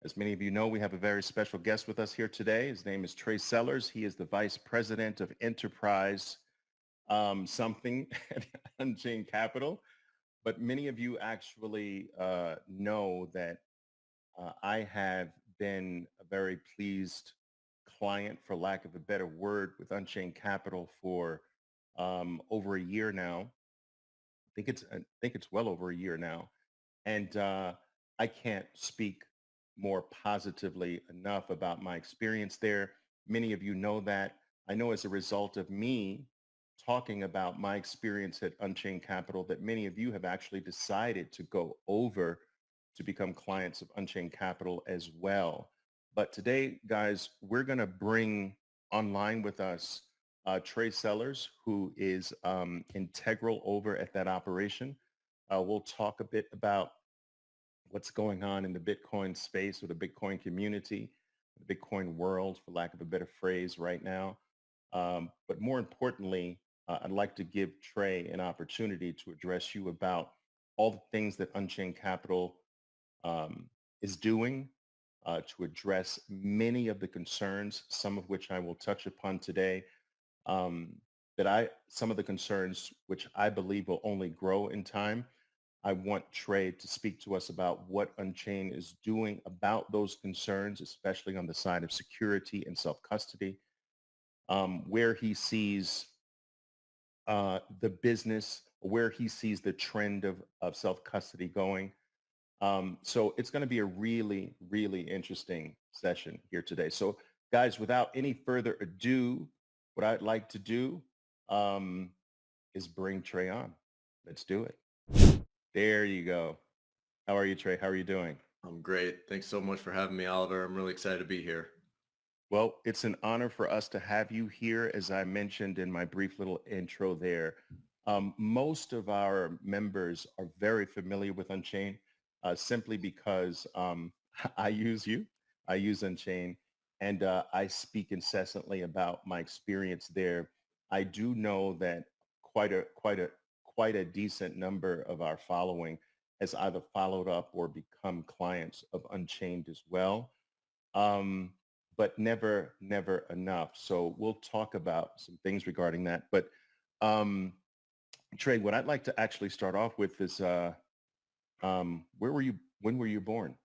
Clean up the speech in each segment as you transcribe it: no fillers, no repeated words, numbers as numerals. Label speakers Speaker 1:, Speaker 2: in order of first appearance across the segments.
Speaker 1: As many of you know, we have a very special guest with us here today. His name is Trey Sellers. He is the Vice President of Enterprise something at Unchained Capital. But many of you actually know that I have been a very pleased client, for lack of a better word, with Unchained Capital for over a year now. I think it's well over a year now, and I can't speak more positively enough about my experience there. Many of you know that. I know as a result of me talking about my experience at Unchained Capital that many of you have actually decided to go over to become clients of Unchained Capital as well. But today, guys, we're going to bring online with us Trey Sellers, who is integral over at that operation. We'll talk a bit about what's going on in the Bitcoin space or the Bitcoin community, the Bitcoin world, for lack of a better phrase right now. But more importantly, I'd like to give Trey an opportunity to address you about all the things that Unchained Capital is doing to address many of the concerns, some of which I will touch upon today. Some of the concerns which I believe will only grow in time. I want Trey to speak to us about what Unchained is doing about those concerns, especially on the side of security and self-custody, where he sees the business, where he sees the trend of self-custody going. So it's going to be a really, really interesting session here today. So guys, without any further ado, what I'd like to do is bring Trey on. Let's do it. There you go. How are you, Trey? How are you doing?
Speaker 2: I'm great. Thanks so much for having me, Oliver. I'm really excited to be here.
Speaker 1: Well, it's an honor for us to have you here, as I mentioned in my brief little intro there. Most of our members are very familiar with Unchained simply because I use you. I use Unchained, and I speak incessantly about my experience there. I do know that quite a decent number of our following has either followed up or become clients of Unchained as well. Um, but never enough. So we'll talk about some things regarding that. But um, Trey, what I'd like to actually start off with is when were you born?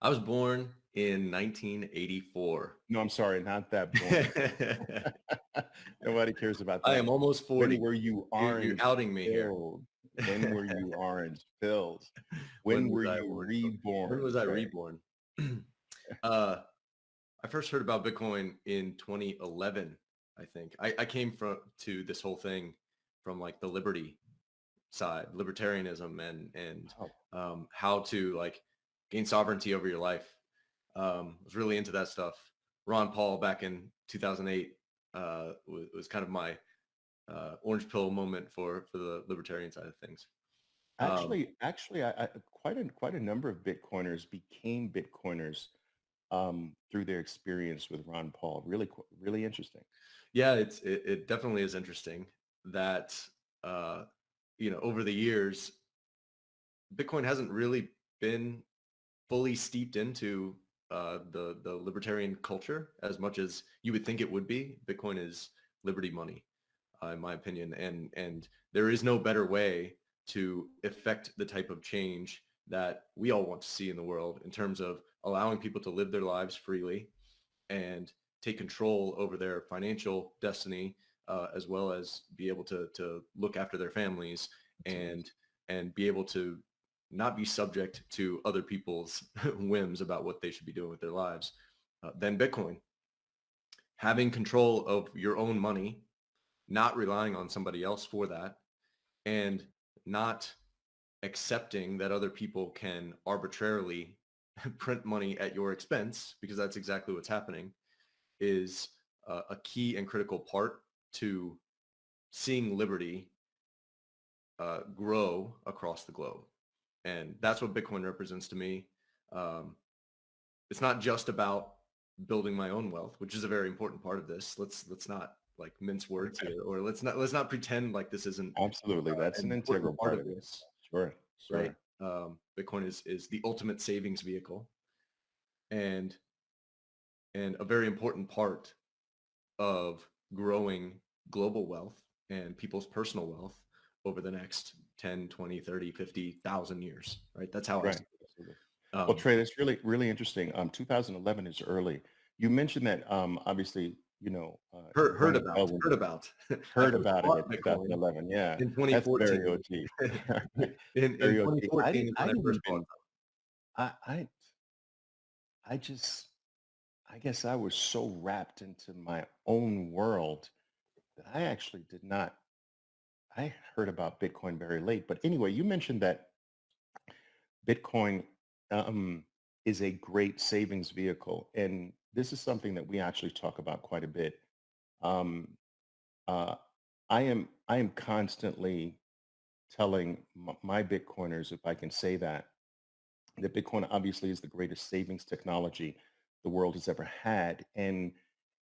Speaker 2: I was born in 1984.
Speaker 1: No, I'm sorry, not that born. Nobody cares about
Speaker 2: I
Speaker 1: that.
Speaker 2: am almost
Speaker 1: When
Speaker 2: 40.
Speaker 1: were you
Speaker 2: You're
Speaker 1: orange
Speaker 2: outing me here.
Speaker 1: pilled? When were you orange pilled?
Speaker 2: When
Speaker 1: When
Speaker 2: was
Speaker 1: were
Speaker 2: I
Speaker 1: you
Speaker 2: orange? When
Speaker 1: reborn,
Speaker 2: was I
Speaker 1: Trey?
Speaker 2: reborn? uh, I first heard about Bitcoin in 2011, I think. I came to this whole thing from like the liberty side, libertarianism and
Speaker 1: Oh,
Speaker 2: how to like gain sovereignty over your life. Was really into that stuff. Ron Paul back in 2008 was kind of my orange pill moment for the libertarian side of things. Um,
Speaker 1: actually, quite a number of Bitcoiners became Bitcoiners through their experience with Ron Paul. Really interesting.
Speaker 2: yeah, it definitely is interesting that uh, over the years, Bitcoin hasn't really been fully steeped into the libertarian culture as much as you would think it would be. Bitcoin is liberty money, in my opinion, and there is no better way to effect the type of change that we all want to see in the world in terms of allowing people to live their lives freely and take control over their financial destiny, as well as be able to look after their families
Speaker 1: Absolutely.
Speaker 2: and be able to not be subject to other people's whims about what they should be doing with their lives. Then Bitcoin, having control of your own money, not relying on somebody else for that, and not accepting that other people can arbitrarily print money at your expense, because that's exactly what's happening, is a key and critical part to seeing liberty grow across the globe. And that's what Bitcoin represents to me. Um, it's not just about building my own wealth, which is a very important part of this. Let's not like mince words here, or let's not pretend like this isn't
Speaker 1: Absolutely. That's
Speaker 2: an
Speaker 1: an
Speaker 2: important
Speaker 1: integral
Speaker 2: part
Speaker 1: part
Speaker 2: of
Speaker 1: of it.
Speaker 2: this,
Speaker 1: Sure,
Speaker 2: right?
Speaker 1: sure.
Speaker 2: Bitcoin is the ultimate savings vehicle, and a very important part of growing global wealth and people's personal wealth over the next 10, 20, 30, 50,000 years, right? That's how I
Speaker 1: Right.
Speaker 2: see
Speaker 1: Absolutely.
Speaker 2: it.
Speaker 1: Well, Trey, that's really, really interesting. 2011 is early. You mentioned that, obviously, it
Speaker 2: Heard
Speaker 1: rang a
Speaker 2: about,
Speaker 1: bell when
Speaker 2: heard about. I
Speaker 1: heard
Speaker 2: first
Speaker 1: about it in
Speaker 2: bought Bitcoin
Speaker 1: 2011. Yeah,
Speaker 2: in
Speaker 1: that's very
Speaker 2: 2014.
Speaker 1: OG.
Speaker 2: In
Speaker 1: Very OG.
Speaker 2: 2014 is
Speaker 1: I
Speaker 2: when I
Speaker 1: didn't
Speaker 2: first bought
Speaker 1: even, I, I, I just, I guess I was so wrapped into my own world that I actually did not, I heard about Bitcoin very late. But anyway, you mentioned that Bitcoin um, is a great savings vehicle. And this is something that we actually talk about quite a bit. Um, uh, I am constantly telling my Bitcoiners, if I can say that Bitcoin obviously is the greatest savings technology the world has ever had. And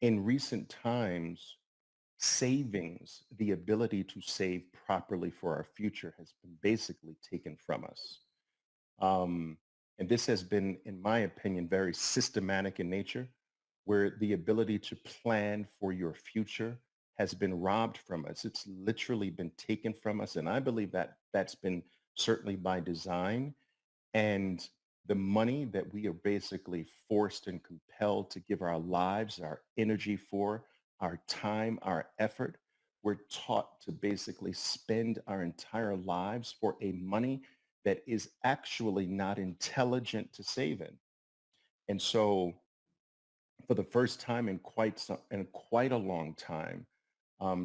Speaker 1: in recent times, savings, the ability to save properly for our future has been basically taken from us. Um, and this has been, in my opinion, very systematic in nature, where the ability to plan for your future has been robbed from us. It's literally been taken from us. And I believe that that's been certainly by design. And the money that we are basically forced and compelled to give our lives, our energy for, our time, our effort, we're taught to basically spend our entire lives for a money that is actually not intelligent to save in. And so for the first time in quite a long time,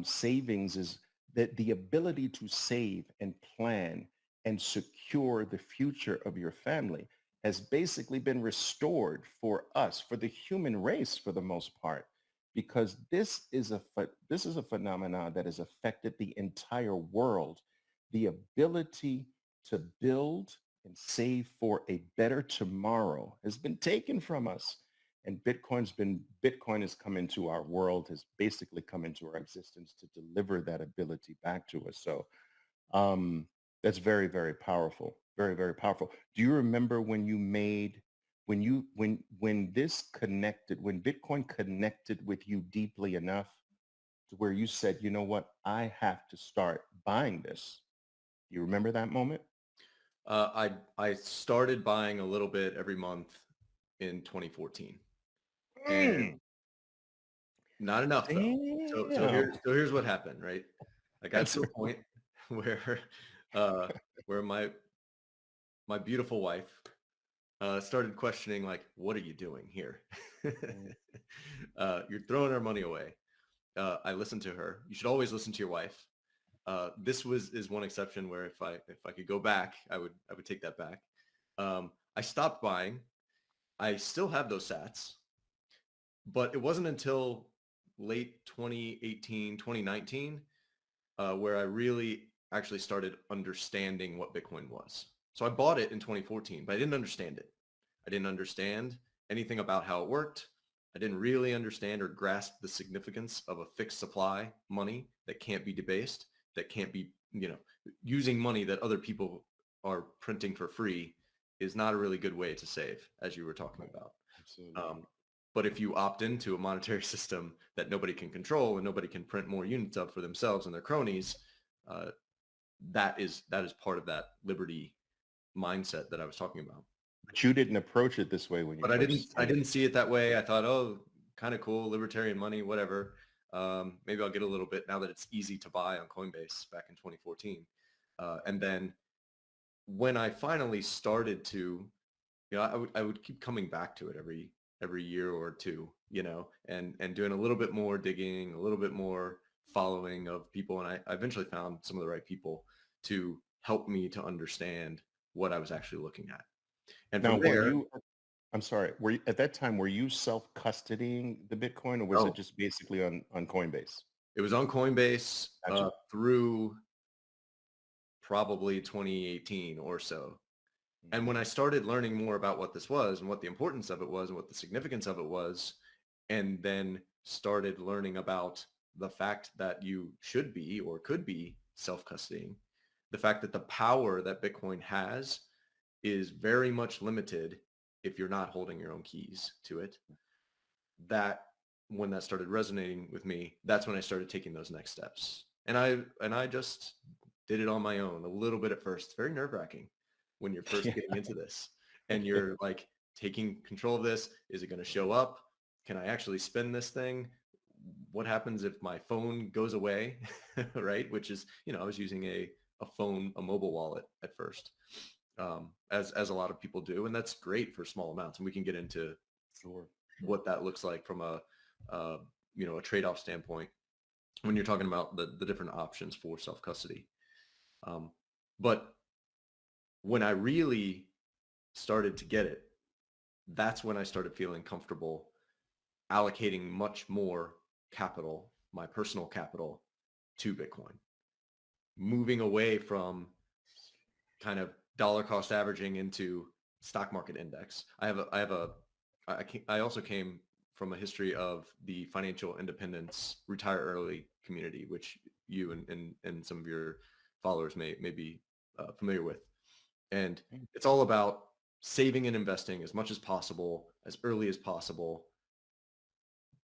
Speaker 1: savings is that the ability to save and plan and secure the future of your family has basically been restored for us, for the human race, for the most part, because this is a phenomenon that has affected the entire world. The ability to build and save for a better tomorrow has been taken from us, and Bitcoin has come into our world, has basically come into our existence to deliver that ability back to us. So um, that's very, very powerful. Very, very powerful. Do you remember when you made when this connected, when Bitcoin connected with you deeply enough to where you said, you know what, I have to start buying this? Do you remember that moment?
Speaker 2: I started buying a little bit every month in 2014, and
Speaker 1: Mm,
Speaker 2: not enough though.
Speaker 1: damn.
Speaker 2: Here's what happened, right? I got
Speaker 1: That's
Speaker 2: to a point where uh, where my beautiful wife started questioning, like, what are you doing here? You're throwing our money away. I listened to her. You should always listen to your wife. This is one exception where if I could go back, I would take that back. I stopped buying. I still have those sats, but it wasn't until late 2018, 2019, where I really actually started understanding what Bitcoin was. So I bought it in 2014, but I didn't understand it. I didn't understand anything about how it worked. I didn't really understand or grasp the significance of a fixed supply money that can't be debased, that can't be, using money that other people are printing for free is not a really good way to save, as you were talking
Speaker 1: Right.
Speaker 2: about.
Speaker 1: Absolutely.
Speaker 2: But if you opt into a monetary system that nobody can control and nobody can print more units of for themselves and their cronies, uh, that is part of that liberty mindset that I was talking about.
Speaker 1: But you didn't approach it this way when you
Speaker 2: But I
Speaker 1: first
Speaker 2: didn't I
Speaker 1: started.
Speaker 2: didn't see it that way. I thought, oh, kind of cool, libertarian money, whatever. Maybe I'll get a little bit now that it's easy to buy on Coinbase back in 2014. And then when I finally started to, I would keep coming back to it every year or two, and doing a little bit more digging, a little bit more following of people. And I eventually found some of the right people to help me to understand what I was actually looking at. And
Speaker 1: Now,
Speaker 2: from there,
Speaker 1: I'm sorry, at that time, were you self-custodying the Bitcoin, or was it
Speaker 2: oh,
Speaker 1: just basically on Coinbase?
Speaker 2: it was on Coinbase
Speaker 1: Gotcha.
Speaker 2: through probably 2018 or so. And when I
Speaker 1: Mhm.
Speaker 2: started learning more about what this was and what the importance of it was and what the significance of it was, and then started learning about the fact that you should be or could be self-custodying, the fact that the power that Bitcoin has is very much limited if you're not holding your own keys to it. That when that started resonating with me, that's when I started taking those next steps. And I just did it on my own a little bit at first. It's very nerve-wracking when you're first
Speaker 1: Yeah.
Speaker 2: getting into this and you're like taking control of this. Is it going to show up? Can I actually spend this thing? What happens if my phone goes away? Right? Which is, I was using a phone, a mobile wallet at first, as a lot of people do. And that's great for small amounts. And we can get into
Speaker 1: Sure.
Speaker 2: what that looks like from a trade-off standpoint when you're talking about the different options for self-custody. But when I really started to get it, that's when I started feeling comfortable allocating much more capital, my personal capital, to Bitcoin, moving away from kind of dollar cost averaging into stock market index. I also came from a history of the financial independence, retire early community, which you and some of your followers may be familiar with. And it's all about saving and investing as much as possible, as early as possible,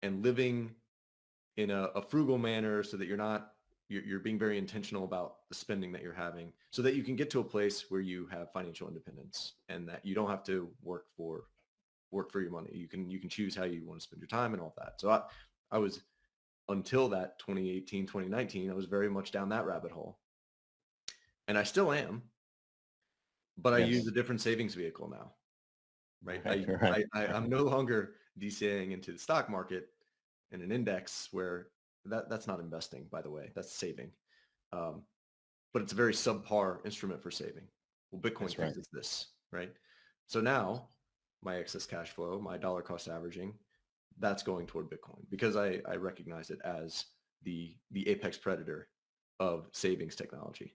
Speaker 2: and living in a frugal manner so that you're being very intentional about the spending that you're having so that you can get to a place where you have financial independence and that you don't have to work for your money. You can choose how you want to spend your time and all that. So I was, until that 2018, 2019, I was very much down that rabbit hole. And I still am, but I use
Speaker 1: Yes.
Speaker 2: a different savings vehicle now, right?
Speaker 1: Right.
Speaker 2: I'm no longer DCAing into the stock market and an index where that's not investing, by the way, that's saving. But it's a very subpar instrument for saving. Well, Bitcoin
Speaker 1: That's right.
Speaker 2: fixes this, right? So now my excess cash flow, my dollar cost averaging, that's going toward Bitcoin because I recognize it as the apex predator of savings technology.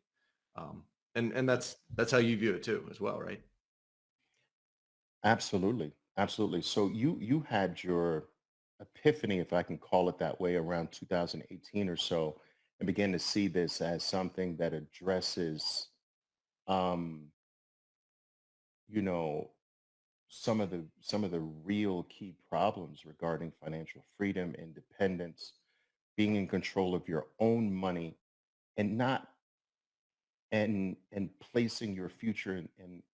Speaker 2: And that's how you view it too as well, right?
Speaker 1: Absolutely. Absolutely. So you had your epiphany, if I can call it that way, around 2018 or so, and began to see this as something that addresses, um, you know, some of the real key problems regarding financial freedom, independence, being in control of your own money, and not and placing your future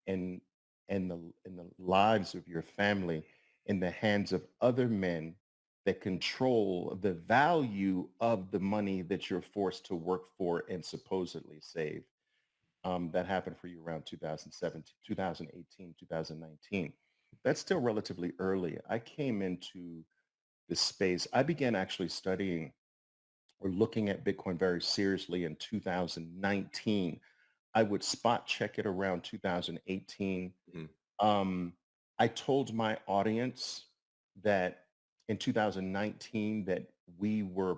Speaker 1: and the lives of your family in the hands of other men that control the value of the money that you're forced to work for and supposedly save. That happened for you around 2017, 2018, 2019. That's still relatively early. I came into the space. I began actually studying or looking at Bitcoin very seriously in 2019. I would spot check it around 2018.
Speaker 2: Mhm.
Speaker 1: Um, I told my audience that in 2019 that we were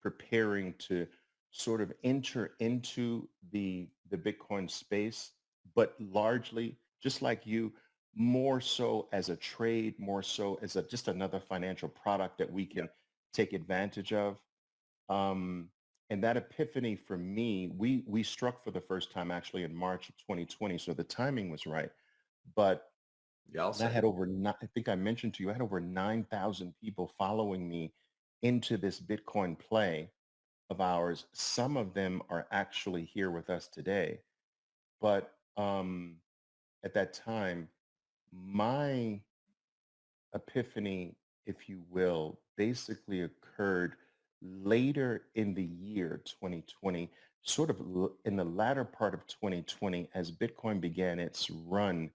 Speaker 1: preparing to sort of enter into the Bitcoin space, but largely just like you, more so as a trade, more so as just another financial product that we
Speaker 2: Yeah.
Speaker 1: can take advantage of. Um, and that epiphany for me, we struck for the first time actually in March of 2020, so the timing was right. But
Speaker 2: Yeah, I'll
Speaker 1: I
Speaker 2: say.
Speaker 1: had I think I mentioned to you, I had over 9,000 people following me into this Bitcoin play of ours. Some of them are actually here with us today. But at that time, my epiphany, if you will, basically occurred later in the year 2020, sort of in the latter part of 2020 as Bitcoin began its run.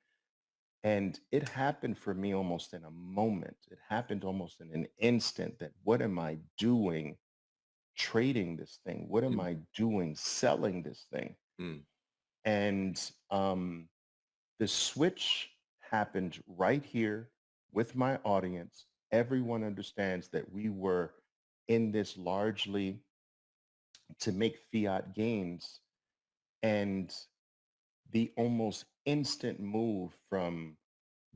Speaker 1: And it happened for me almost in a moment. It happened almost in an instant that what am I doing trading this thing? What am
Speaker 2: Mm,
Speaker 1: I doing selling this thing?
Speaker 2: mm,
Speaker 1: And the switch happened right here with my audience. Everyone understands that we were in this largely to make fiat gains. And the almost instant move from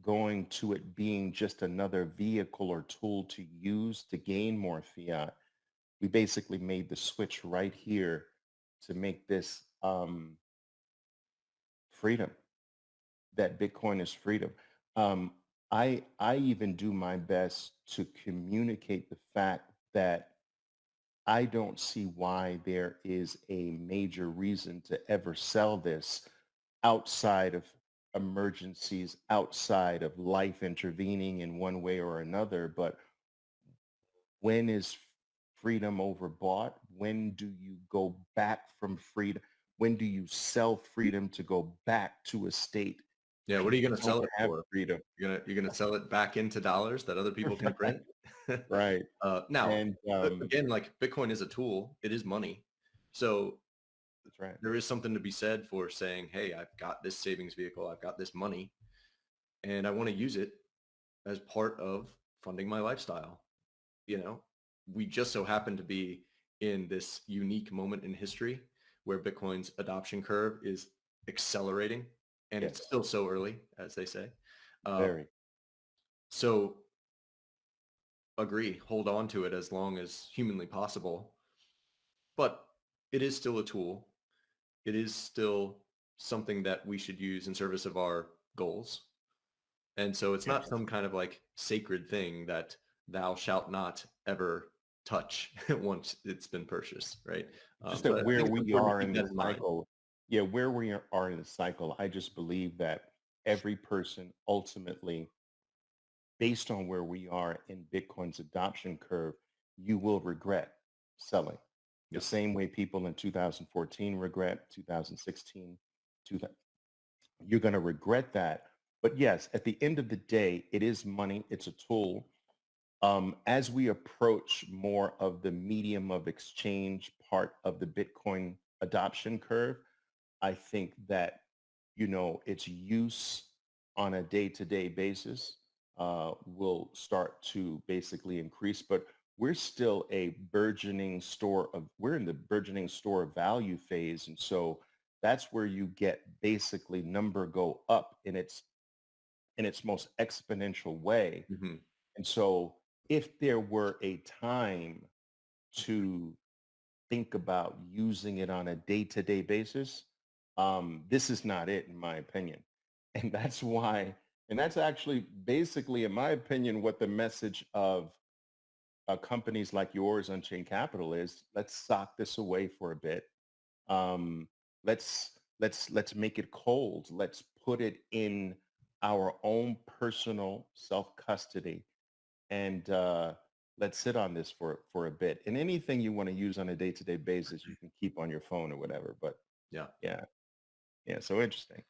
Speaker 1: going to it being just another vehicle or tool to use to gain more fiat, we basically made the switch right here to make this freedom. that Bitcoin is freedom. Um, I even do my best to communicate the fact that I don't see why there is a major reason to ever sell this outside of emergencies, outside of life intervening in one way or another. But when is freedom overbought? When do you go back from freedom? When do you sell freedom to go back to a state
Speaker 2: Yeah,
Speaker 1: where
Speaker 2: what are you
Speaker 1: you
Speaker 2: going to
Speaker 1: don't
Speaker 2: sell it
Speaker 1: have
Speaker 2: for?
Speaker 1: freedom?
Speaker 2: You're gonna sell it back into dollars that other people can
Speaker 1: Right,
Speaker 2: print.
Speaker 1: right.
Speaker 2: Now,
Speaker 1: And
Speaker 2: again, like Bitcoin is a tool, it is money. So
Speaker 1: that's right.
Speaker 2: there is something to be said for saying, hey, I've got this savings vehicle, I've got this money, and I want to use it as part of funding my lifestyle. You know, we just so happen to be in this unique moment in history where Bitcoin's adoption curve is accelerating, and it's
Speaker 1: Yes,
Speaker 2: still so early, as they say. Uh,
Speaker 1: very.
Speaker 2: so agree, hold on to it as long as humanly possible. But it is still a tool. It is still something that we should use in service of our goals. And so it's not
Speaker 1: Yes.
Speaker 2: some kind of like sacred thing that thou shalt not ever touch once it's been purchased, right?
Speaker 1: Just
Speaker 2: So
Speaker 1: that
Speaker 2: I
Speaker 1: where
Speaker 2: think it's
Speaker 1: we
Speaker 2: important to
Speaker 1: are
Speaker 2: keep
Speaker 1: in the
Speaker 2: that in mind.
Speaker 1: cycle, yeah, where we are in the cycle, I just believe that every person ultimately, based on where we are in Bitcoin's adoption curve, you will regret selling. The
Speaker 2: Yeah.
Speaker 1: same way people in 2014 regret, 2016, 2000, you're going to regret that. But yes, at the end of the day, it is money. It's a tool. As we approach more of the medium of exchange part of the Bitcoin adoption curve, I think that, its use on a day-to-day basis will start to basically increase. But we're in the burgeoning store of value phase. And so that's where you get basically number go up in its most exponential way.
Speaker 2: Hmm.
Speaker 1: And so if there were a time to think about using it on a day-to-day basis, this is not it, in my opinion. And that's why, and that's actually basically, in my opinion, what the message of companies like yours, Unchained Capital, is. Let's sock this away for a bit. Um, let's make it cold. Let's put it in our own personal self-custody and let's sit on this for a bit. And anything you want to use on a day-to-day basis, you can keep on your phone or whatever. But
Speaker 2: Yeah.
Speaker 1: yeah, yeah. So interesting.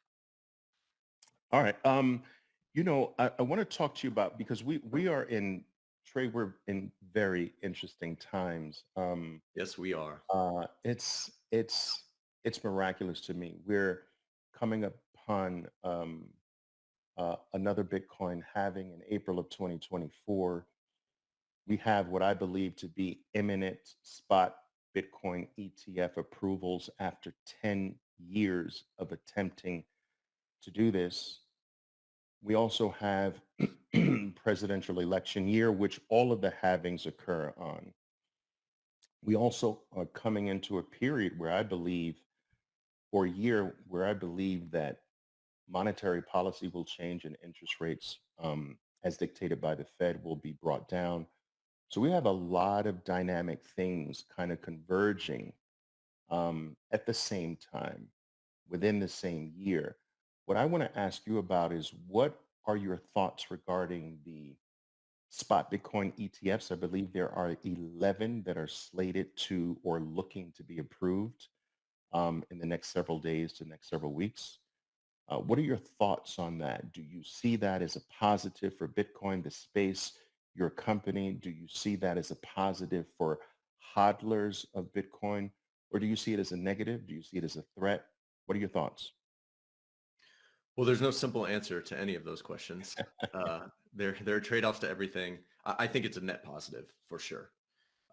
Speaker 1: All right. I want to talk to you about because we are in Trey. We're in very interesting times.
Speaker 2: Yes, we are.
Speaker 1: It's miraculous to me. We're coming upon another Bitcoin halving in April of 2024. We have what I believe to be imminent spot Bitcoin ETF approvals after 10 years of attempting to do this. We also have presidential election year, which all of the halvings occur on. We also are coming into a period where I believe, or a year where I believe that monetary policy will change and interest rates, as dictated by the Fed, will be brought down. So we have a lot of dynamic things kind of converging at the same time within the same year. What I want to ask you about is what are your thoughts regarding the spot Bitcoin ETFs? I believe there are 11 that are slated to or looking to be approved in the next several days to next several weeks. What are your thoughts on that? Do you see that as a positive for Bitcoin, the space, your company? Do you see that as a positive for hodlers of Bitcoin? Or do you see it as a negative? Do you see it as a threat? What are your thoughts?
Speaker 2: Well, there's no simple answer to any of those questions. There are trade-offs to everything. I think it's a net positive for sure.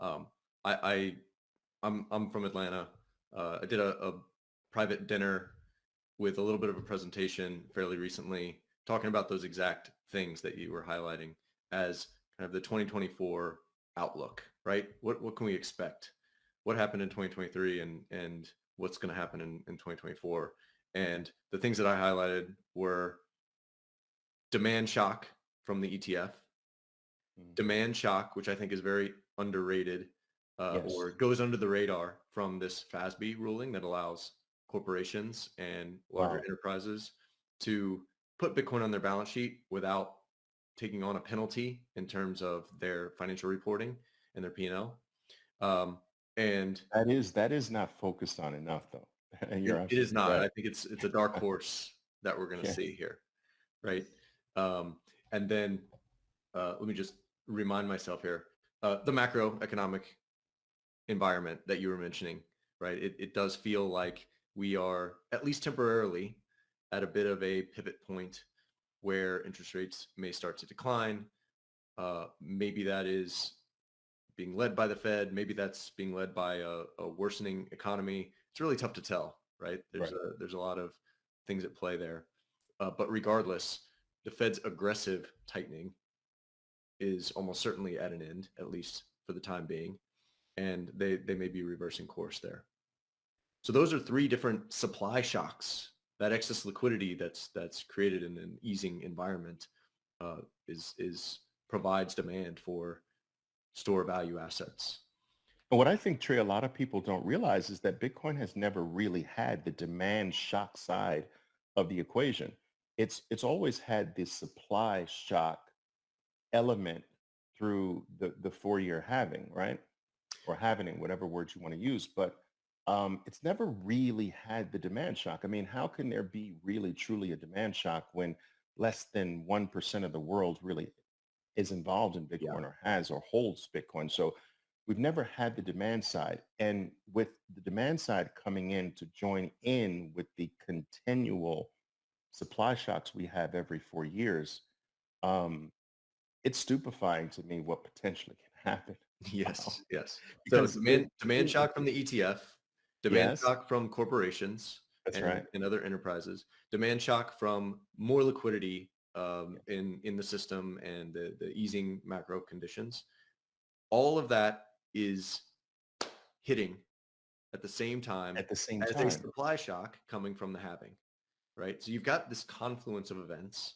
Speaker 2: Um, I I'm from Atlanta. I did a private dinner with a little bit of a presentation fairly recently talking about those exact things that you were highlighting as kind of the 2024 outlook, right? What can we expect? What happened in 2023 and what's going to happen in 2024? And the things that I highlighted were demand shock from the ETF,
Speaker 1: Mm.
Speaker 2: demand shock, which I think is very underrated,
Speaker 1: Yes.
Speaker 2: or goes under the radar from this FASB ruling that allows corporations and larger
Speaker 1: Wow.
Speaker 2: enterprises to put Bitcoin on their balance sheet without taking on a penalty in terms of their financial reporting and their P&L. And
Speaker 1: That is not focused on enough, though. And you're
Speaker 2: it is
Speaker 1: absolutely
Speaker 2: not.
Speaker 1: right.
Speaker 2: I think it's a dark horse that we're going to
Speaker 1: Yes.
Speaker 2: see here, right? And then let me just remind myself here, the macroeconomic environment that you were mentioning, right? It does feel like we are, at least temporarily, at a bit of a pivot point where interest rates may start to decline. Maybe that is being led by the Fed. Maybe that's being led by a worsening economy. It's really tough to tell, right?
Speaker 1: Right.
Speaker 2: There's a lot of things at play there. But regardless, the Fed's aggressive tightening is almost certainly at an end, at least for the time being, and they may be reversing course there. So those are three different supply shocks. That excess liquidity that's created in an easing environment is provides demand for store value assets.
Speaker 1: And what I think, Trey, a lot of people don't realize is that Bitcoin has never really had the demand shock side of the equation. It's always had the supply shock element through the 4-year halving, right? Or halvening, whatever words you want to use. But it's never really had the demand shock. I mean, how can there be really truly a demand shock when less than 1% of the world really is involved in
Speaker 2: Yeah.
Speaker 1: Bitcoin or has or holds Bitcoin? So we've never had the demand side. And with the demand side coming in to join in with the continual supply shocks we have every 4 years, um, it's stupefying to me what potentially can happen. Wow.
Speaker 2: Yes, yes. So
Speaker 1: Because it,
Speaker 2: demand shock from the ETF, demand
Speaker 1: yes,
Speaker 2: shock from corporations
Speaker 1: that's right.
Speaker 2: and other enterprises, demand shock from more liquidity
Speaker 1: Yeah.
Speaker 2: in the system and the easing macro conditions. All of that is hitting at the same time
Speaker 1: At the same
Speaker 2: as a
Speaker 1: time.
Speaker 2: supply shock coming from the halving, right? So you've got this confluence of events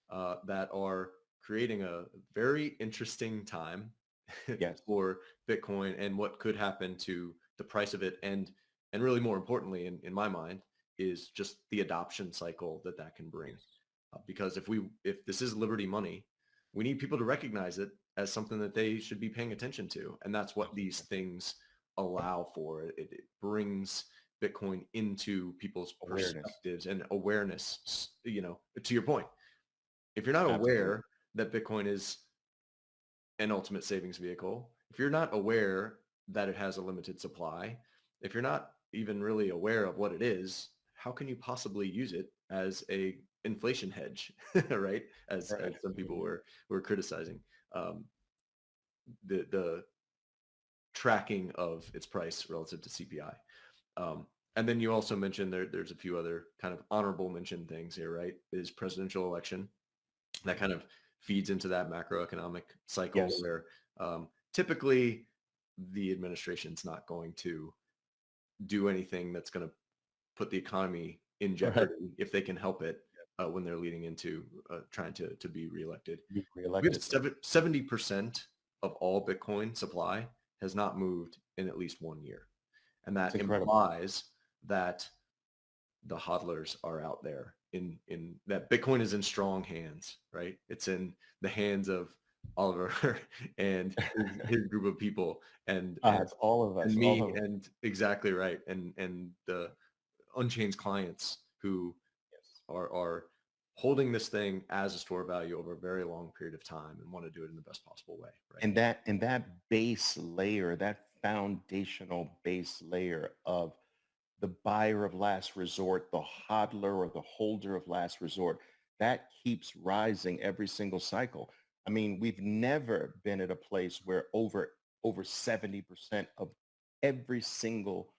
Speaker 2: that are creating a very interesting time
Speaker 1: Yes,
Speaker 2: for Bitcoin and what could happen to the price of it. And really more importantly, in my mind, is just the adoption cycle that that can bring.
Speaker 1: yes,
Speaker 2: Because if this is Liberty money, we need people to recognize it as something that they should be paying attention to. And that's what these
Speaker 1: absolutely.
Speaker 2: things allow for. It brings Bitcoin into people's
Speaker 1: Awareness.
Speaker 2: perspectives and awareness, to your point. If you're not
Speaker 1: Absolutely.
Speaker 2: aware that Bitcoin is an ultimate savings vehicle, if you're not aware that it has a limited supply, if you're not even really aware of what it is, how can you possibly use it as a inflation hedge, right? As
Speaker 1: Right.
Speaker 2: some people were criticizing the tracking of its price relative to CPI. And then you also mentioned there's a few other kind of honorable mention things here, right? Is presidential election that kind of feeds into that macroeconomic cycle
Speaker 1: Yes.
Speaker 2: where typically the administration's not going to do anything that's going to put the economy in
Speaker 1: Right.
Speaker 2: jeopardy if they can help it when they're leading into trying to be reelected.
Speaker 1: Be
Speaker 2: We have
Speaker 1: reelected.
Speaker 2: 70% of all Bitcoin supply has not moved in at least 1 year. And
Speaker 1: It's
Speaker 2: that
Speaker 1: incredible.
Speaker 2: implies that the hodlers are out there in that Bitcoin is in strong hands, right? It's in the hands of Oliver and his group of people
Speaker 1: It's all of
Speaker 2: and
Speaker 1: us, all
Speaker 2: me
Speaker 1: of us.
Speaker 2: and exactly right. And the Unchained clients who
Speaker 1: Yes.
Speaker 2: are holding this thing as a store of value over a very long period of time and want to do it in the best possible way, right?
Speaker 1: And that base layer, that foundational base layer of the buyer of last resort, the hodler or the holder of last resort, that keeps rising every single cycle. I mean, we've never been at a place where over 70% of every single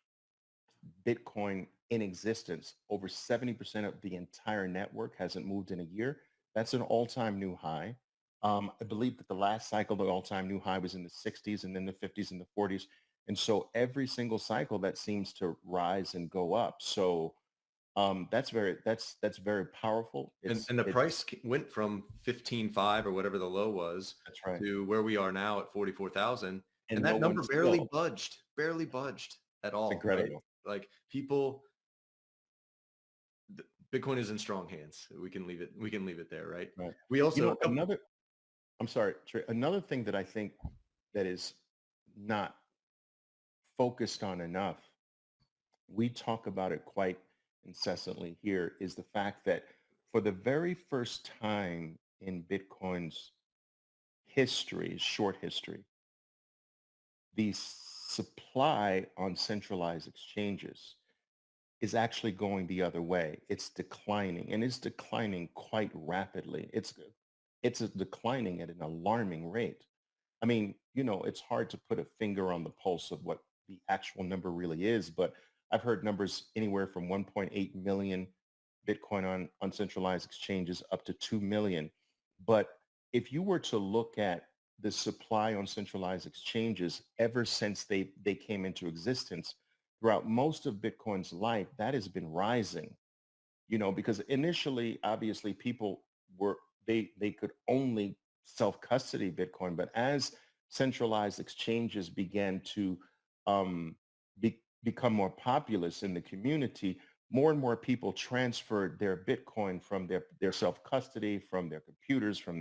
Speaker 1: Bitcoin in existence, over 70% of the entire network hasn't moved in a year. That's an all-time new high. I believe that the last cycle, the all-time new high was in the 60s and then the 50s and the 40s. And so every single cycle that seems to rise and go up. So That's very powerful.
Speaker 2: And the price went from 15.5 or whatever the low was
Speaker 1: That's right.
Speaker 2: to where we are now at 44,000. And
Speaker 1: And no
Speaker 2: that
Speaker 1: one
Speaker 2: number barely
Speaker 1: still,
Speaker 2: budged at
Speaker 1: it's
Speaker 2: all, right?
Speaker 1: incredible.
Speaker 2: Like people, Bitcoin is in strong hands. We can leave it there, right?
Speaker 1: Right.
Speaker 2: We
Speaker 1: You
Speaker 2: also,
Speaker 1: know, I'm sorry, Trey, another thing that I think that is not focused on enough, we talk about it quite incessantly here, is the fact that for the very first time in Bitcoin's history, short history, the supply on centralized exchanges is actually going the other way. It's declining, and it's declining quite rapidly. It's declining at an alarming rate. I mean, it's hard to put a finger on the pulse of what the actual number really is, but I've heard numbers anywhere from 1.8 million Bitcoin on centralized exchanges up to 2 million. But if you were to look at the supply on centralized exchanges ever since they came into existence, throughout most of Bitcoin's life, that has been rising, because initially, obviously, people were they could only self-custody Bitcoin, but as centralized exchanges began to become more populous in the community, more and more people transferred their Bitcoin from their self-custody, from their computers, from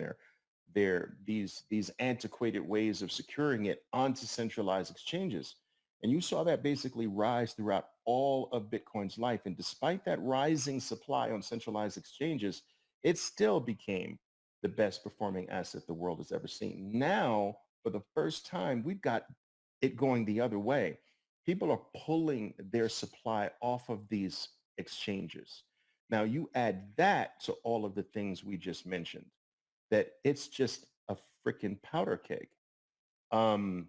Speaker 1: these antiquated ways of securing it onto centralized exchanges. And you saw that basically rise throughout all of Bitcoin's life. And despite that rising supply on centralized exchanges, it still became the best performing asset the world has ever seen. Now, for the first time, we've got it going the other way. People are pulling their supply off of these exchanges. Now, you add that to all of the things we just mentioned, that it's just a freaking powder keg. Um,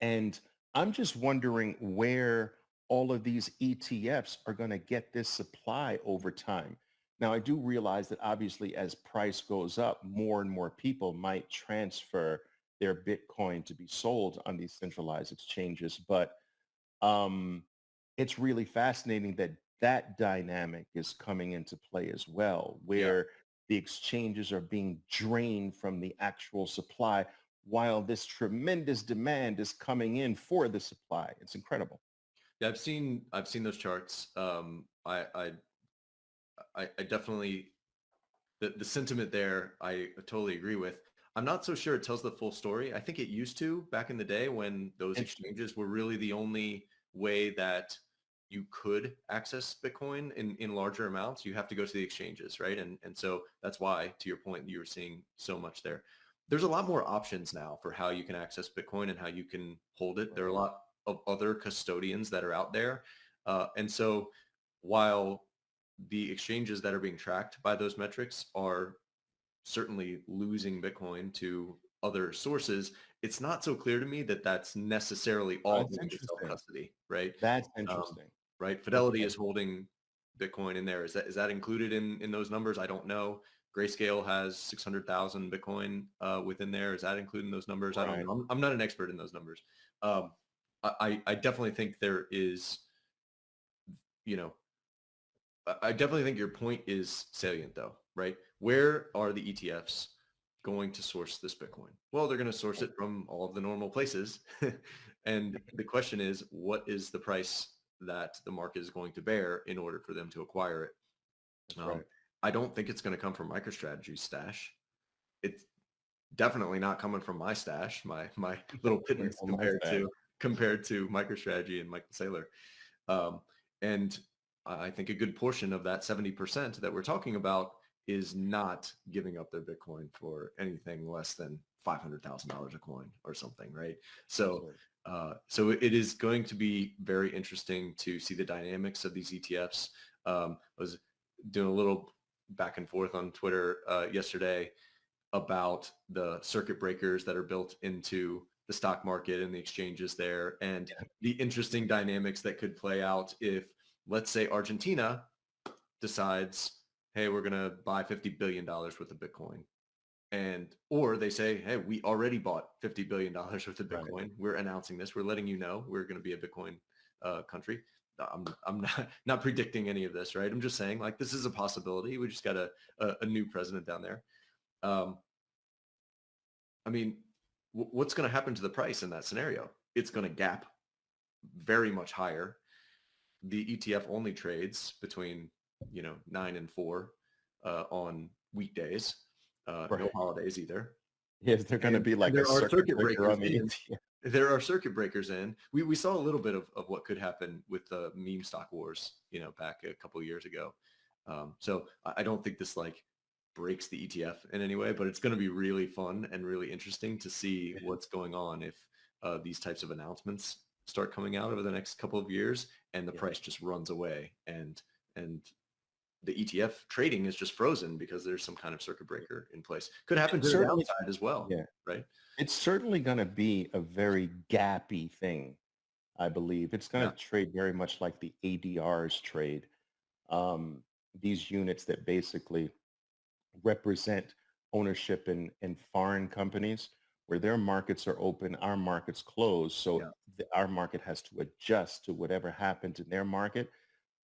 Speaker 1: and I'm just wondering where all of these ETFs are going to get this supply over time. Now, I do realize that obviously as price goes up, more and more people might transfer their Bitcoin to be sold on these centralized exchanges. But it's really fascinating that that dynamic is coming into play as well,
Speaker 2: yeah.
Speaker 1: where the exchanges are being drained from the actual supply while this tremendous demand is coming in for the supply. It's incredible.
Speaker 2: Yeah, I've seen those charts. I definitely, the sentiment there, I totally agree with. I'm not so sure it tells the full story. I think it used to back in the day when those
Speaker 1: Interesting.
Speaker 2: exchanges were really the only way that you could access Bitcoin in larger amounts. You have to go to the exchanges, right? And so that's why, to your point, you were seeing so much there. There's a lot more options now for how you can access Bitcoin and how you can hold it. There are a
Speaker 1: Right.
Speaker 2: lot of other custodians that are out there. And so while the exchanges that are being tracked by those metrics are certainly losing Bitcoin to other sources, it's not so clear to me that that's necessarily all
Speaker 1: That's
Speaker 2: going to
Speaker 1: interesting.
Speaker 2: self-custody, right?
Speaker 1: That's
Speaker 2: Um,
Speaker 1: interesting.
Speaker 2: right. Fidelity
Speaker 1: Okay.
Speaker 2: is holding Bitcoin in there. Is that included in those numbers? I don't know. Grayscale has 600,000 Bitcoin within there. Is that included in those numbers? I don't
Speaker 1: Right.
Speaker 2: know. I'm not an expert in those numbers. Um, I definitely think there is, you know, I definitely think your point is salient though, right? Where are the ETFs going to source this Bitcoin? Well, they're going to source it from all of the normal places. And the question is, what is the price that the market is going to bear in order for them to acquire it?
Speaker 1: That's
Speaker 2: Um,
Speaker 1: right.
Speaker 2: I don't think it's going to come from MicroStrategy's stash. It's definitely not coming from my stash, my little
Speaker 1: Coming
Speaker 2: pittance
Speaker 1: from my
Speaker 2: compared
Speaker 1: stash.
Speaker 2: to MicroStrategy and Michael Saylor. Um, and I think a good portion of that 70% that we're talking about is not giving up their Bitcoin for anything less than $500,000 a coin or something, right? So,
Speaker 1: Absolutely.
Speaker 2: so it is going to be very interesting to see the dynamics of these ETFs. I was doing a little back and forth on Twitter yesterday about the circuit breakers that are built into the stock market and the exchanges there, and the interesting dynamics that could play out if, let's say, Argentina decides, hey, we're going to buy $50 billion worth of Bitcoin. And, or they say, hey, we already bought $50 billion worth of
Speaker 1: Right.
Speaker 2: Bitcoin. We're announcing this. We're letting you know we're going to be a Bitcoin country. I'm not predicting any of this, right? I'm just saying like this is a possibility. We just got a new president down there. I mean, what's going to happen to the price in that scenario? It's going to gap very much higher. The ETF only trades between 9 and 4 on weekdays,
Speaker 1: Right.
Speaker 2: no holidays either.
Speaker 1: Yes, they're going to be like a
Speaker 2: there are circuit
Speaker 1: breaker
Speaker 2: breakers
Speaker 1: on the
Speaker 2: in.
Speaker 1: ETF.
Speaker 2: There are circuit breakers in. We saw a little bit of what could happen with the meme stock wars, back a couple of years ago. So I don't think this like breaks the ETF in any way, but it's going to be really fun and really interesting to see what's going on if these types of announcements start coming out over the next couple of years and the price just runs away and the ETF trading is just frozen because there's some kind of circuit breaker in place. Could happen to the downside as well, right?
Speaker 1: It's certainly going to be a very gappy thing, I believe. It's going to trade very much like the ADRs trade. These units that basically represent ownership in foreign companies where their markets are open, our markets closed. So our market has to adjust to whatever happened in their market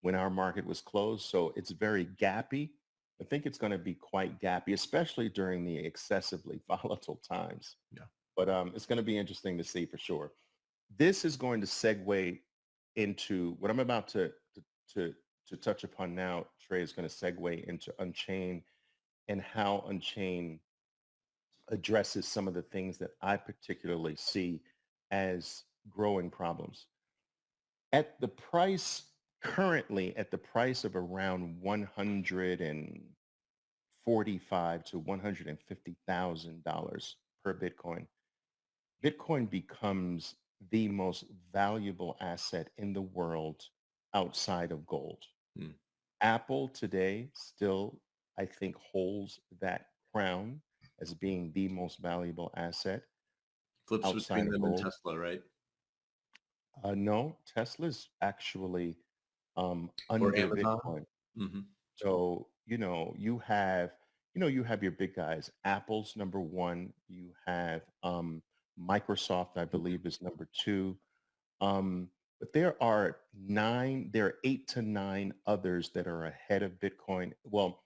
Speaker 1: when our market was closed. So it's very gappy. I think it's going to be quite gappy, especially during the excessively volatile times.
Speaker 2: Yeah.
Speaker 1: But it's going to be interesting to see for sure. This is going to segue into what I'm about to touch upon now. Trey is going to segue into Unchained and how Unchained addresses some of the things that I particularly see as growing problems. At the price currently at the price of around $145 to $150,000 per Bitcoin, Bitcoin becomes the most valuable asset in the world outside of gold. Apple today still, I think, holds that crown as being the most valuable asset.
Speaker 2: Flips between them and Tesla, right?
Speaker 1: No, Tesla's actually under Bitcoin.
Speaker 2: Mm-hmm.
Speaker 1: So, you have your big guys. Apple's number one. You have Microsoft, I believe, is number two. But there are 8 to 9 others that are ahead of Bitcoin. Well,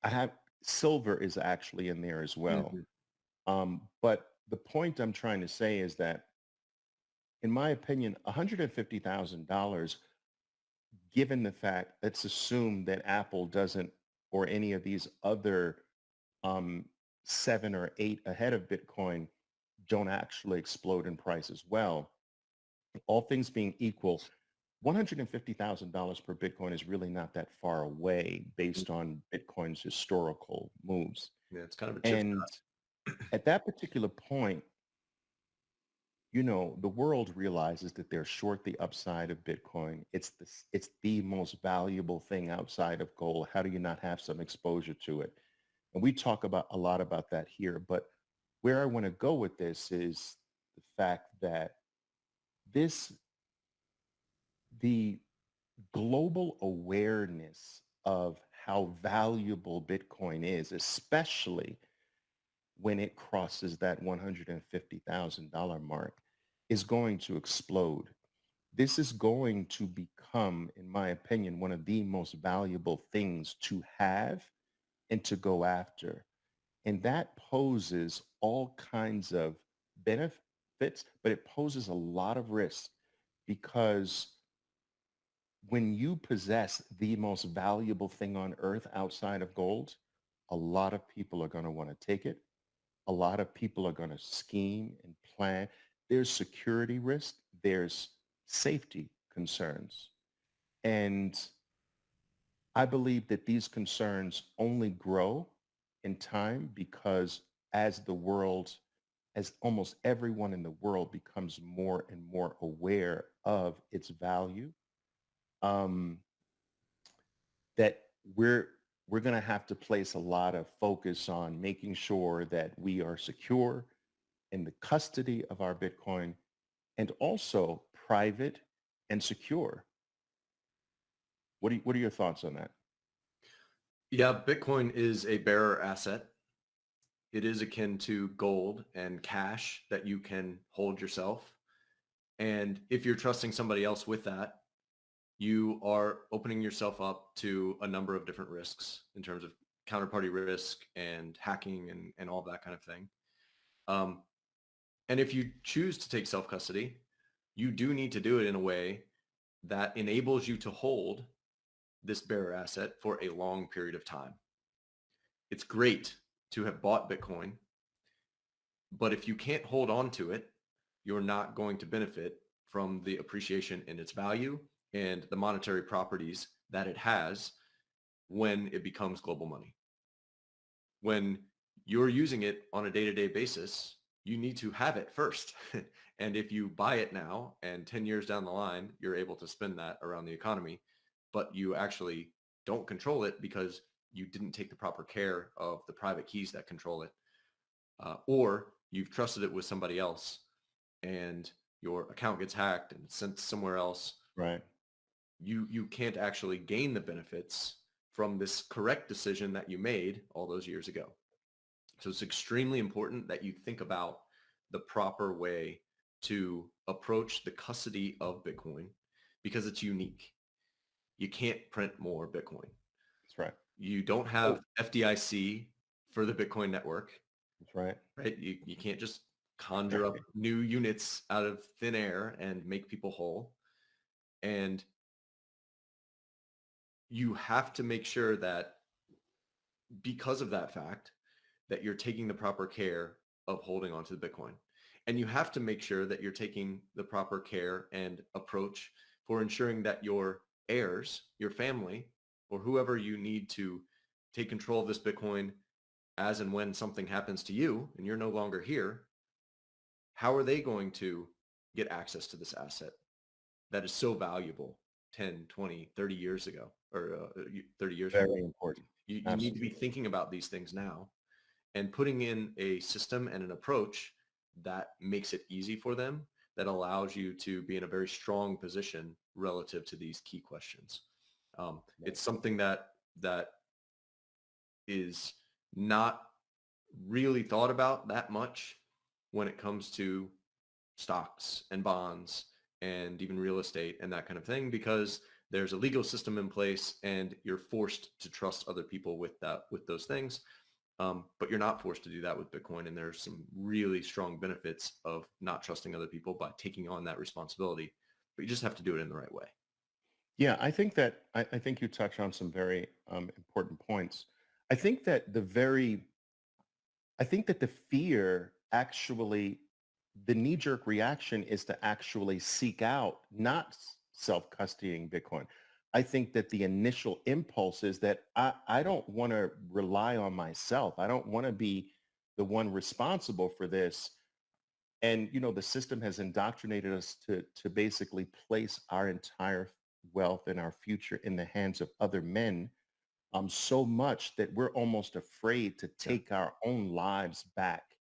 Speaker 1: I have silver is actually in there as well. But the point I'm trying to say is that, in my opinion, $150,000, given the fact, let's assume that Apple doesn't, or any of these other 7 or 8 ahead of Bitcoin don't actually explode in price as well. All things being equal, $150,000 per Bitcoin is really not that far away based on Bitcoin's historical moves.
Speaker 2: Yeah, it's kind of a chip shot.
Speaker 1: At that particular point, the world realizes that they're short the upside of Bitcoin. It's the most valuable thing outside of gold. How do you not have some exposure to it? And we talk about a lot about that here. But where I want to go with this is the fact that the global awareness of how valuable Bitcoin is, especially when it crosses that $150,000 mark, is going to explode. This is going to become, in my opinion, one of the most valuable things to have and to go after. And that poses all kinds of benefits, but it poses a lot of risk because when you possess the most valuable thing on earth outside of gold, a lot of people are going to want to take it. A lot of people are going to scheme and plan. There's security risk. There's safety concerns. And I believe that these concerns only grow in time because as almost everyone in the world becomes more and more aware of its value, that we're going to have to place a lot of focus on making sure that we are secure in the custody of our Bitcoin and also private and secure. What are your thoughts on that?
Speaker 2: Yeah, Bitcoin is a bearer asset. It is akin to gold and cash that you can hold yourself. And if you're trusting somebody else with that, you are opening yourself up to a number of different risks in terms of counterparty risk and hacking and all that kind of thing. Um, and if you choose to take self-custody, you do need to do it in a way that enables you to hold this bearer asset for a long period of time. It's great to have bought Bitcoin, but if you can't hold on to it, you're not going to benefit from the appreciation in its value and the monetary properties that it has when it becomes global money. When you're using it on a day-to-day basis, you need to have it first. And if you buy it now and 10 years down the line, you're able to spend that around the economy, but you actually don't control it because you didn't take the proper care of the private keys that control it, or you've trusted it with somebody else and your account gets hacked and sent somewhere else,
Speaker 1: Right.
Speaker 2: you can't actually gain the benefits from this correct decision that you made all those years ago. So it's extremely important that you think about the proper way to approach the custody of Bitcoin because it's unique. You can't print more Bitcoin.
Speaker 1: That's right.
Speaker 2: You don't have FDIC for the Bitcoin network,
Speaker 1: That's right.
Speaker 2: right? You can't just conjure up new units out of thin air and make people whole. And you have to make sure that because of that fact, that you're taking the proper care of holding on to the Bitcoin. And you have to make sure that you're taking the proper care and approach for ensuring that your heirs, your family, or whoever you need to take control of this Bitcoin as and when something happens to you and you're no longer here, how are they going to get access to this asset that is so valuable 10, 20, 30 years ago, or 30 years from now?
Speaker 1: Very important.
Speaker 2: You need to be
Speaker 1: Absolutely.
Speaker 2: thinking about these things now and putting in a system and an approach that makes it easy for them, that allows you to be in a very strong position relative to these key questions. It's something that is not really thought about that much when it comes to stocks and bonds and even real estate and that kind of thing, because there's a legal system in place and you're forced to trust other people with those things. But you're not forced to do that with Bitcoin. And there's some really strong benefits of not trusting other people by taking on that responsibility. But you just have to do it in the right way.
Speaker 1: Yeah, I think you touch on some very important points. I think that I think that the fear actually, the knee-jerk reaction is to actually seek out not self-custodying Bitcoin. I think that the initial impulse is that I don't want to rely on myself. I don't want to be the one responsible for this. And, the system has indoctrinated us to basically place our entire wealth and our future in the hands of other men, so much that we're almost afraid to
Speaker 2: Yeah.
Speaker 1: take our own lives back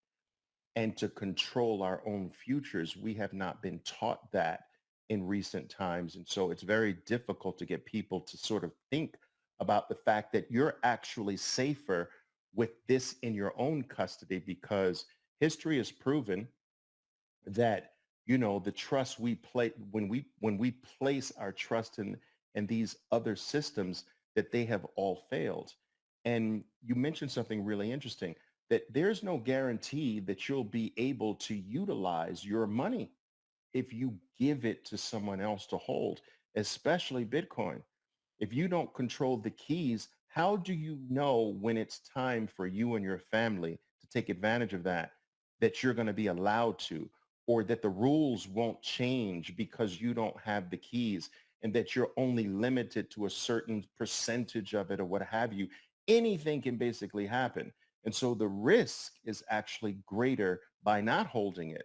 Speaker 1: and to control our own futures. We have not been taught that in recent times. And so it's very difficult to get people to sort of think about the fact that you're actually safer with this in your own custody, because history has proven that, the trust we play when we place our trust in these other systems, that they have all failed. And you mentioned something really interesting, that there's no guarantee that you'll be able to utilize your money if you give it to someone else to hold, especially Bitcoin. If you don't control the keys, how do you know when it's time for you and your family to take advantage of that you're going to be allowed to, or that the rules won't change because you don't have the keys, and that you're only limited to a certain percentage of it or what have you? Anything can basically happen. And so the risk is actually greater by not holding it.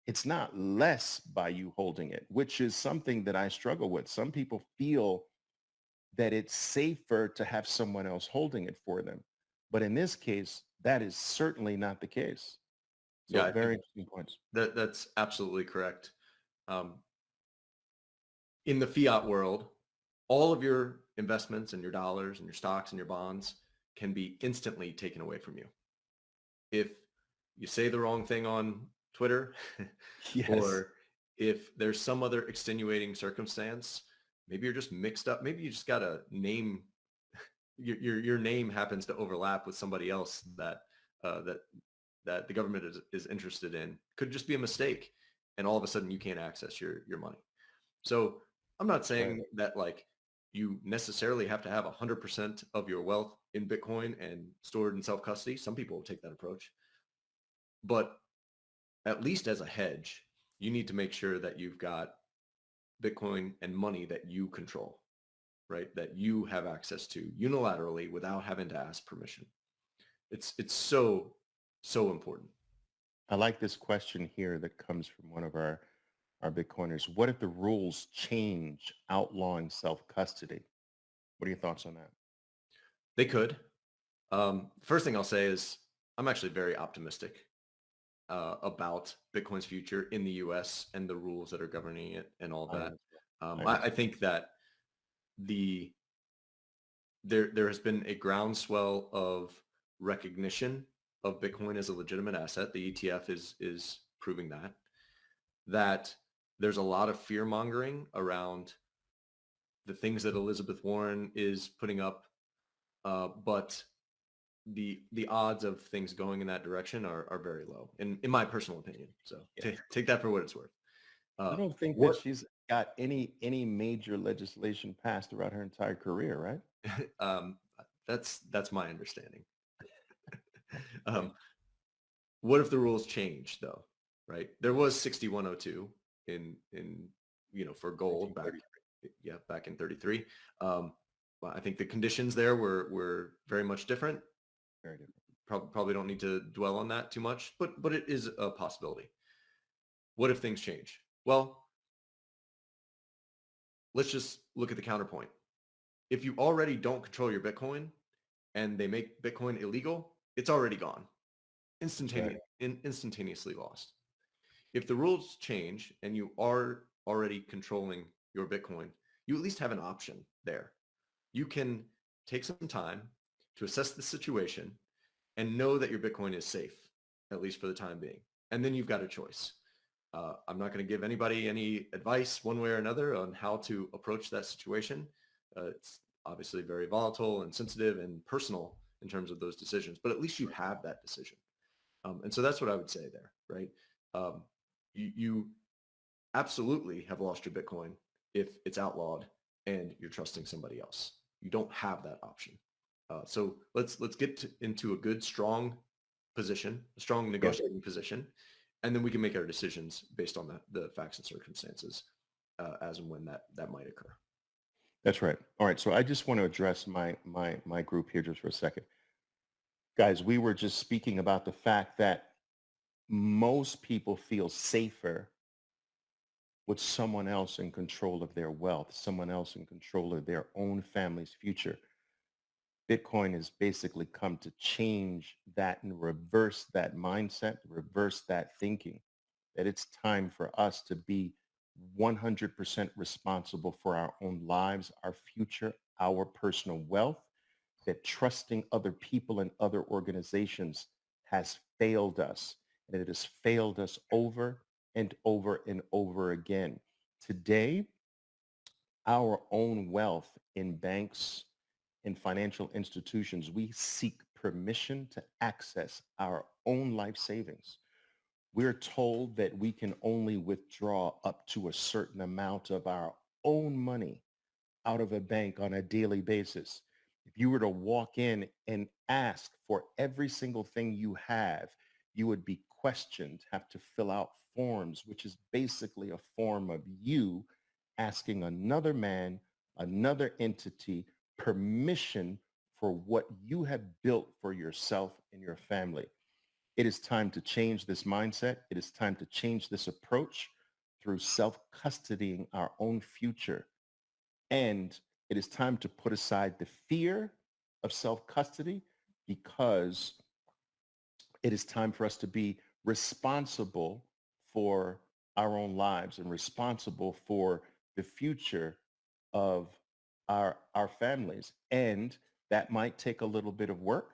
Speaker 1: It's not less by you holding it, which is something that I struggle with. Some people feel that it's safer to have someone else holding it for them. But in this case, that is certainly not the case.
Speaker 2: Yeah,
Speaker 1: So
Speaker 2: I think
Speaker 1: very interesting points.
Speaker 2: that's absolutely correct. Um, in the fiat world, all of your investments and your dollars and your stocks and your bonds can be instantly taken away from you. If you say the wrong thing on Twitter
Speaker 1: Yes.
Speaker 2: or if there's some other extenuating circumstance Maybe you're just mixed up. Maybe you just got a name. Your name happens to overlap with somebody else that that the government is interested in. Could just be a mistake, and all of a sudden you can't access your money. So I'm not
Speaker 1: Right.
Speaker 2: saying that like you necessarily have to have 100% of your wealth in Bitcoin and stored in self-custody. Some people will take that approach, but at least as a hedge, you need to make sure that you've got Bitcoin and money that you control, right? That you have access to unilaterally without having to ask permission. It's so important.
Speaker 1: I like this question here that comes from one of our Bitcoiners. What if the rules change outlawing self-custody? What are your thoughts on that?
Speaker 2: They could. First thing I'll say is I'm actually very optimistic about Bitcoin's future in the U.S. and the rules that are governing it and all
Speaker 1: I am
Speaker 2: that.
Speaker 1: as well. I am as
Speaker 2: I think that the there has been a groundswell of recognition of Bitcoin as a legitimate asset. The ETF is proving that there's a lot of fear mongering around the things that Elizabeth Warren is putting up, but the odds of things going in that direction are very low, in my personal opinion. So
Speaker 1: well.
Speaker 2: take that for what it's worth.
Speaker 1: I
Speaker 2: Uh,
Speaker 1: don't think that
Speaker 2: what
Speaker 1: she's got any major legislation passed throughout her entire career, right?
Speaker 2: um, that's my understanding.
Speaker 1: Okay.
Speaker 2: Um, what if the rules change though? Right, there was 6102 in for gold back
Speaker 1: 1933.
Speaker 2: back in 33. Well, I think the conditions there were very much different.
Speaker 1: Very different.
Speaker 2: Probably don't need to dwell on that too much, but it is a possibility. What if things change? Well, let's just look at the counterpoint. If you already don't control your Bitcoin and they make Bitcoin illegal, it's already gone,
Speaker 1: That's right.
Speaker 2: instantaneously lost. If the rules change and you are already controlling your Bitcoin, you at least have an option there. You can take some time to assess the situation and know that your Bitcoin is safe, at least for the time being. And then you've got a choice. I'm not going to give anybody any advice one way or another on how to approach that situation. It's obviously very volatile and sensitive and personal in terms of those decisions, but at least you have that decision. And so that's what I would say there, right? Um, you absolutely have lost your Bitcoin if it's outlawed and you're trusting somebody else. You don't have that option. So let's get into a good, strong position, a strong
Speaker 1: Yeah,
Speaker 2: negotiating position, and then we can make our decisions based on the facts and circumstances as and when that might occur.
Speaker 1: that's right. All right. So I just want to address my group here just for a second. Guys, we were just speaking about the fact that most people feel safer with someone else in control of their wealth, someone else in control of their own family's future. Bitcoin has basically come to change that and reverse that mindset, reverse that thinking, that it's time for us to be 100% responsible for our own lives, our future, our personal wealth, that trusting other people and other organizations has failed us, and it has failed us over and over and over again. Today, our own wealth in banks, in financial institutions, we seek permission to access our own life savings. We're told that we can only withdraw up to a certain amount of our own money out of a bank on a daily basis. If you were to walk in and ask for every single thing you have, you would be questioned, have to fill out forms, which is basically a form of you asking another man, another entity, permission for what you have built for yourself and your family. It is time to change this mindset. It is time to change this approach through self-custodying our own future. And it is time to put aside the fear of self-custody, because it is time for us to be responsible for our own lives and responsible for the future of our families. And that might take a little bit of work.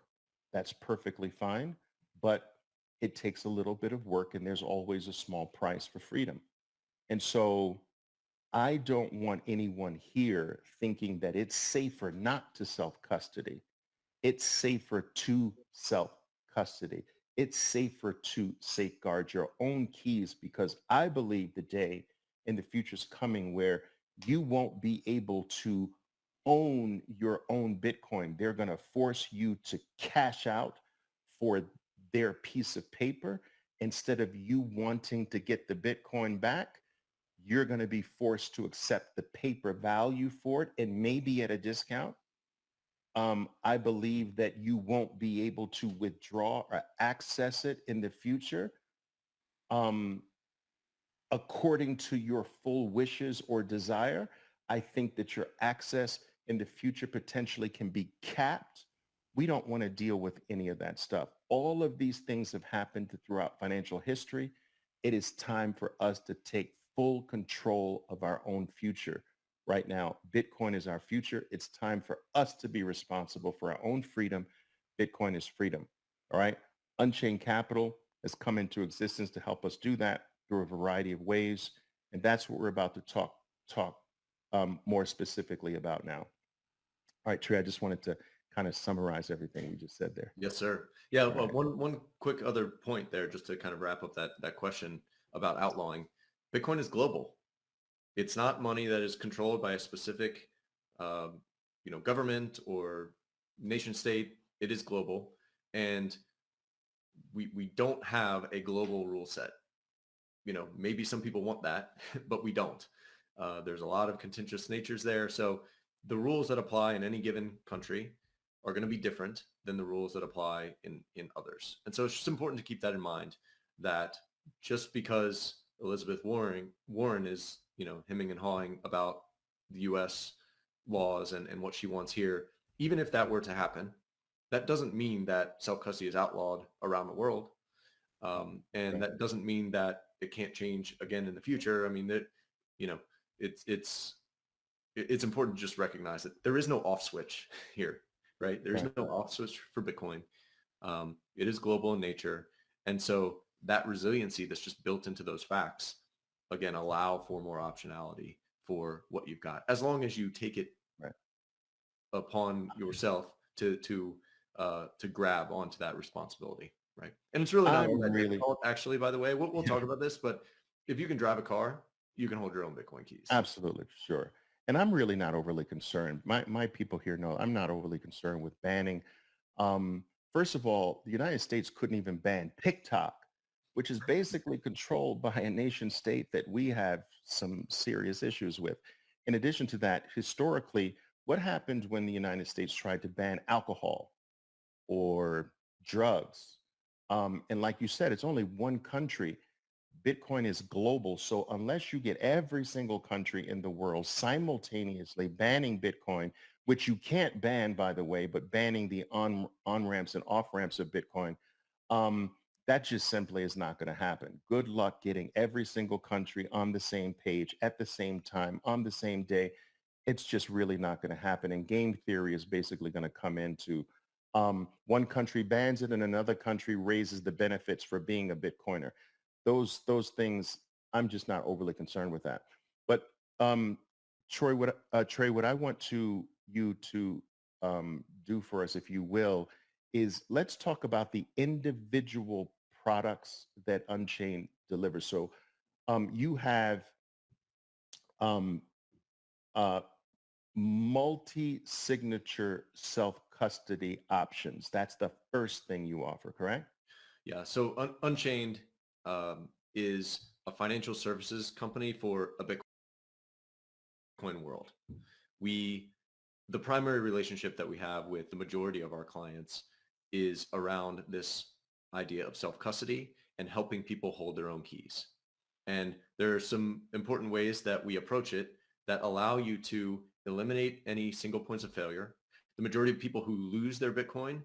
Speaker 1: That's perfectly fine. But it takes a little bit of work, and there's always a small price for freedom. And so I don't want anyone here thinking that it's safer not to self-custody. It's safer to self-custody. It's safer to safeguard your own keys, because I believe the day in the future is coming where you won't be able to own your own Bitcoin. They're going to force you to cash out for their piece of paper. Instead of you wanting to get the Bitcoin back, you're going to be forced to accept the paper value for it, and maybe at a discount. I believe that you won't be able to withdraw or access it in the future um, according to your full wishes or desire. I think that your access in the future potentially can be capped. We don't want to deal with any of that stuff. All of these things have happened throughout financial history. It is time for us to take full control of our own future. Right now, Bitcoin is our future. It's time for us to be responsible for our own freedom. Bitcoin is freedom. All right. Unchained Capital has come into existence to help us do that through a variety of ways. And that's what we're about to talk more specifically about now. All right, Trey, I just wanted to kind of summarize everything we just said there.
Speaker 2: Yes, sir. Yeah,
Speaker 1: All right.
Speaker 2: one quick other point there, just to kind of wrap up that question about outlawing. Bitcoin is global. It's not money that is controlled by a specific, government or nation state. It is global, and we don't have a global rule set. Maybe some people want that, but we don't. There's a lot of contentious natures there. So the rules that apply in any given country are going to be different than the rules that apply in others. And so it's just important to keep that in mind, that just because Elizabeth Warren is, hemming and hawing about the U.S. laws and what she wants here, even if that were to happen, that doesn't mean that self-custody is outlawed around the world. And
Speaker 1: Right.
Speaker 2: that doesn't mean that it can't change again in the future. I mean, that, it's important to just recognize that there is no off switch here, right? There is
Speaker 1: Right.
Speaker 2: no off switch for Bitcoin. It is global in nature. And so that resiliency that's just built into those facts, again, allow for more optionality for what you've got, as long as you take it
Speaker 1: Right.
Speaker 2: upon yourself to grab onto that responsibility, right? And it's really not all
Speaker 1: I'm
Speaker 2: that
Speaker 1: really,
Speaker 2: difficult, actually. By the way, we'll
Speaker 1: yeah,
Speaker 2: talk about this, but if you can drive a car, you can hold your own Bitcoin keys.
Speaker 1: absolutely, sure. And I'm really not overly concerned. My people here know I'm not overly concerned with banning. Um, First of all, the United States couldn't even ban TikTok, which is basically controlled by a nation state that we have some serious issues with. In addition to that, historically, what happened when the United States tried to ban alcohol or drugs? And like you said, it's only one country. Bitcoin is global. So unless you get every single country in the world simultaneously banning Bitcoin, which you can't ban, by the way, but banning the on-ramps and off-ramps of Bitcoin, um, that just simply is not going to happen. Good luck getting every single country on the same page at the same time on the same day. It's just really not going to happen. And game theory is basically going to come into one country bans it and another country raises the benefits for being a Bitcoiner. Those things, I'm just not overly concerned with that. But um, Trey, what I want you to do for us, if you will, is let's talk about the individual products that Unchained delivers. So you have um, uh, multi-signature self-custody options. That's the first thing you offer, correct?
Speaker 2: Yeah. So Unchained is a financial services company for a Bitcoin world. The primary relationship that we have with the majority of our clients is around this idea of self-custody and helping people hold their own keys. And there are some important ways that we approach it that allow you to eliminate any single points of failure. The majority of people who lose their Bitcoin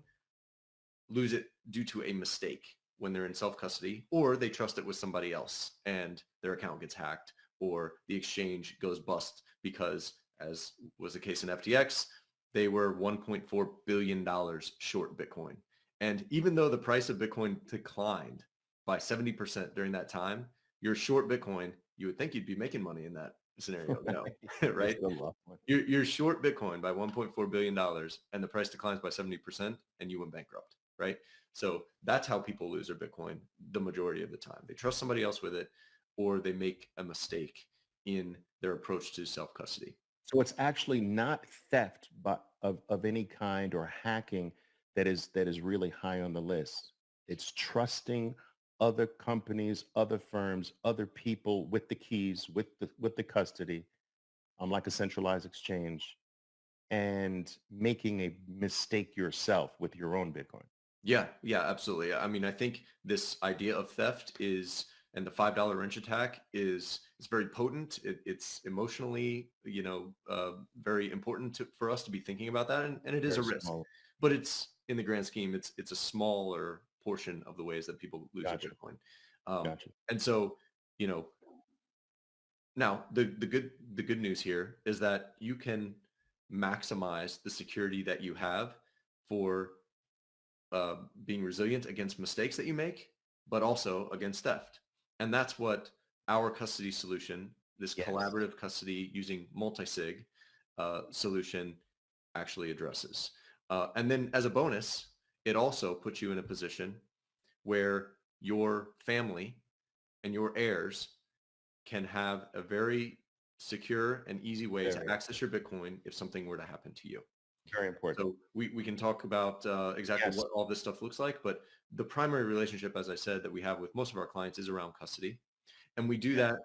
Speaker 2: lose it due to a mistake when they're in self-custody, or they trust it with somebody else and their account gets hacked, or the exchange goes bust because, as was the case in FTX, they were $1.4 billion short Bitcoin. And even though the price of Bitcoin declined by 70% during that time, you're short Bitcoin, you would think you'd be making money in that scenario. No,
Speaker 1: It's
Speaker 2: right?
Speaker 1: the low one.
Speaker 2: You're short Bitcoin by $1.4 billion and the price declines by 70% and you went bankrupt, right? So that's how people lose their Bitcoin the majority of the time. They trust somebody else with it or they make a mistake in their approach to self-custody.
Speaker 1: So it's actually not theft but of any kind or hacking that is really high on the list. It's trusting other companies, other firms, other people with the keys, with the custody, like a centralized exchange, and making a mistake yourself with your own Bitcoin.
Speaker 2: Yeah, yeah, absolutely. I mean, I think this idea of theft is, and the $5 wrench attack is very potent. It's emotionally, very important for us to be thinking about that, and it is a
Speaker 1: Very
Speaker 2: risk.
Speaker 1: small.
Speaker 2: But it's in the grand scheme, it's a smaller portion of the ways that people lose their
Speaker 1: Gotcha.
Speaker 2: Bitcoin.
Speaker 1: Gotcha.
Speaker 2: And so, you know, now the good news here is that you can maximize the security that you have for being resilient against mistakes that you make, but also against theft. And that's what our custody solution, this
Speaker 1: Yes.
Speaker 2: collaborative custody using multisig solution actually addresses. And then as a bonus, it also puts you in a position where your family and your heirs can have a very secure and easy way to
Speaker 1: Very,
Speaker 2: access your Bitcoin if something were to happen to you.
Speaker 1: very important.
Speaker 2: So we can talk about exactly
Speaker 1: Yes.
Speaker 2: what all this stuff looks like, but the primary relationship, as I said, that we have with most of our clients is around custody. And we do that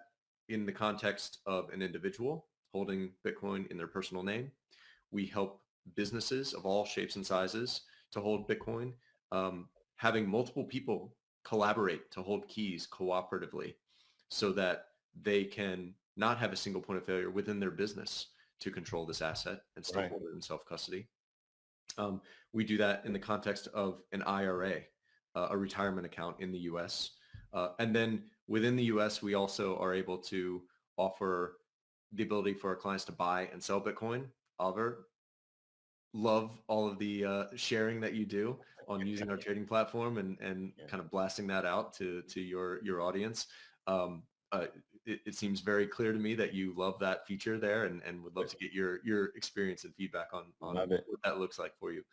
Speaker 2: in the context of an individual holding Bitcoin in their personal name. We help businesses of all shapes and sizes to hold Bitcoin, having multiple people collaborate to hold keys cooperatively so that they can not have a single point of failure within their business to control this asset and still
Speaker 1: Right.
Speaker 2: hold it in self-custody. We do that in the context of an IRA, a retirement account in the US. And then within the US, we also are able to offer the ability for our clients to buy and sell Bitcoin. Oliver, love all of the sharing that you do on using our trading platform and
Speaker 1: Yeah.
Speaker 2: kind of blasting that out to your audience. Um, it seems very clear to me that you love that feature there and would love to get your experience and feedback on
Speaker 1: Love it.
Speaker 2: what that looks like for you.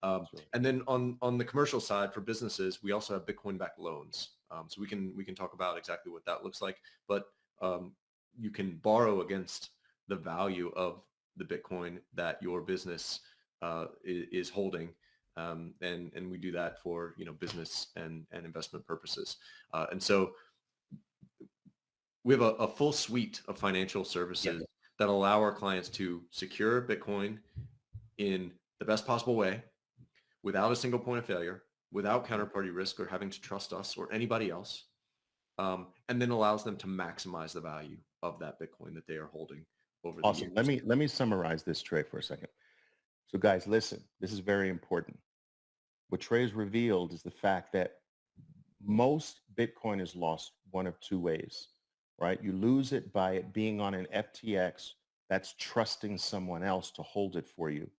Speaker 1: That's right.
Speaker 2: And then on the commercial side for businesses, we also have Bitcoin-backed loans. So we can talk about exactly what that looks like, but you can borrow against the value of the Bitcoin that your business is holding. And we do that for, business and investment purposes. And so we have a full suite of financial services
Speaker 1: Yes.
Speaker 2: that allow our clients to secure Bitcoin in the best possible way without a single point of failure, without counterparty risk or having to trust us or anybody else, and then allows them to maximize the value of that Bitcoin that they are holding over the
Speaker 1: Awesome.
Speaker 2: years.
Speaker 1: Let me summarize this, Trey, for a second. So guys, listen, this is very important. What Trey's revealed is the fact that most Bitcoin is lost one of two ways, right? You lose it by it being on an FTX that's trusting someone else to hold it for you,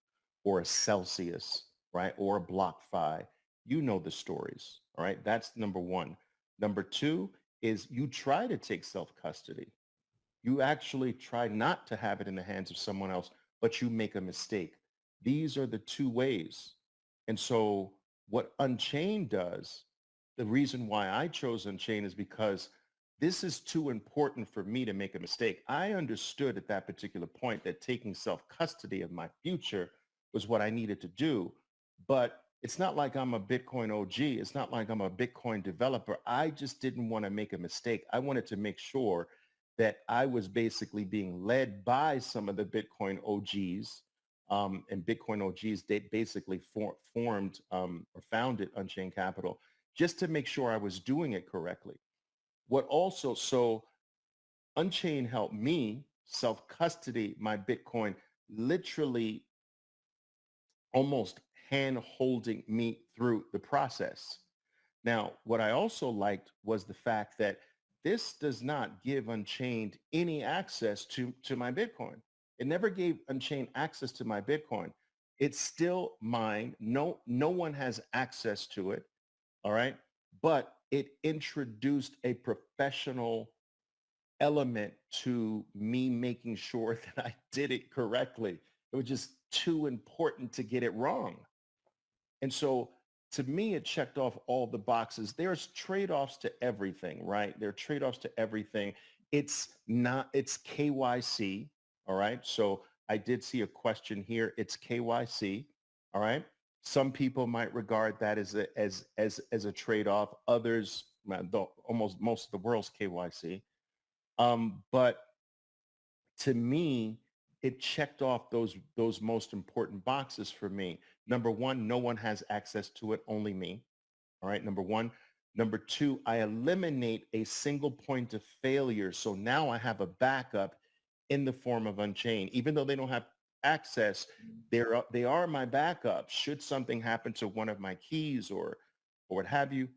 Speaker 1: or a Celsius, right? Or a BlockFi. You know the stories, all right? That's number one. Number two is you try to take self-custody. You actually try not to have it in the hands of someone else, but you make a mistake. These are the two ways. And so what Unchained does, the reason why I chose Unchained is because this is too important for me to make a mistake. I understood at that particular point that taking self-custody of my future was what I needed to do. But it's not like I'm a Bitcoin OG. It's not like I'm a Bitcoin developer. I just didn't want to make a mistake. I wanted to make sure that I was basically being led by some of the Bitcoin OGs, and Bitcoin OGs. They basically formed or founded Unchained Capital just to make sure I was doing it correctly. So Unchained helped me self-custody my Bitcoin, literally almost hand holding me through the process. Now, what I also liked was the fact that this does not give Unchained any access to my Bitcoin. It never gave Unchained access to my Bitcoin. It's still mine. No one has access to it. All right. But it introduced a professional element to me making sure that I did it correctly. It was just too important to get it wrong. And so to me, it checked off all the boxes. There's trade-offs to everything, right? There are trade-offs to everything. It's KYC, all right? So I did see a question here. It's KYC, all right? Some people might regard that as a trade-off. Others, almost most of the world's KYC. But to me, it checked off those most important boxes for me. Number one, no one has access to it, only me. All right, number one. Number two, I eliminate a single point of failure. So now I have a backup in the form of Unchained. Even though they don't have access, they are my backup should something happen to one of my keys or what have you.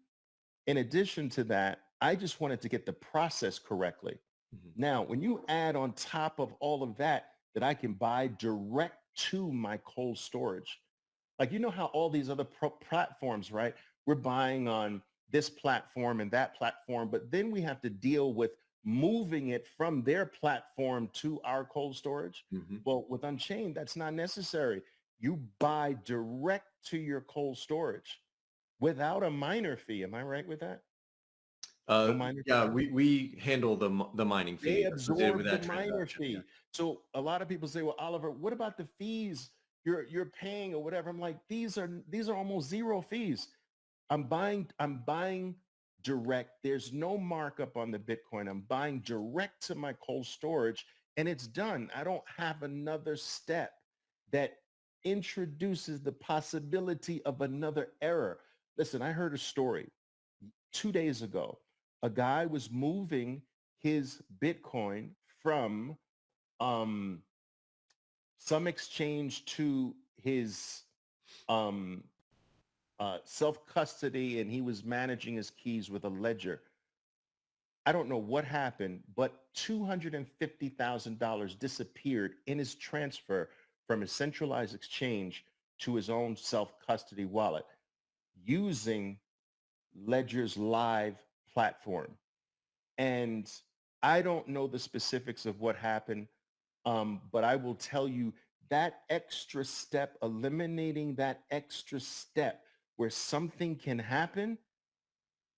Speaker 1: In addition to that, I just wanted to get the process correctly. Now, when you add on top of all of that, that I can buy direct to my cold storage, like, you know how all these other platforms, right? We're buying on this platform and that platform, but then we have to deal with moving it from their platform to our cold storage. Well, with Unchained, that's not necessary. You buy direct to your cold storage without a miner fee. Am I right with that? No miner
Speaker 2: Yeah,
Speaker 1: fee?
Speaker 2: we handle the mining
Speaker 1: They
Speaker 2: fee associated with
Speaker 1: absorb the
Speaker 2: that
Speaker 1: miner
Speaker 2: transaction. Yeah.
Speaker 1: fee. So a lot of people say, well, Oliver, what about the fees you're paying or whatever? I'm like, these are almost zero fees. I'm buying direct. There's no markup on the Bitcoin. I'm buying direct to my cold storage and it's done. I don't have another step that introduces the possibility of another error. Listen, I heard a story 2 days ago. A guy was moving his Bitcoin from um, some exchange to his um, self-custody, and he was managing his keys with a ledger. I don't know what happened, but $250,000 disappeared in his transfer from his centralized exchange to his own self-custody wallet using Ledger's live platform. And I don't know the specifics of what happened, but I will tell you that extra step, eliminating that extra step where something can happen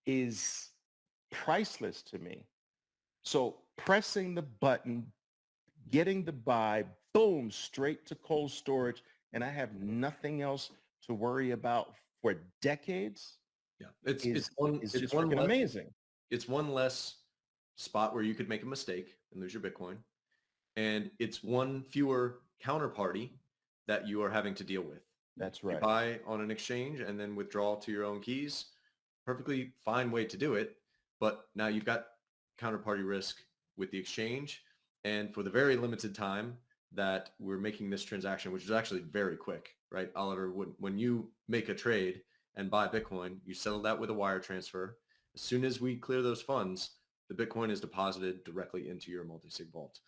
Speaker 1: is priceless to me. So pressing the button, getting the buy, boom, straight to cold storage, and I have nothing else to worry about for decades
Speaker 2: Yeah, it's
Speaker 1: is
Speaker 2: it's
Speaker 1: just
Speaker 2: one
Speaker 1: freaking
Speaker 2: less
Speaker 1: amazing.
Speaker 2: it's one less spot where you could make a mistake and lose your Bitcoin, and it's one fewer counterparty that you are having to deal with.
Speaker 1: That's
Speaker 2: You
Speaker 1: right.
Speaker 2: buy on an exchange and then withdraw to your own keys. Perfectly fine way to do it, but now you've got counterparty risk with the exchange, and for the very limited time that we're making this transaction, which is actually very quick, right, Oliver? When you make a trade and buy Bitcoin, you settle that with a wire transfer. As soon as we clear those funds, the Bitcoin is deposited directly into your multisig vault.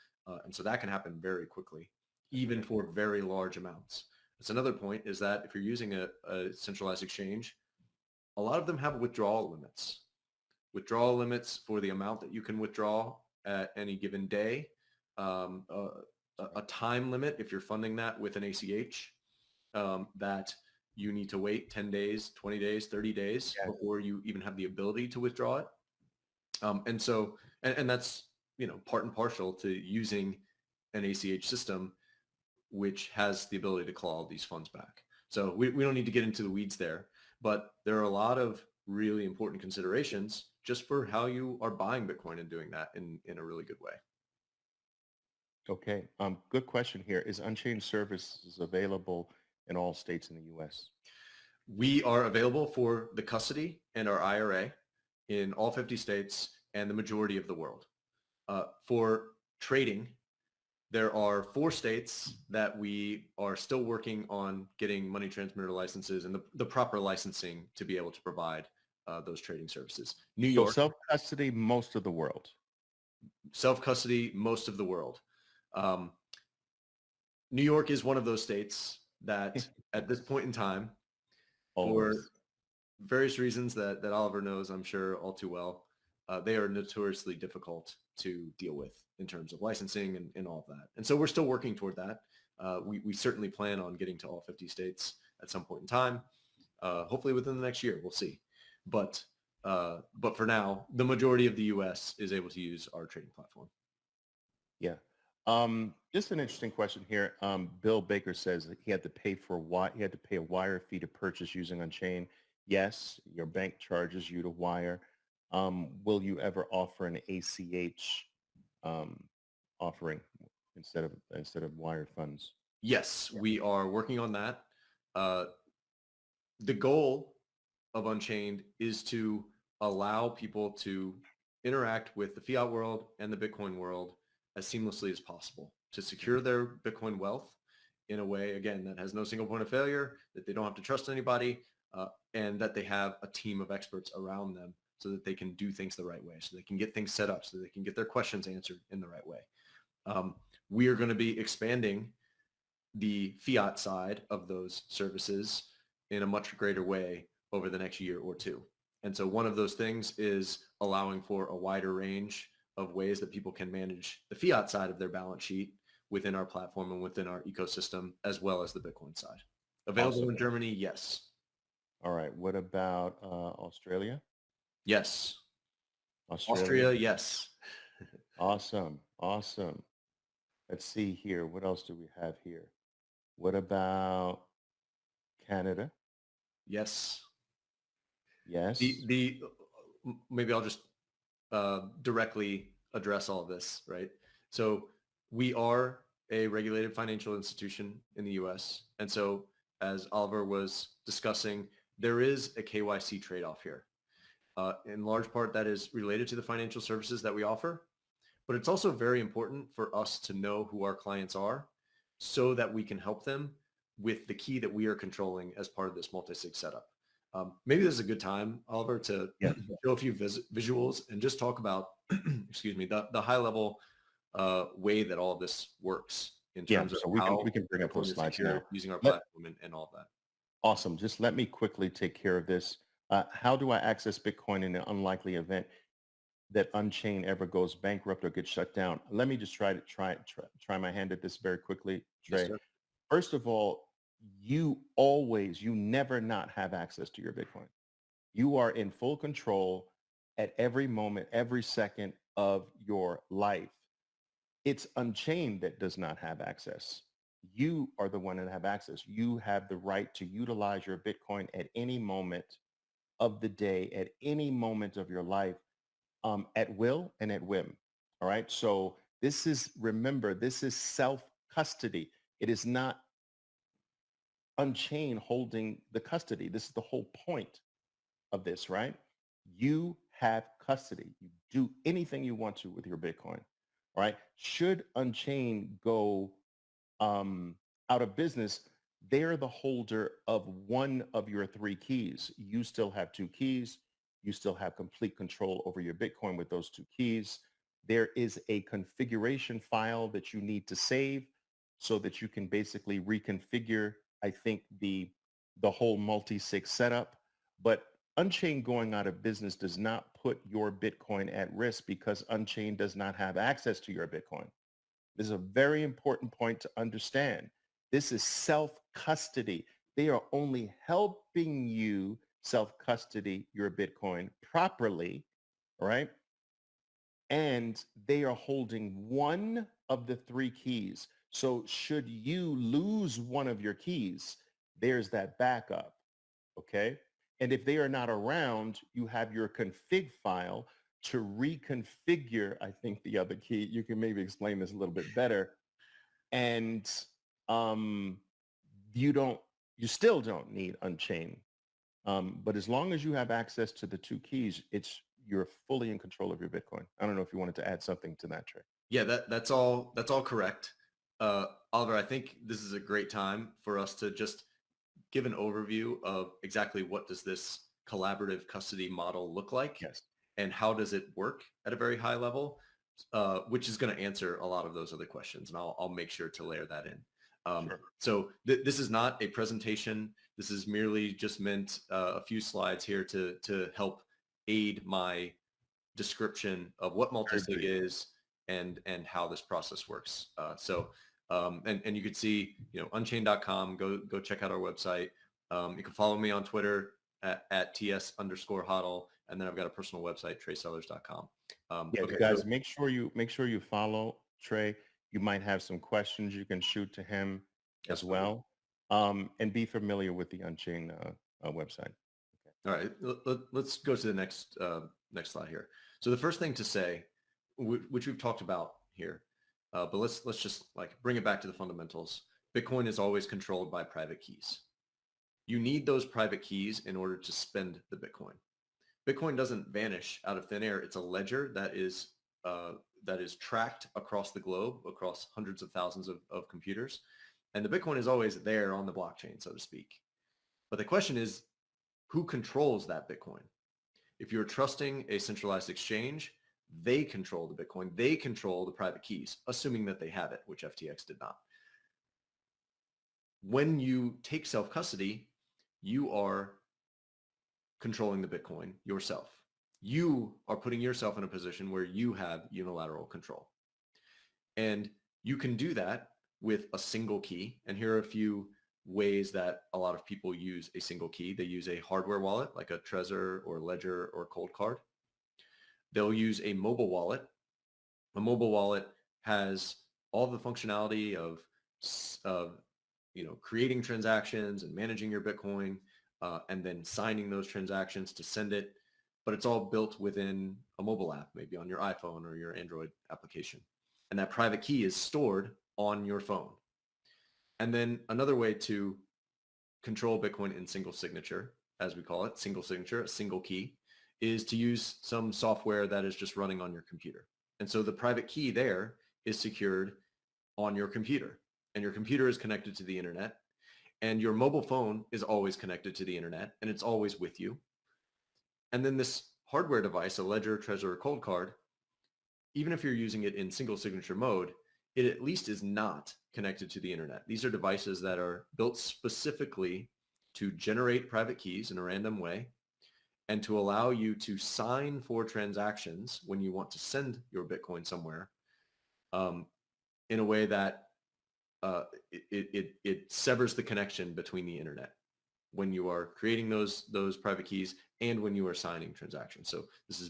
Speaker 2: And so that can happen very quickly, even for very large amounts. That's another point, is that if you're using a centralized exchange, a lot of them have withdrawal limits. Withdrawal limits for the amount that you can withdraw at any given day. A time limit if you're funding that with an ACH, that you need to wait 10 days, 20 days, 30 days
Speaker 1: Yeah.
Speaker 2: before you even have the ability to withdraw it. And that's, part and partial to using an ACH system, which has the ability to claw all these funds back. So we don't need to get into the weeds there, but there are a lot of really important considerations just for how you are buying Bitcoin and doing that in a really good way.
Speaker 1: Okay. Good question here. Is Unchained services available in all states in the U.S.?
Speaker 2: We are available for the custody and our IRA in all 50 states and the majority of the world. For trading, there are 4 states that we are still working on getting money transmitter licenses and the proper licensing to be able to provide those trading services. New
Speaker 1: So
Speaker 2: York,
Speaker 1: self-custody, most of the world.
Speaker 2: self-custody, most of the world. New York is one of those states that at this point in time, for
Speaker 1: Always.
Speaker 2: various reasons that Oliver knows, I'm sure, all too well, they are notoriously difficult to deal with in terms of licensing and all of that. And so we're still working toward that. We certainly plan on getting to all 50 states at some point in time. Hopefully within the next year, we'll see. But for now, the majority of the U.S. is able to use our trading platform.
Speaker 1: Yeah. Just an interesting question here. Bill Baker says that he had to pay a wire fee to purchase using Unchained. Yes, your bank charges you to wire. Will you ever offer an ACH offering instead of wire funds?
Speaker 2: Yes, we are working on that. The goal of Unchained is to allow people to interact with the fiat world and the Bitcoin world as seamlessly as possible to secure their Bitcoin wealth in a way, again, that has no single point of failure, that they don't have to trust anybody, and that they have a team of experts around them so that they can do things the right way, so they can get things set up, so they can get their questions answered in the right way. We are going to be expanding the fiat side of those services in a much greater way over the next year or two. And so one of those things is allowing for a wider range of ways that people can manage the fiat side of their balance sheet within our platform and within our ecosystem, as well as the Bitcoin side. Available
Speaker 1: Awesome.
Speaker 2: in Germany, yes.
Speaker 1: All right. What about Australia?
Speaker 2: Yes.
Speaker 1: Australia,
Speaker 2: Austria, yes.
Speaker 1: Awesome. Awesome. Let's see here. What else do we have here? What about Canada?
Speaker 2: Yes.
Speaker 1: Yes.
Speaker 2: Maybe I'll just directly address all of this, right? So we are a regulated financial institution in the US. And so as Oliver was discussing, there is a KYC trade-off here. In large part, that is related to the financial services that we offer, but it's also very important for us to know who our clients are so that we can help them with the key that we are controlling as part of this multi-sig setup. Maybe this is a good time, Oliver, to show a few visuals and just talk about, excuse me, the high level way that all of this works in terms of how
Speaker 1: we can bring up those slides now
Speaker 2: using our platform and all of that.
Speaker 1: Awesome. Just let me quickly take care of this. How do I access Bitcoin in an unlikely event that Unchained ever goes bankrupt or gets shut down? Let me just try my hand at this very quickly, Trey.
Speaker 2: Yes,
Speaker 1: first of all, you never not have access to your Bitcoin. You are in full control at every moment, every second of your life. It's Unchained that does not have access. You are the one that have access. You have the right to utilize your Bitcoin at any moment of the day, at any moment of your life, at will and at whim. All right. So remember, this is self-custody. It is not Unchained holding the custody. This is the whole point of this, right? You have custody. You do anything you want to with your Bitcoin. All right. Should Unchained go out of business, they're the holder of one of your three keys. You still have two keys. You still have complete control over your Bitcoin with those two keys. There is a configuration file that you need to save so that you can basically reconfigure, I think, the whole multi-sig setup. But Unchained going out of business does not put your Bitcoin at risk because Unchained does not have access to your Bitcoin. This is a very important point to understand. This is self-custody. They are only helping you self-custody your Bitcoin properly, all right? And they are holding one of the three keys. So should you lose one of your keys, there's that backup, okay? And if they are not around, you have your config file to reconfigure, I think, the other key. You can maybe explain this a little bit better. And you still don't need Unchained. But as long as you have access to the two keys, you're fully in control of your Bitcoin. I don't know if you wanted to add something to that, Trey.
Speaker 2: Yeah, that's all correct. Oliver, I think this is a great time for us to just give an overview of exactly what does this collaborative custody model look like,
Speaker 1: yes,
Speaker 2: and how does it work at a very high level, which is going to answer a lot of those other questions, and I'll make sure to layer that in.
Speaker 1: Sure.
Speaker 2: So this is not a presentation. This is merely just meant a few slides here to help aid my description of what multisig
Speaker 1: Agreed.
Speaker 2: is and how this process works. And you could see, unchained.com, go check out our website. You can follow me on Twitter at @TS_Hodl. And then I've got a personal website, treysellers.com.
Speaker 1: Yeah,
Speaker 2: Okay,
Speaker 1: guys,
Speaker 2: so
Speaker 1: make sure you follow Trey. You might have some questions you can shoot to him as
Speaker 2: absolutely.
Speaker 1: well. And be familiar with the Unchained website.
Speaker 2: All right, let's go to the next slide here. So the first thing to say, which we've talked about here, but let's just like bring it back to the fundamentals. Bitcoin is always controlled by private keys. You need those private keys in order to spend the Bitcoin. Bitcoin doesn't vanish out of thin air. It's a ledger that is tracked across the globe, across hundreds of thousands of computers. And the Bitcoin is always there on the blockchain, so to speak. But the question is, who controls that Bitcoin? If you're trusting a centralized exchange, they control the Bitcoin. They control the private keys, assuming that they have it, which FTX did not. When you take self-custody, you are controlling the Bitcoin yourself. You are putting yourself in a position where you have unilateral control. And you can do that with a single key. And here are a few ways that a lot of people use a single key. They use a hardware wallet like a Trezor or Ledger or Cold Card. They'll use a mobile wallet. A mobile wallet has all the functionality of creating transactions and managing your Bitcoin, and then signing those transactions to send it. But it's all built within a mobile app, maybe on your iPhone or your Android application. And that private key is stored on your phone. And then another way to control Bitcoin in single signature, as we call it, single signature, a single key, is to use some software that is just running on your computer. And so the private key there is secured on your computer, and your computer is connected to the internet, and your mobile phone is always connected to the internet, and it's always with you. And then this hardware device, a Ledger, Trezor, or Cold Card, even if you're using it in single signature mode, it at least is not connected to the internet. These are devices that are built specifically to generate private keys in a random way and to allow you to sign for transactions when you want to send your Bitcoin somewhere, in a way that it severs the connection between the internet when you are creating those private keys and when you are signing transactions. So this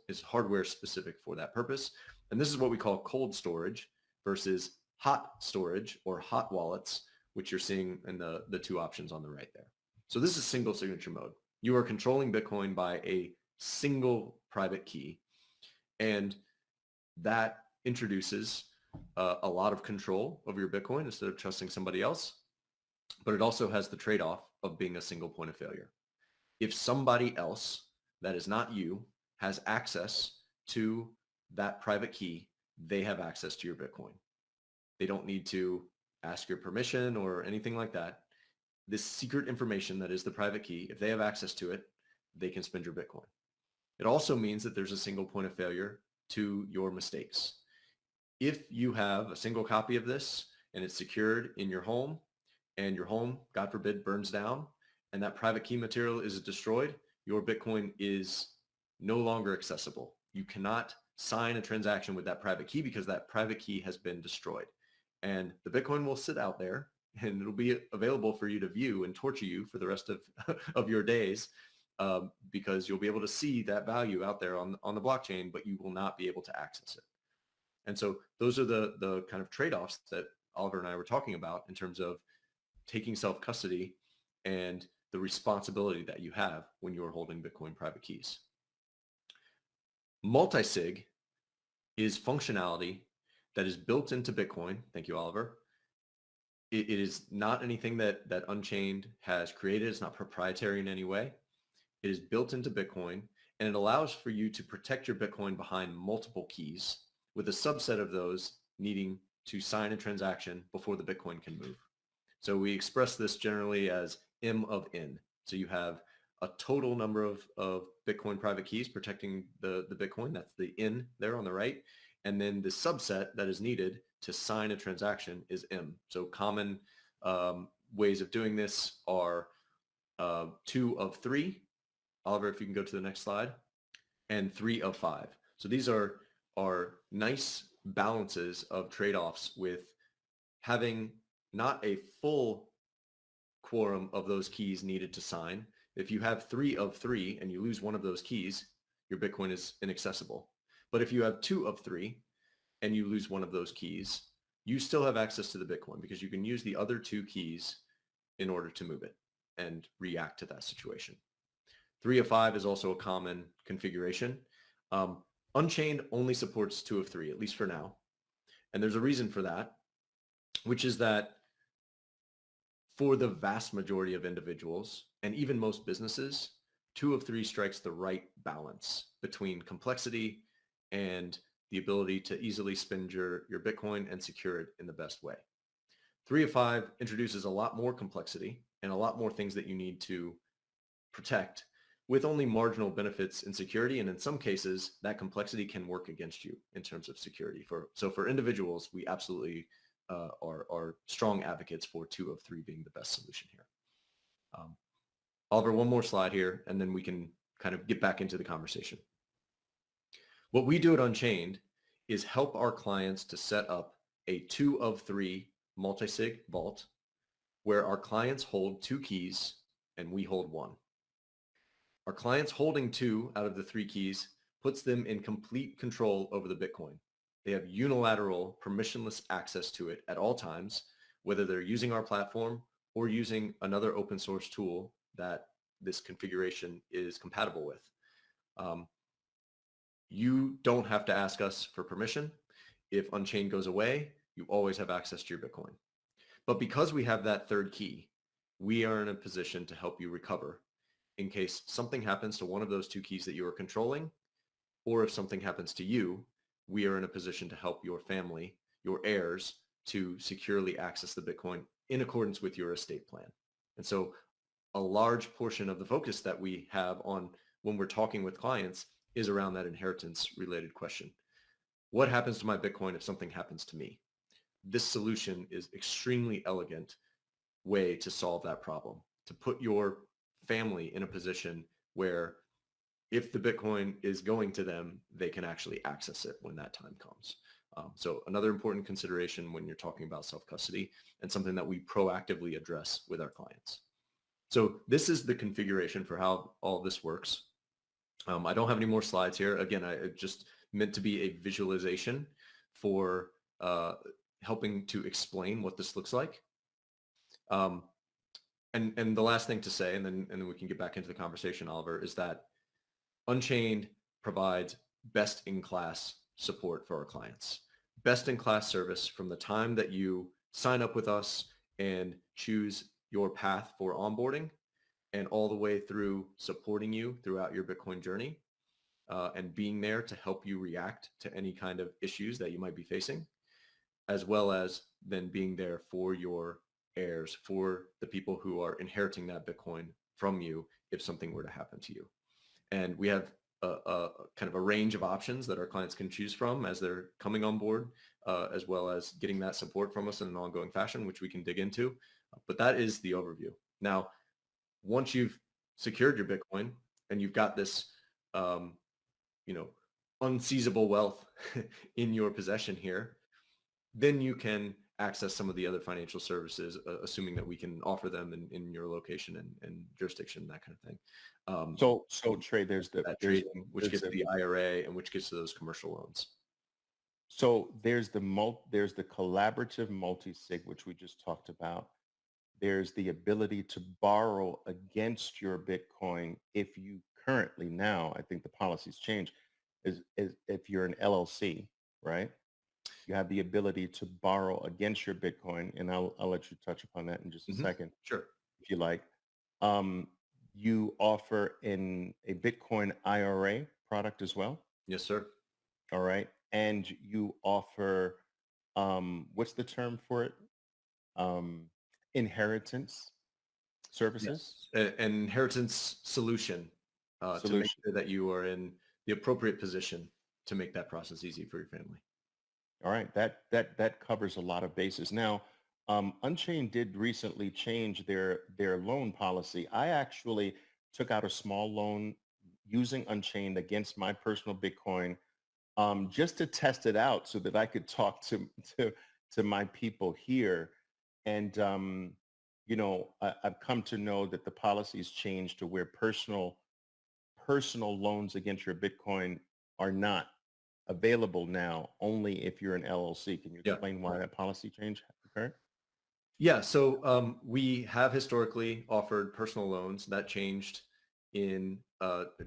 Speaker 2: is hardware specific for that purpose. And this is what we call cold storage versus hot storage or hot wallets, which you're seeing in the two options on the right there. So this is single signature mode. You are controlling Bitcoin by a single private key. And that introduces a lot of control over your Bitcoin instead of trusting somebody else. But it also has the trade-off of being a single point of failure. If somebody else that is not you has access to that private key, they have access to your Bitcoin. They don't need to ask your permission or anything like that. This secret information that is the private key, if they have access to it, they can spend your Bitcoin. It also means that there's a single point of failure to your mistakes. If you have a single copy of this and it's secured in your home, and your home, God forbid, burns down, and that private key material is destroyed, your Bitcoin is no longer accessible. You cannot sign a transaction with that private key because that private key has been destroyed. And the Bitcoin will sit out there and it'll be available for you to view and torture you for the rest of your days, because you'll be able to see that value out there on the blockchain, but you will not be able to access it. And so those are the kind of trade-offs that Oliver and I were talking about in terms of taking self-custody and the responsibility that you have when you're holding Bitcoin private keys. Multisig is functionality that is built into Bitcoin. Thank you, Oliver. It is not anything that Unchained has created. It's not proprietary in any way. It is built into Bitcoin, and it allows for you to protect your Bitcoin behind multiple keys, with a subset of those needing to sign a transaction before the Bitcoin can move. So we express this generally as M of N. So you have a total number of Bitcoin private keys protecting the Bitcoin. That's the N there on the right. And then the subset that is needed to sign a transaction is M. So common ways of doing this are 2 of 3. Oliver, if you can go to the next slide. and 3 of 5. So these are nice balances of trade-offs with having not a full quorum of those keys needed to sign. If you have 3 of 3 and you lose one of those keys, your Bitcoin is inaccessible. But if you have 2 of 3 and you lose one of those keys, you still have access to the Bitcoin because you can use the other 2 keys in order to move it and react to that situation. 3 of 5 is also a common configuration. Unchained only supports 2 of 3, at least for now. And there's a reason for that, which is that for the vast majority of individuals and even most businesses, 2 of 3 strikes the right balance between complexity and the ability to easily spend your Bitcoin and secure it in the best way. 3 of 5 introduces a lot more complexity and a lot more things that you need to protect with only marginal benefits in security. And in some cases, that complexity can work against you in terms of security. So for individuals, we absolutely are strong advocates for 2 of 3 being the best solution here. Oliver, one more slide here, and then we can kind of get back into the conversation. What we do at Unchained is help our clients to set up a 2 of 3 multisig vault where our clients hold 2 keys and we hold 1. Our clients holding 2 out of the 3 keys puts them in complete control over the Bitcoin. They have unilateral, permissionless access to it at all times, whether they're using our platform or using another open source tool that this configuration is compatible with. You don't have to ask us for permission. If Unchained goes away, you always have access to your Bitcoin. But because we have that third key, we are in a position to help you recover in case something happens to one of those 2 keys that you are controlling, or if something happens to you, we are in a position to help your family, your heirs, to securely access the Bitcoin in accordance with your estate plan. And so a large portion of the focus that we have on when we're talking with clients is around that inheritance related question. What happens to my Bitcoin if something happens to me? This solution is extremely elegant way to solve that problem, to put your family in a position where if the Bitcoin is going to them, they can actually access it when that time comes. So another important consideration when you're talking about self-custody and something that we proactively address with our clients. So this is the configuration for how all this works. I don't have any more slides here. Again, it just meant to be a visualization for helping to explain what this looks like. And the last thing to say, and then we can get back into the conversation, Oliver, is that Unchained provides best-in-class support for our clients. Best-in-class service from the time that you sign up with us and choose your path for onboarding and all the way through supporting you throughout your Bitcoin journey and being there to help you react to any kind of issues that you might be facing, as well as then being there for your heirs, for the people who are inheriting that Bitcoin from you if something were to happen to you. And we have a kind of a range of options that our clients can choose from as they're coming on board, as well as getting that support from us in an ongoing fashion, which we can dig into. But that is the overview. Now, once you've secured your Bitcoin and you've got this, unseizable wealth in your possession here, then you can access some of the other financial services, assuming that we can offer them in your location and jurisdiction, that kind of thing.
Speaker 1: So Trey, there's the
Speaker 2: trading, which gets to the IRA and which gets to those commercial loans.
Speaker 1: So there's the collaborative multi-sig, which we just talked about. There's the ability to borrow against your Bitcoin if you currently now, I think the policies change, is if you're an LLC, right? You have the ability to borrow against your Bitcoin, and I'll let you touch upon that in just a second.
Speaker 2: Sure.
Speaker 1: If you like. You offer in a Bitcoin IRA product as well?
Speaker 2: Yes, sir.
Speaker 1: All right. And you offer, what's the term for it? Inheritance services?
Speaker 2: Yes. An inheritance solution to make sure that you are in the appropriate position to make that process easy for your family.
Speaker 1: All right, that covers a lot of bases. Now, Unchained did recently change their loan policy. I actually took out a small loan using Unchained against my personal Bitcoin, just to test it out so that I could talk to to my people here. And I've come to know that the policies changed to where personal loans against your Bitcoin are not available now, only if you're an LLC. Can you
Speaker 2: Yeah.
Speaker 1: explain why that policy change occurred?
Speaker 2: Yeah. So we have historically offered personal loans. That changed in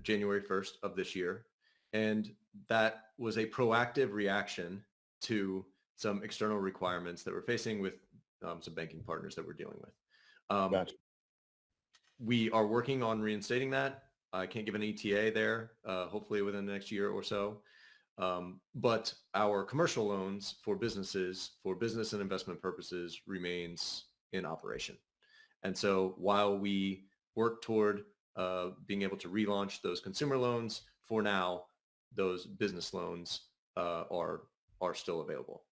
Speaker 2: January 1st of this year. And that was a proactive reaction to some external requirements that we're facing with some banking partners that we're dealing with.
Speaker 1: Gotcha.
Speaker 2: We are working on reinstating that. I can't give an ETA there, hopefully within the next year or so. But our commercial loans for businesses, for business and investment purposes, remains in operation. And so while we work toward being able to relaunch those consumer loans, for now, those business loans are still available.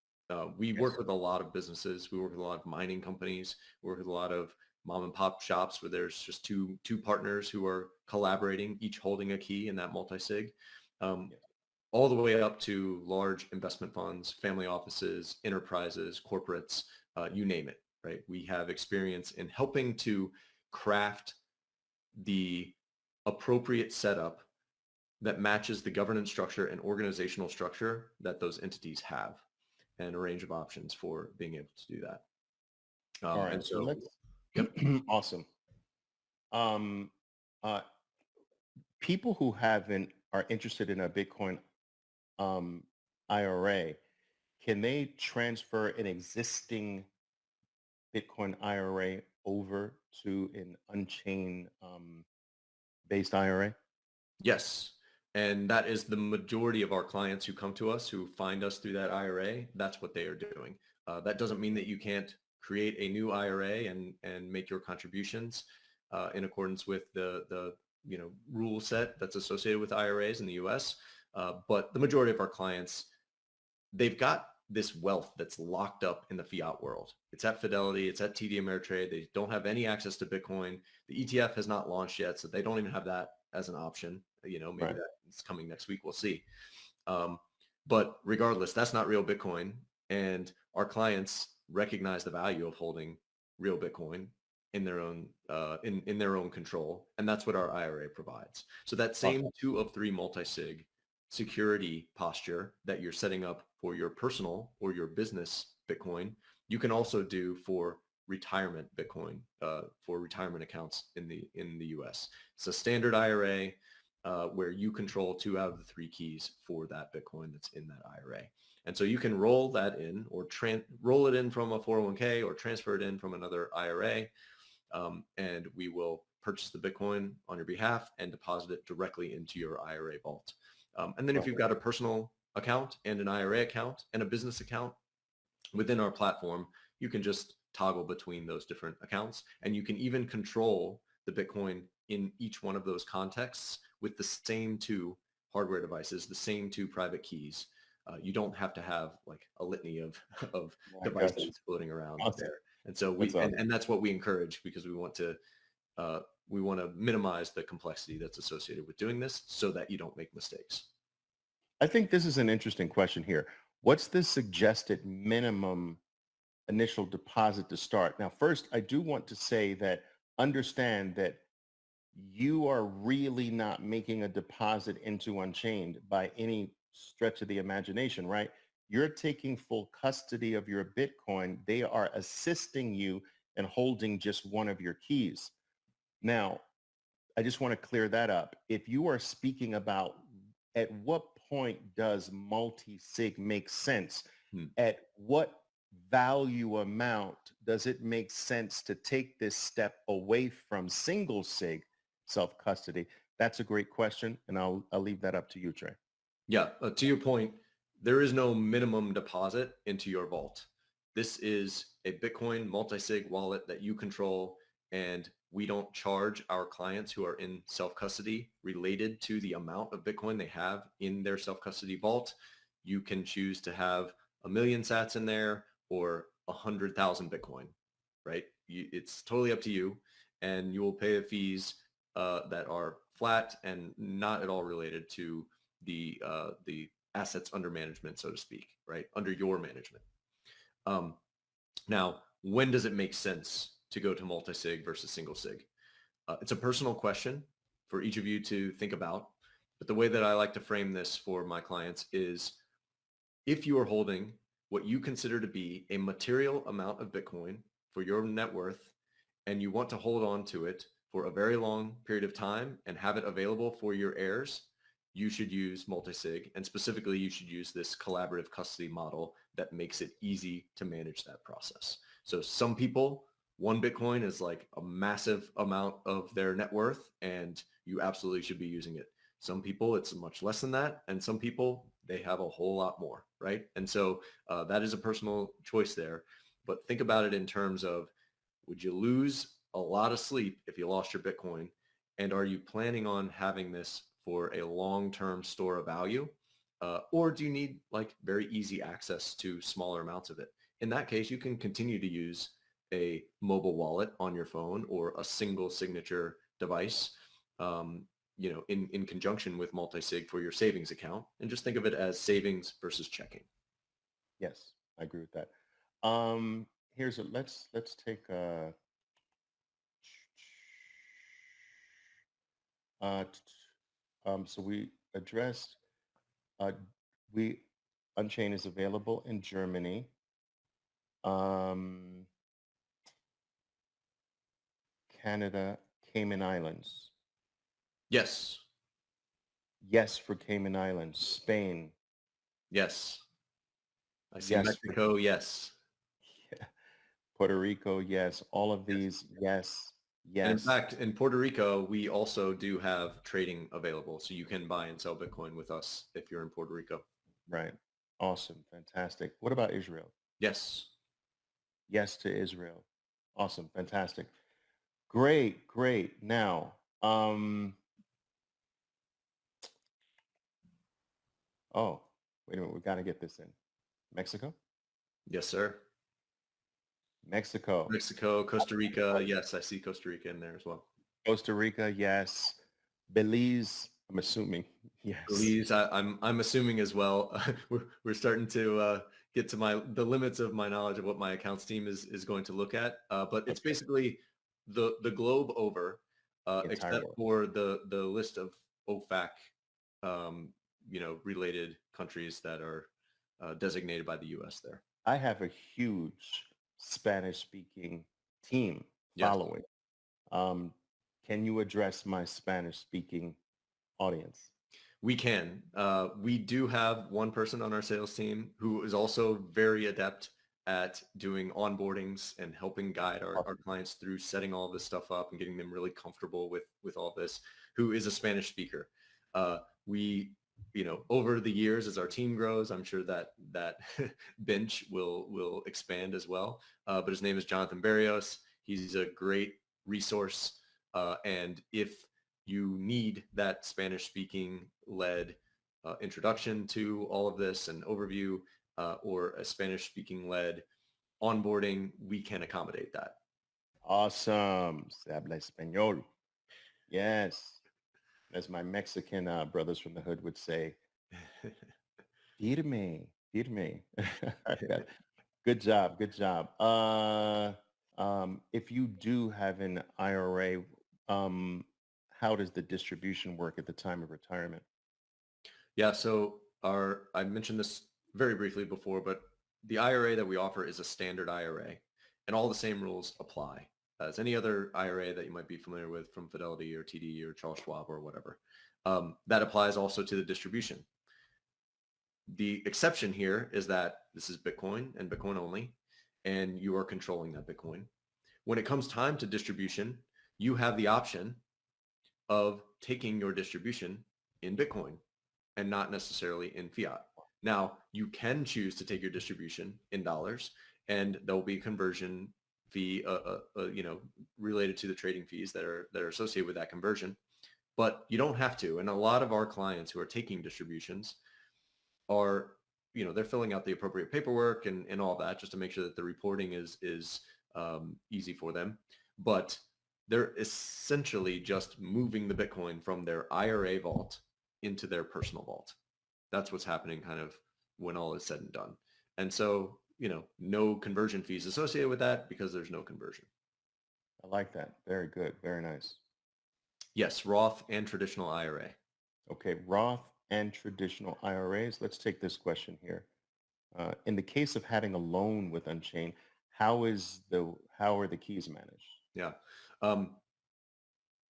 Speaker 2: We work with a lot of businesses. We work with a lot of mining companies. We work with a lot of mom and pop shops where there's just two partners who are collaborating, each holding a key in that multisig. All the way up to large investment funds, family offices, enterprises, corporates, you name it, right? We have experience in helping to craft the appropriate setup that matches the governance structure and organizational structure that those entities have, and a range of options for being able to do that.
Speaker 1: All right.
Speaker 2: And so,
Speaker 1: Awesome. Uh, People who are interested in a Bitcoin IRA, can they transfer an existing Bitcoin IRA over to an Unchained based IRA?
Speaker 2: yes. And that is the majority of our clients who come to us, who find us through that IRA. That's what they are doing. That doesn't mean that you can't create a new IRA and make your contributions in accordance with the rule set that's associated with IRAs in the US. But the majority of our clients, they've got this wealth that's locked up in the fiat world. It's at Fidelity, it's at TD Ameritrade. They don't have any access to Bitcoin. The ETF has not launched yet, so they don't even have that as an option. Maybe
Speaker 1: Right.
Speaker 2: that's coming next week. We'll see. But regardless, that's not real Bitcoin. And our clients recognize the value of holding real Bitcoin in their own in their own control, and that's what our IRA provides. So that same 2 of 3 multisig security posture that you're setting up for your personal or your business Bitcoin, you can also do for retirement Bitcoin, for retirement accounts in the US. It's a standard IRA where you control 2 out of the 3 keys for that Bitcoin that's in that IRA. And so you can roll that in, or roll it in from a 401k, or transfer it in from another IRA, and we will purchase the Bitcoin on your behalf and deposit it directly into your IRA vault. And then if you've got a personal account and an IRA account and a business account within our platform, you can just toggle between those different accounts, and you can even control the Bitcoin in each one of those contexts with the same 2 hardware devices, the same 2 private keys. You don't have to have like a litany of devices floating around there. And so and that's what we encourage, because we want to minimize the complexity that's associated with doing this so that you don't make mistakes.
Speaker 1: I think this is an interesting question here. What's the suggested minimum initial deposit to start? Now, first, I do want to say that understand that you are really not making a deposit into Unchained by any stretch of the imagination, right? You're taking full custody of your Bitcoin. They are assisting you in holding just one of your keys. Now, I just want to clear that up. If you are speaking about at what point does multi-sig make sense? At what value amount does it make sense to take this step away from single sig self-custody? That's a great question, and I'll leave that up to you, Trey.
Speaker 2: Yeah, to your point, there is no minimum deposit into your vault. This is a Bitcoin multi-sig wallet that you control, and we don't charge our clients who are in self-custody related to the amount of Bitcoin they have in their self-custody vault. You can choose to have 1 million sats in there or 100,000 Bitcoin, right? It's totally up to you, and you will pay the fees that are flat and not at all related to the assets under management, so to speak, right? Under your management. Now, when does it make sense to go to multi-sig versus single sig? It's a personal question for each of you to think about. But the way that I like to frame this for my clients is, if you are holding what you consider to be a material amount of Bitcoin for your net worth, and you want to hold on to it for a very long period of time and have it available for your heirs, you should use multisig. And specifically, you should use this collaborative custody model that makes it easy to manage that process. So some people, one Bitcoin is like a massive amount of their net worth, and you absolutely should be using it. Some people, it's much less than that. And some people, they have a whole lot more, right? And so that is a personal choice there. But think about it in terms of, would you lose a lot of sleep if you lost your Bitcoin? And are you planning on having this for a long-term store of value? Or do you need like very easy access to smaller amounts of it? In that case, you can continue to use a mobile wallet on your phone or a single signature device, in conjunction with multisig for your savings account. And just think of it as savings versus checking.
Speaker 1: Yes, I agree with that. Let's take so we addressed we Unchained is available in Germany. Canada, Cayman Islands.
Speaker 2: Yes.
Speaker 1: Yes for Cayman Islands. Spain.
Speaker 2: Yes. I see
Speaker 1: Yes.
Speaker 2: Mexico. Yes.
Speaker 1: Yeah. Puerto Rico. Yes. All of these. Yes. Yes.
Speaker 2: And in fact, in Puerto Rico, we also do have trading available. So you can buy and sell Bitcoin with us if you're in Puerto Rico.
Speaker 1: Right. Awesome. Fantastic. What about Israel?
Speaker 2: Yes.
Speaker 1: Yes to Israel. Awesome. Fantastic. Great. Great. Now, oh, wait a minute. We got to get this in. Mexico?
Speaker 2: Yes, sir.
Speaker 1: Mexico.
Speaker 2: Mexico, Costa Rica. Yes, I see Costa Rica in there as well.
Speaker 1: Costa Rica, yes. Belize, I'm assuming, yes.
Speaker 2: Belize, I'm assuming as well. We're starting to get to the limits of my knowledge of what my accounts team is going to look at. But it's basically the globe over, except for the list of OFAC, related countries that are designated by the U.S. there.
Speaker 1: I have a huge Spanish-speaking team following. Yes. Can you address my Spanish-speaking audience?
Speaker 2: We can. We do have one person on our sales team who is also very adept at doing onboardings and helping guide our clients through setting all this stuff up and getting them really comfortable with all this, who is a Spanish speaker. We, over the years as our team grows, I'm sure that bench will expand as well. But his name is Jonathan Barrios. He's a great resource. And if you need that Spanish-speaking led introduction to all of this, an overview, or a Spanish-speaking led onboarding, we can accommodate that.
Speaker 1: Awesome. Se habla español. Yes. As my Mexican brothers from the hood would say, firme, firme. Good job. Good job. If you do have an IRA, how does the distribution work at the time of retirement?
Speaker 2: Yeah, so I mentioned this very briefly before, but the IRA that we offer is a standard IRA, and all the same rules apply as any other IRA that you might be familiar with from Fidelity or TD or Charles Schwab or whatever. That applies also to the distribution. The exception here is that this is Bitcoin and Bitcoin only, and you are controlling that Bitcoin. When it comes time to distribution, you have the option of taking your distribution in Bitcoin and not necessarily in fiat. Now, you can choose to take your distribution in dollars, and there will be a conversion fee, related to the trading fees that are associated with that conversion. But you don't have to. And a lot of our clients who are taking distributions are, they're filling out the appropriate paperwork and all that just to make sure that the reporting is easy for them. But they're essentially just moving the Bitcoin from their IRA vault into their personal vault. That's what's happening kind of when all is said and done. And so, no conversion fees associated with that because there's no conversion.
Speaker 1: I like that. Very good. Very nice.
Speaker 2: Yes, Roth and traditional IRA.
Speaker 1: Okay, Roth and traditional IRAs. Let's take this question here. In the case of having a loan with Unchained, how are the keys managed?
Speaker 2: Yeah.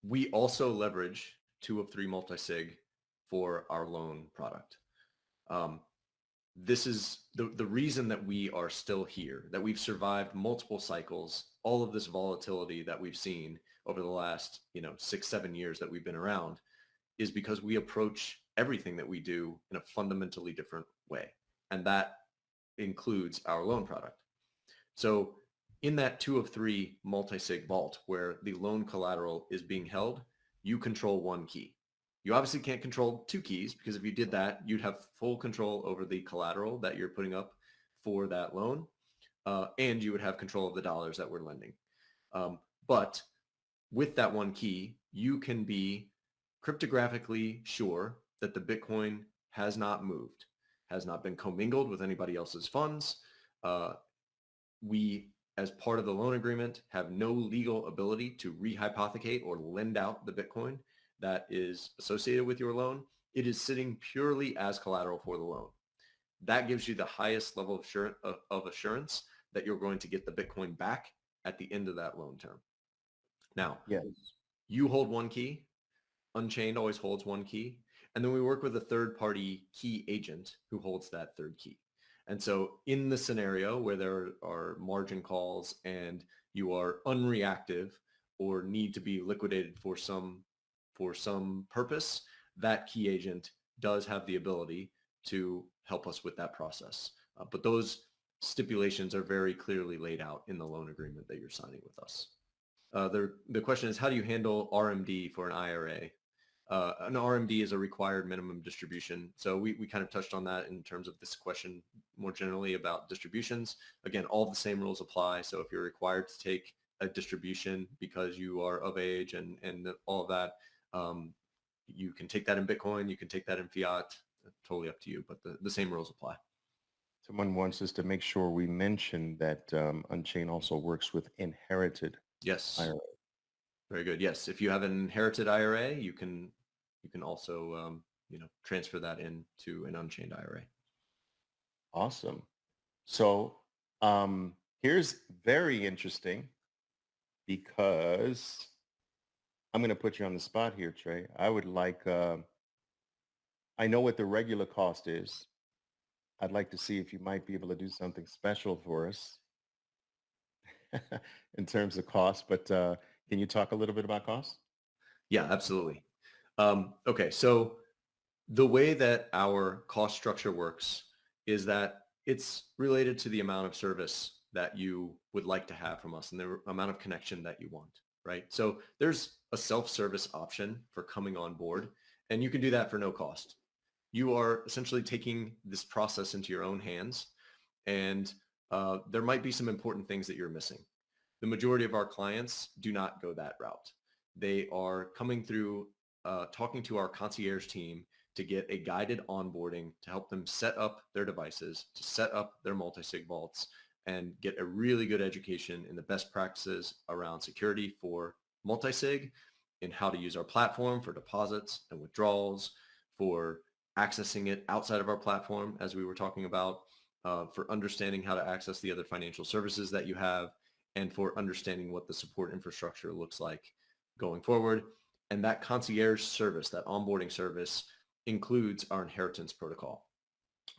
Speaker 2: We also leverage 2 of 3 multisig for our loan product. This is the reason that we are still here, that we've survived multiple cycles, all of this volatility that we've seen over the last, 6-7 years that we've been around, is because we approach everything that we do in a fundamentally different way. And that includes our loan product. So in that 2 of 3 multisig vault where the loan collateral is being held, you control 1 key. You obviously can't control 2 keys because if you did that, you'd have full control over the collateral that you're putting up for that loan, and you would have control of the dollars that we're lending. But with that 1 key, you can be cryptographically sure that the Bitcoin has not moved, has not been commingled with anybody else's funds. We, as part of the loan agreement, have no legal ability to rehypothecate or lend out the Bitcoin that is associated with your loan. It is sitting purely as collateral for the loan. That gives you the highest level of assurance that you're going to get the Bitcoin back at the end of that loan term. Now,
Speaker 1: Yes.
Speaker 2: you hold 1 key. Unchained always holds 1 key. And then we work with a third-party key agent who holds that 3rd key. And so in the scenario where there are margin calls and you are unreactive or need to be liquidated for some purpose, that key agent does have the ability to help us with that process. But those stipulations are very clearly laid out in the loan agreement that you're signing with us. The question is, how do you handle RMD for an IRA? An RMD is a required minimum distribution. So we kind of touched on that in terms of this question more generally about distributions. Again, all the same rules apply. So if you're required to take a distribution because you are of age and all of that, you can take that in Bitcoin, you can take that in fiat, totally up to you, but the same rules apply.
Speaker 1: Someone wants us to make sure we mention that Unchained also works with inherited
Speaker 2: Yes.
Speaker 1: IRA.
Speaker 2: Very good. Yes. If you have an inherited IRA, you can also, transfer that into an Unchained IRA.
Speaker 1: Awesome. So here's very interesting because I'm going to put you on the spot here, Trey. I would like, I know what the regular cost is. I'd like to see if you might be able to do something special for us in terms of cost, but can you talk a little bit about cost?
Speaker 2: Yeah, absolutely. Okay, so the way that our cost structure works is that it's related to the amount of service that you would like to have from us and the amount of connection that you want, right? So there's a self-service option for coming on board, and you can do that for no cost. You are essentially taking this process into your own hands, and there might be some important things that you're missing. The majority of our clients do not go that route. They are coming through talking to our concierge team to get a guided onboarding to help them set up their devices, to set up their multisig vaults, and get a really good education in the best practices around security for multisig, in how to use our platform for deposits and withdrawals, for accessing it outside of our platform, as we were talking about, for understanding how to access the other financial services that you have, and for understanding what the support infrastructure looks like going forward. And that concierge service, that onboarding service, includes our inheritance protocol.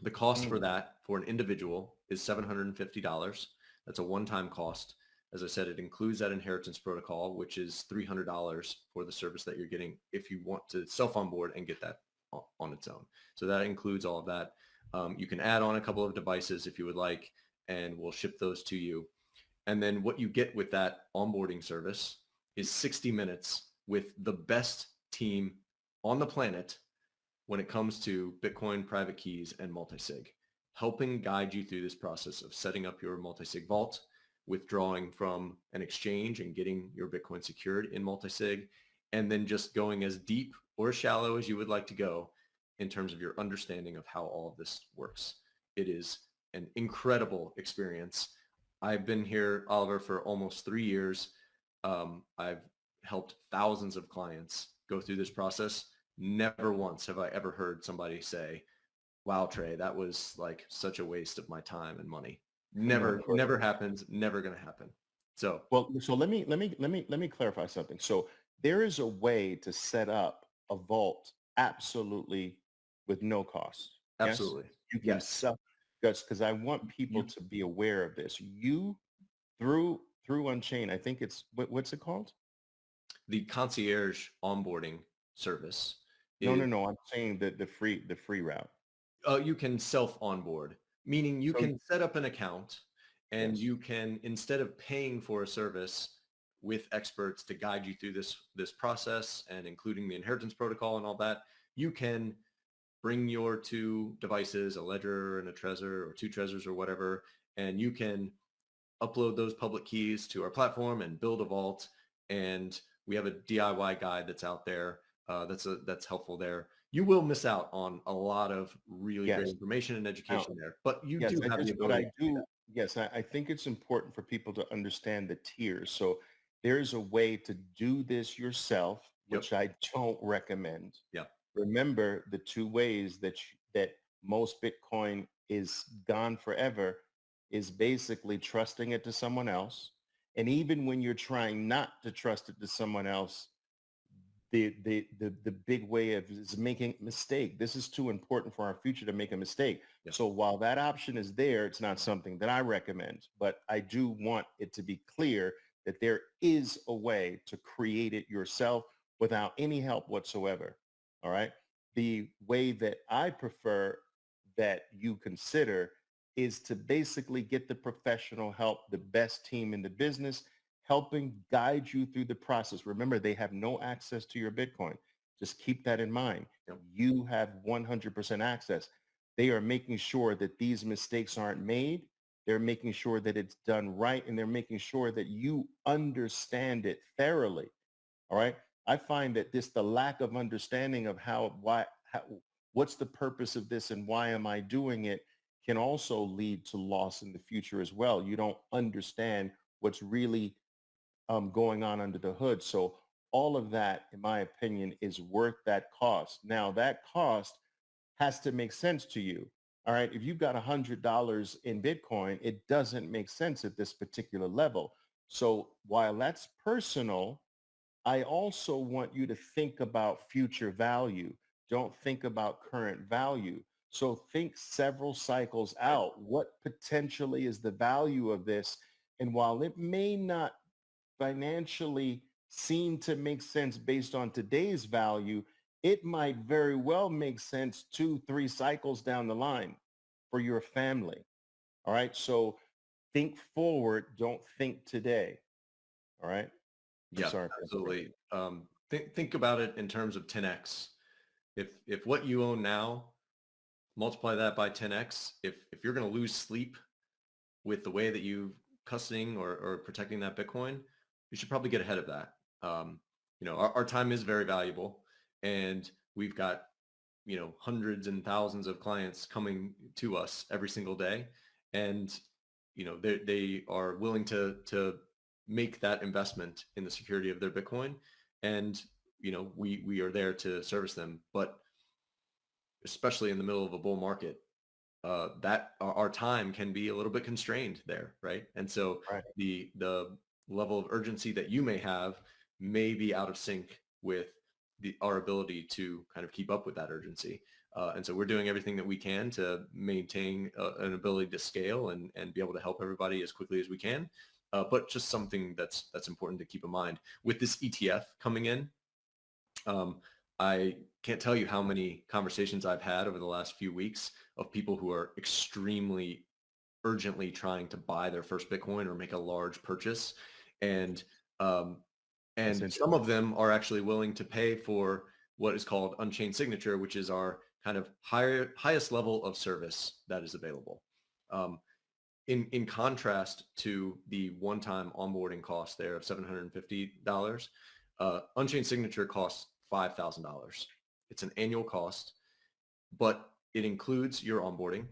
Speaker 2: The cost for that for an individual is $750. That's a one-time cost. As I said, it includes that inheritance protocol, which is $300 for the service that you're getting if you want to self-onboard and get that on its own. So that includes all of that. You can add on a couple of devices if you would like, and we'll ship those to you. And then what you get with that onboarding service is 60 minutes with the best team on the planet when it comes to Bitcoin private keys and multisig, helping guide you through this process of setting up your multisig vault, withdrawing from an exchange and getting your Bitcoin secured in multisig, and then just going as deep or as shallow as you would like to go in terms of your understanding of how all of this works. It is an incredible experience. I've been here, Oliver, for almost 3 years. I've helped thousands of clients go through this process. Never once have I ever heard somebody say, wow, Trey, that was like such a waste of my time and money. Never happens, never going to happen. So,
Speaker 1: well, so let me clarify something. So there is a way to set up a vault absolutely with no cost.
Speaker 2: absolutely.
Speaker 1: Yes, you can
Speaker 2: Yes.
Speaker 1: sell, because I want people to be aware of this. You through Unchained, I think it's what's it called?
Speaker 2: The concierge onboarding service
Speaker 1: No,
Speaker 2: is,
Speaker 1: no. I'm saying that the free route.
Speaker 2: you can self onboard, meaning you
Speaker 1: So
Speaker 2: can set up an account and
Speaker 1: yes,
Speaker 2: you can, instead of paying for a service with experts to guide you through this process and including the inheritance protocol and all that, you can bring your two devices, a ledger and a Trezor, or two Trezors or whatever, and you can upload those public keys to our platform and build a vault. And we have a DIY guide that's out there, that's helpful there. You will miss out on a lot of really great
Speaker 1: yes.
Speaker 2: information and
Speaker 1: Now,
Speaker 2: education there, but you
Speaker 1: yes,
Speaker 2: do have the
Speaker 1: but
Speaker 2: ability
Speaker 1: I
Speaker 2: to do
Speaker 1: do.
Speaker 2: that.
Speaker 1: Yes, I think it's important for people to understand the tiers. So there's a way to do this yourself,
Speaker 2: Yep.
Speaker 1: which I don't recommend.
Speaker 2: Yep.
Speaker 1: Remember the two ways that most Bitcoin is gone forever is basically trusting it to someone else. And even when you're trying not to trust it to someone else, the big way of is making a mistake. This is too important for our future to make a mistake.
Speaker 2: Yep.
Speaker 1: So while that option is there, it's not something that I recommend, but I do want it to be clear that there is a way to create it yourself without any help whatsoever. All right. The way that I prefer that you consider is to basically get the professional help, the best team in the business, helping guide you through the process. Remember, they have no access to your Bitcoin. Just keep that in mind.
Speaker 2: Yep.
Speaker 1: You have 100% access. They are making sure that these mistakes aren't made. They're making sure that it's done right, and they're making sure that you understand it thoroughly. All right. I find that the lack of understanding of what's the purpose of this and why am I doing it can also lead to loss in the future as well. You don't understand what's really going on under the hood. So all of that, in my opinion, is worth that cost. Now that cost has to make sense to you. All right. If you've got $100 in Bitcoin, it doesn't make sense at this particular level. So while that's personal, I also want you to think about future value. Don't think about current value. So think several cycles
Speaker 2: Right.
Speaker 1: out. What potentially is the value of this? And while it may not financially seem to make sense based on today's value, it might very well make sense 2, 3 cycles down the line for your family. All right. So think forward. Don't think today. All right. I'm
Speaker 2: Yeah,
Speaker 1: sorry for interrupting.
Speaker 2: absolutely. Think about it in terms of 10x. If what you own now, multiply that by 10x, if you're going to lose sleep with the way that you custodying or protecting that Bitcoin, you should probably get ahead of that. Our time is very valuable, and we've got, hundreds and thousands of clients coming to us every single day. And, they are willing to make that investment in the security of their Bitcoin. And, we are there to service them. But especially in the middle of a bull market, that our time can be a little bit constrained there, right? And so
Speaker 1: Right.
Speaker 2: the level of urgency that you may have may be out of sync with our ability to kind of keep up with that urgency. And so we're doing everything that we can to maintain an ability to scale and be able to help everybody as quickly as we can. But just something that's important to keep in mind with this ETF coming in. I can't tell you how many conversations I've had over the last few weeks of people who are extremely urgently trying to buy their first Bitcoin or make a large purchase. And um,
Speaker 1: That's
Speaker 2: and some
Speaker 1: interesting.
Speaker 2: of them are actually willing to pay for what is called Unchained Signature, which is our kind of highest level of service that is available. Um, in contrast to the one-time onboarding cost there of $750, Unchained Signature costs $5,000. It's an annual cost, but it includes your onboarding.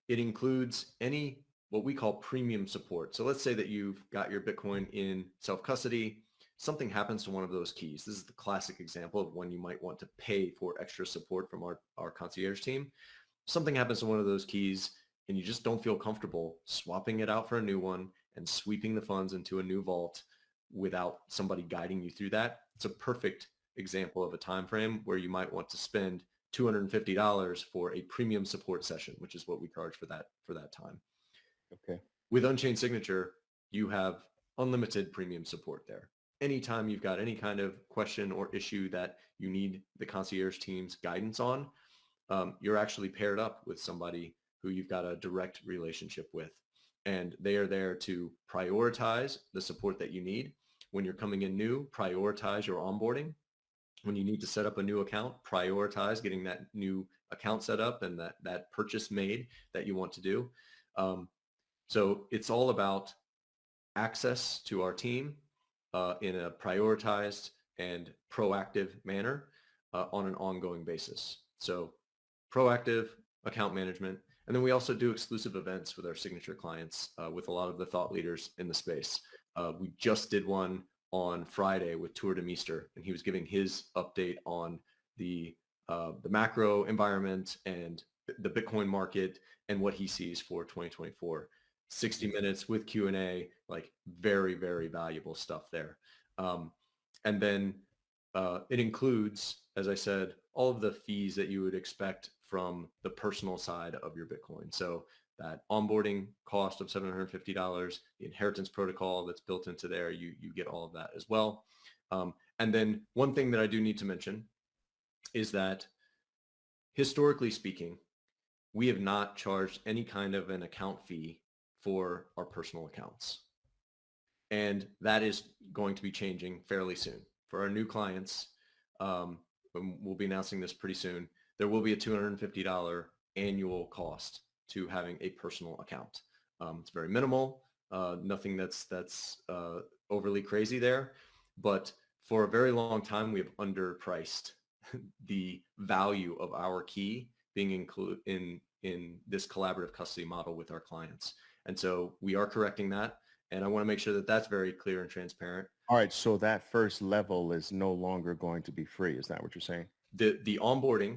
Speaker 2: It includes any what we call premium support. So let's say that you've got your Bitcoin in self-custody. Something happens to one of those keys. This is the classic example of when you might want to pay for extra support from our concierge team. Something happens to one of those keys and you just don't feel comfortable swapping it out for a new one and sweeping the funds into a new vault without somebody guiding you through that. It's a perfect example of a time frame where you might want to spend $250 for a premium support session, which is what we charge for that time.
Speaker 1: Okay.
Speaker 2: With Unchained Signature, you have unlimited premium support there. Anytime you've got any kind of question or issue that you need the concierge team's guidance on, you're actually paired up with somebody who you've got a direct relationship with. And they are there to prioritize the support that you need. When you're coming in new, prioritize your onboarding. When you need to set up a new account, prioritize getting that new account set up and that purchase made that you want to do. So it's all about access to our team in a prioritized and proactive manner on an ongoing basis. So proactive account management. And then we also do exclusive events with our signature clients with a lot of the thought leaders in the space. We just did one on Friday with Tour de Meester, and he was giving his update on the macro environment and the Bitcoin market and what he sees for 2024. 60 minutes with Q&A, like very, very valuable stuff there. And then it includes, as I said, all of the fees that you would expect from the personal side of your Bitcoin. So that onboarding cost of $750, the inheritance protocol that's built into there, you get all of that as well. And then one thing that I do need to mention is that historically speaking, we have not charged any kind of an account fee for our personal accounts. And that is going to be changing fairly soon. For our new clients, we'll be announcing this pretty soon, there will be a $250 annual cost to having a personal account. It's very minimal, nothing that's overly crazy there. But for a very long time, we have underpriced the value of our key being included in this collaborative custody model with our clients. And so we are correcting that. And I want to make sure that that's very clear and transparent.
Speaker 1: All right. So that first level is no longer going to be free. Is that what you're saying?
Speaker 2: The onboarding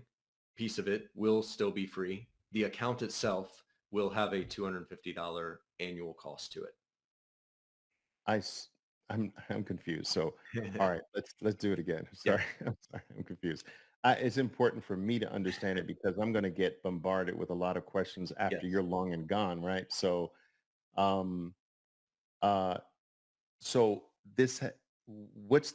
Speaker 2: piece of it will still be free. The account itself will have a $250 annual cost to it.
Speaker 1: I'm confused. So, all right, let's do it again. Sorry. Yeah. I'm sorry. I'm confused. It's important for me to understand it because I'm going to get bombarded with a lot of questions after you're long and gone, right? So, so this, what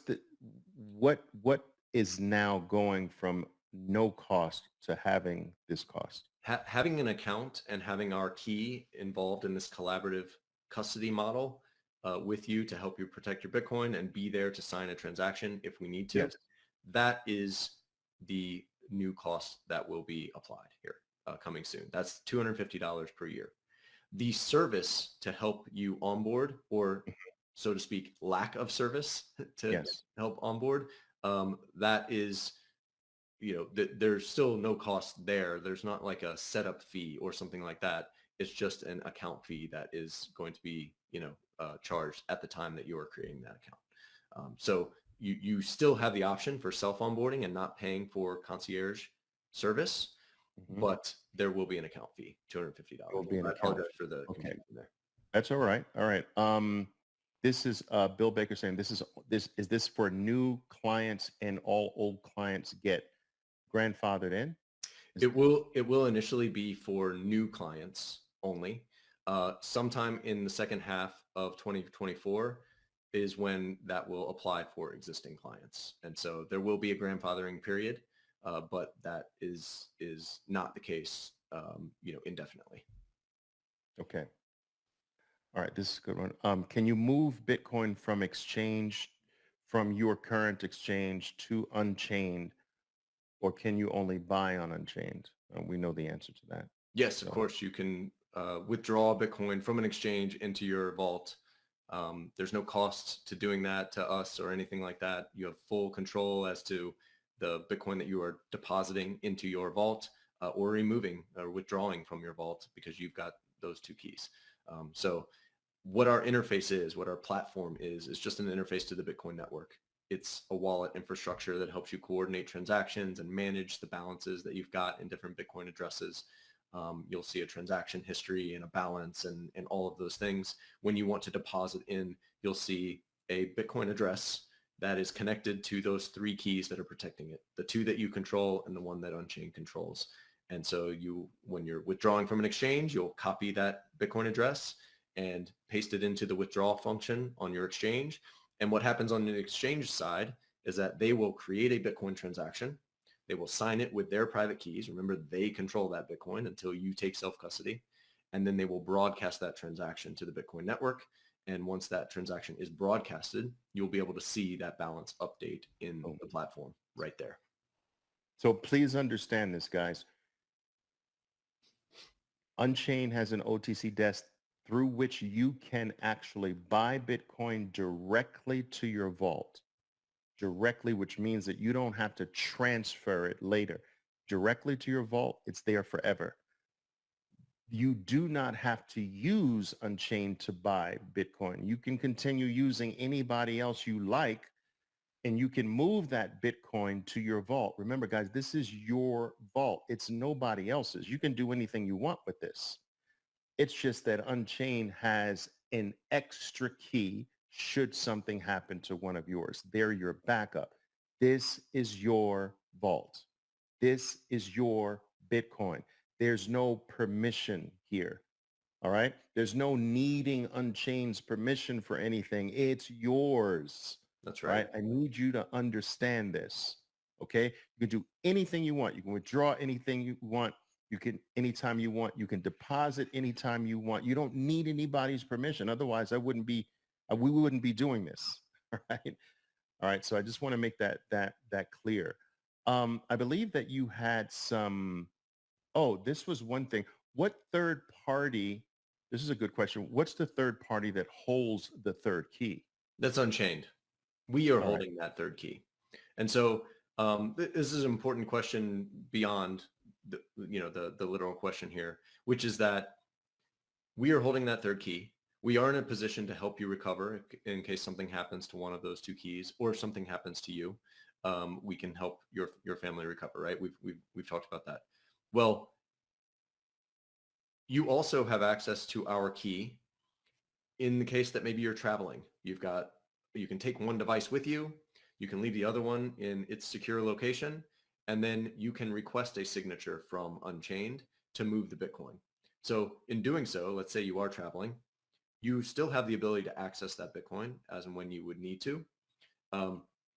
Speaker 1: is now going from no cost to having this cost?
Speaker 2: Having an account and having our key involved in this collaborative custody model with you to help you protect your Bitcoin and be there to sign a transaction if we need to. Yes. That is the new cost that will be applied here coming soon. That's $250 per year. The service to help you onboard, or so to speak, lack of service to help onboard, that is, there's still no cost there. There's not like a setup fee or something like that. It's just an account fee that is going to be, charged at the time that you are creating that account. So you still have the option for self-onboarding and not paying for concierge service, but there will be an account fee, $250.
Speaker 1: Will be an account fee
Speaker 2: for the confusion there.
Speaker 1: That's all right. All right. This is Bill Baker saying is this for new clients and all old clients get grandfathered in?
Speaker 2: It will initially be for new clients only. Sometime in the second half of 2024 is when that will apply for existing clients. And so there will be a grandfathering period, but that is not the case, indefinitely.
Speaker 1: Okay. All right, this is a good one. Can you move Bitcoin from your current exchange to Unchained, or can you only buy on Unchained? We know the answer to that.
Speaker 2: Yes, of course, you can withdraw Bitcoin from an exchange into your vault. There's no cost to doing that to us or anything like that. You have full control as to the Bitcoin that you are depositing into your vault or removing or withdrawing from your vault because you've got those two keys. So what our interface is, what our platform is just an interface to the Bitcoin network. It's a wallet infrastructure that helps you coordinate transactions and manage the balances that you've got in different Bitcoin addresses. You'll see a transaction history and a balance and all of those things. When you want to deposit in, you'll see a Bitcoin address that is connected to those three keys that are protecting it, the two that you control and the one that Unchained controls. And so when you're withdrawing from an exchange, you'll copy that Bitcoin address and paste it into the withdrawal function on your exchange. And what happens on the exchange side is that they will create a Bitcoin transaction. They will sign it with their private keys. Remember, they control that Bitcoin until you take self-custody. And then they will broadcast that transaction to the Bitcoin network. And once that transaction is broadcasted, you'll be able to see that balance update in the platform right there.
Speaker 1: So please understand this, guys. Unchained has an OTC desk through which you can actually buy Bitcoin directly to your vault. Directly, which means that you don't have to transfer it later. Directly to your vault, it's there forever. You do not have to use Unchained to buy Bitcoin. You can continue using anybody else you like, and you can move that Bitcoin to your vault. Remember, guys, this is your vault. It's nobody else's. You can do anything you want with this. It's just that Unchained has an extra key should something happen to one of yours. They're your backup. This is your vault. This is your Bitcoin. There's no permission here. All right. There's no needing Unchained's permission for anything. It's yours.
Speaker 2: That's right.
Speaker 1: I need you to understand this. Okay. You can do anything you want. You can withdraw anything you want. You can, anytime you want, you can deposit anytime you want. You don't need anybody's permission. Otherwise, we wouldn't be doing this. All right. All right. So I just want to make that clear. I believe that you had some, this was one thing. What third party, this is a good question. What's the third party that holds the third key?
Speaker 2: That's Unchained. We are holding that third key. And so this is an important question beyond the literal question here, which is that we are holding that third key. We are in a position to help you recover in case something happens to one of those two keys, or if something happens to you, we can help your family recover, right? We've talked about that. Well, you also have access to our key in the case that maybe you're traveling. You can take one device with you. You can leave the other one in its secure location, and then you can request a signature from Unchained to move the Bitcoin. So in doing so, let's say you are traveling, you still have the ability to access that Bitcoin as and when you would need to.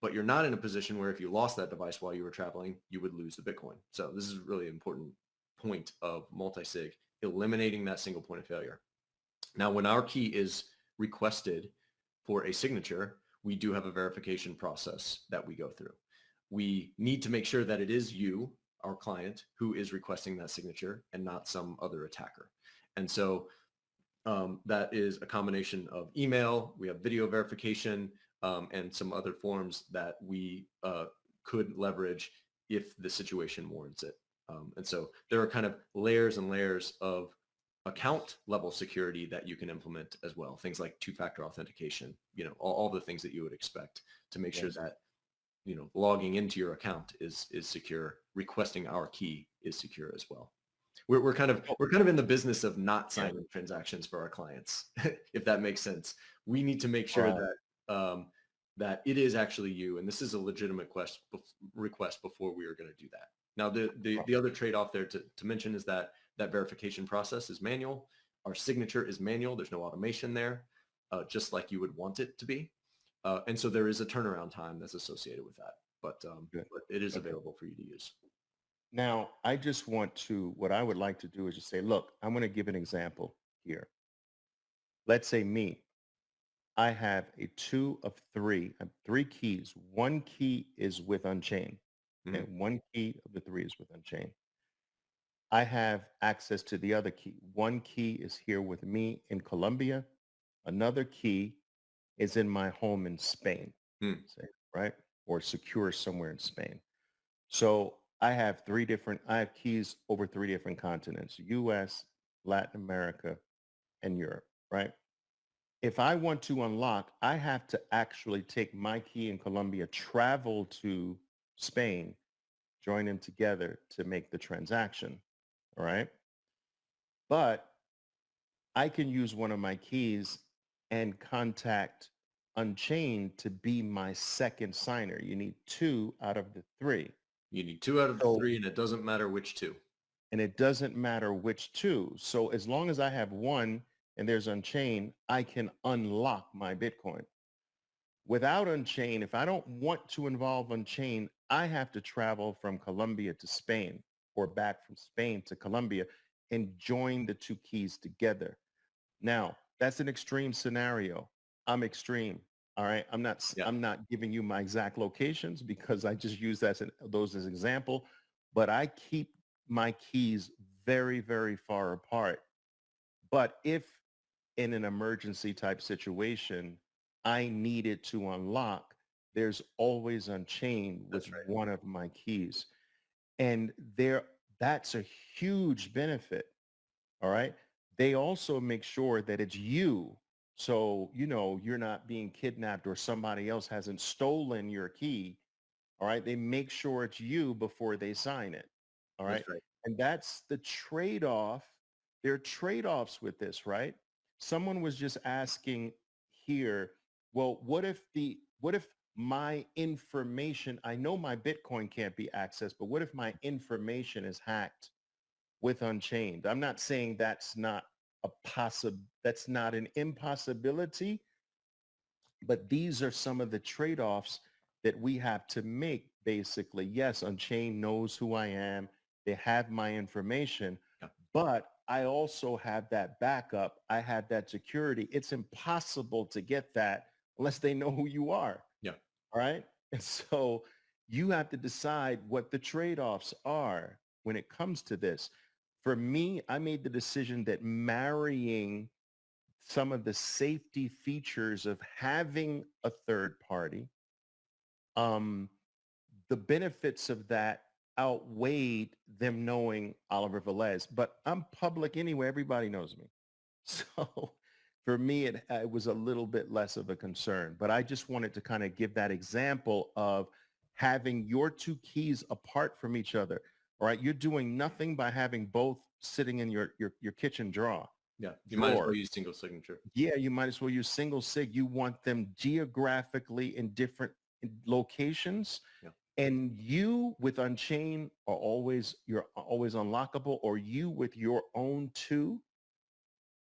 Speaker 2: But you're not in a position where if you lost that device while you were traveling, you would lose the Bitcoin. So this is really an important point of multisig, eliminating that single point of failure. Now, when our key is requested for a signature, we do have a verification process that we go through. We need to make sure that it is you, our client, who is requesting that signature and not some other attacker. And so that is a combination of email, we have video verification, and some other forms that we could leverage if the situation warrants it. And so there are kind of layers and layers of account level security that you can implement as well. Things like two-factor authentication, all the things that you would expect to make sure that, logging into your account is secure. Requesting our key is secure as well. We're kind of in the business of not signing transactions for our clients, if that makes sense. We need to make sure that that it is actually you, and this is a legitimate request before we are going to do that. Now, the other trade-off there to mention is that verification process is manual. Our signature is manual. There's no automation there, just like you would want it to be. And so there is a turnaround time that's associated with that, but it is available for you to use.
Speaker 1: Now, what I would like to do is just say, look, I'm going to give an example here. Let's say me, I have a 2 of 3, I have 3 keys. One key is with Unchained, and one key of the 3 is with Unchained. I have access to the other key. One key is here with me in Colombia. Another key is in my home in Spain,
Speaker 2: Hmm.
Speaker 1: say, right? Or secure somewhere in Spain. So I have keys over three different continents: US, Latin America, and Europe, right? If I want to unlock, I have to actually take my key in Colombia, travel to Spain, join them together to make the transaction. All right. But I can use one of my keys and contact Unchained to be my second signer. You need two out of the three.
Speaker 2: You need 2 out of the
Speaker 1: So,
Speaker 2: 3, and it doesn't matter which 2.
Speaker 1: and it doesn't matter which two. So as long as I have one and there's Unchained, I can unlock my Bitcoin. Without Unchained, if I don't want to involve Unchained, I have to travel from Colombia to Spain or back from Spain to Colombia and join the two keys together. Now, that's an extreme scenario. I'm extreme. All right.
Speaker 2: Yeah,
Speaker 1: I'm not giving you my exact locations because I just use those as example, but I keep my keys very, very far apart. But if in an emergency type situation, I needed to unlock, there's always Unchained with
Speaker 2: that's right.
Speaker 1: one of my keys. And that's a huge benefit. All right. They also make sure that it's you. So, you're not being kidnapped or somebody else hasn't stolen your key. All right. They make sure it's you before they sign it. All right.
Speaker 2: That's right.
Speaker 1: And that's the trade-off. There are trade-offs with this, right? Someone was just asking here, well, what if my information, I know my Bitcoin can't be accessed, but what if my information is hacked with Unchained? I'm not saying that's not an impossibility, but these are some of the trade-offs that we have to make basically. Yes, Unchained knows who I am. They have my information,
Speaker 2: Yeah.
Speaker 1: but I also have that backup. I have that security. It's impossible to get that unless they know who you are.
Speaker 2: Yeah.
Speaker 1: All right. And so you have to decide what the trade-offs are when it comes to this. For me, I made the decision that marrying some of the safety features of having a third party, um, the benefits of that outweighed them knowing Oliver Velez. But I'm public anyway. Everybody knows me. So for me, it was a little bit less of a concern. But I just wanted to kind of give that example of having your two keys apart from each other. All right. You're doing nothing by having both sitting in your kitchen
Speaker 2: Yeah. You might as well
Speaker 1: drawer.
Speaker 2: use single signature.
Speaker 1: Yeah, you might as well use single sig. You want them geographically in different locations.
Speaker 2: Yeah.
Speaker 1: And you with Unchained you're always unlockable, or you with your own two,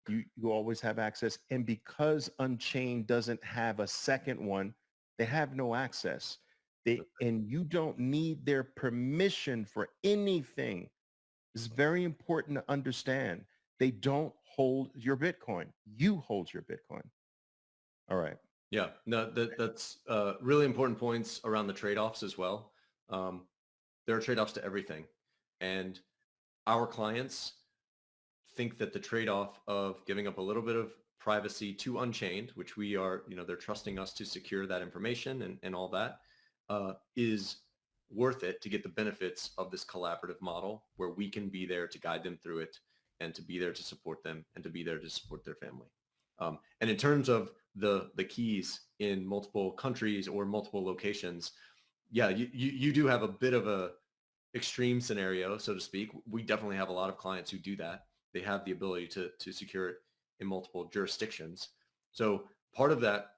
Speaker 1: you always have access. And because Unchained doesn't have a second one, they have no access. And you don't need their permission for anything. It's very important to understand. They don't hold your Bitcoin. You hold your Bitcoin. All right.
Speaker 2: Yeah, no, that's really important points around the trade-offs as well. Um, there are trade-offs to everything. And our clients think that the trade-off of giving up a little bit of privacy to Unchained, which we are, they're trusting us to secure that information and all that, is worth it to get the benefits of this collaborative model where we can be there to guide them through it and to be there to support them and to be there to support their family. And in terms of the keys in multiple countries or multiple locations, yeah, you do have a bit of a extreme scenario, so to speak. We definitely have a lot of clients who do that. They have the ability to secure it in multiple jurisdictions. So part of that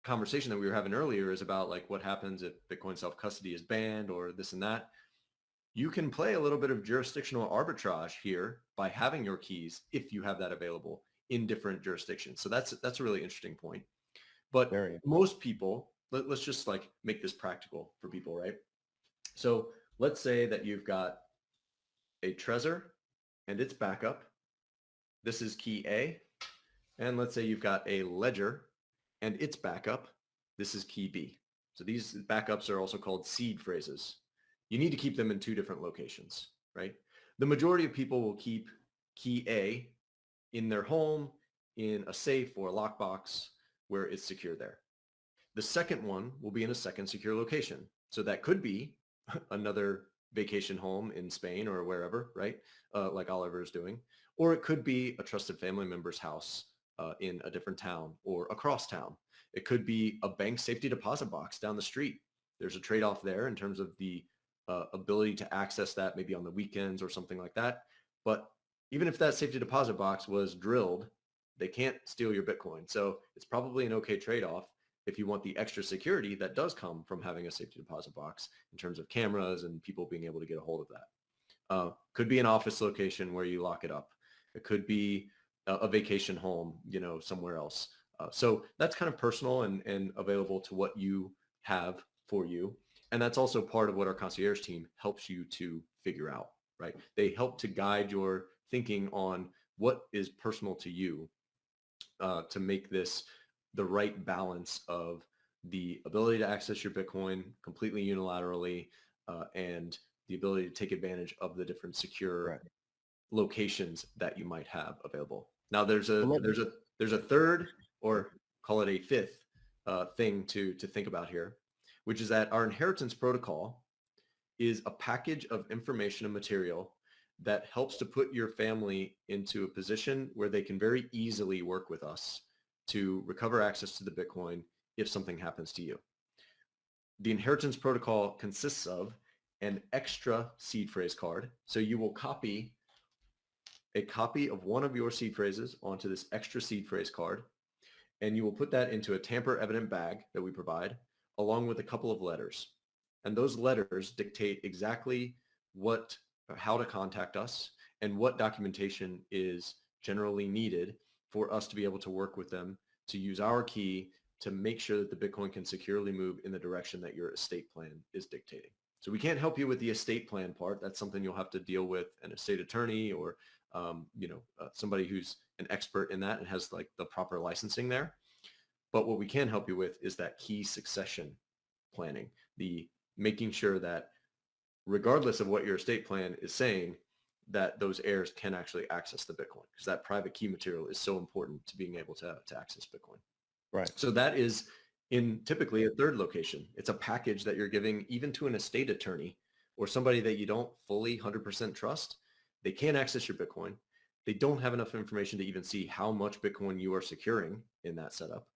Speaker 2: conversation that we were having earlier is about like what happens if Bitcoin self-custody is banned or this and that. You can play a little bit of jurisdictional arbitrage here by having your keys if you have that available in different jurisdictions. So that's a really interesting point. But
Speaker 1: Very.
Speaker 2: most people, let's just like make this practical for people, right? So let's say that you've got a Trezor and its backup. This is key A. And let's say you've got a Ledger and its backup. This is key B. So these backups are also called seed phrases. You need to keep them in two different locations, right? the majority of people will keep key A in their home, in a safe or a lockbox where it's secure there. The second one will be in a second secure location. So that could be another vacation home in Spain or wherever, right? Like Oliver is doing. Or it could be a trusted family member's house in a different town or across town. It could be a bank safety deposit box down the street. There's a trade-off there in terms of the ability to access that maybe on the weekends or something like that. But even if that safety deposit box was drilled, they can't steal your Bitcoin. So it's probably an okay trade-off if you want the extra security that does come from having a safety deposit box in terms of cameras and people being able to get a hold of that. Could be an office location where you lock it up. It could be a vacation home, somewhere else. So that's kind of personal and available to what you have for you. And that's also part of what our concierge team helps you to figure out, right? They help to guide your thinking on what is personal to you to make this the right balance of the ability to access your Bitcoin completely unilaterally and the ability to take advantage of the different secure locations that you might have available. Now there's a third, or call it a fifth thing to think about here, which is that our inheritance protocol is a package of information and material that helps to put your family into a position where they can very easily work with us to recover access to the Bitcoin if something happens to you. The inheritance protocol consists of an extra seed phrase card. So you will copy a copy of one of your seed phrases onto this extra seed phrase card, and you will put that into a tamper evident bag that we provide, along with a couple of letters. And those letters dictate exactly how to contact us and what documentation is generally needed for us to be able to work with them to use our key to make sure that the Bitcoin can securely move in the direction that your estate plan is dictating. So we can't help you with the estate plan part. That's something you'll have to deal with an estate attorney or somebody who's an expert in that and has like the proper licensing there. But what we can help you with is that key succession planning, the making sure that regardless of what your estate plan is saying, that those heirs can actually access the Bitcoin, because that private key material is so important to being able to access Bitcoin.
Speaker 1: Right.
Speaker 2: So that is in typically a third location. It's a package that you're giving even to an estate attorney or somebody that you don't fully 100% trust. They can't access your Bitcoin. They don't have enough information to even see how much Bitcoin you are securing in that setup,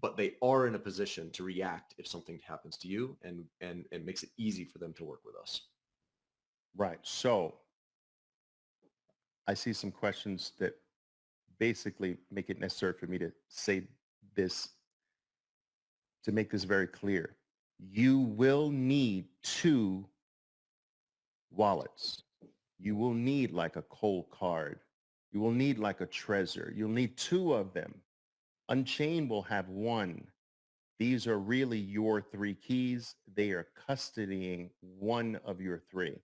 Speaker 2: but they are in a position to react if something happens to you, and it makes it easy for them to work with us.
Speaker 1: Right. So I see some questions that basically make it necessary for me to say this, to make this very clear. You will need 2 wallets. You will need like a cold card. You will need like a Trezor. You'll need 2 of them. Unchained will have 1. These are really your 3 keys. They are custodying 1 of your 3.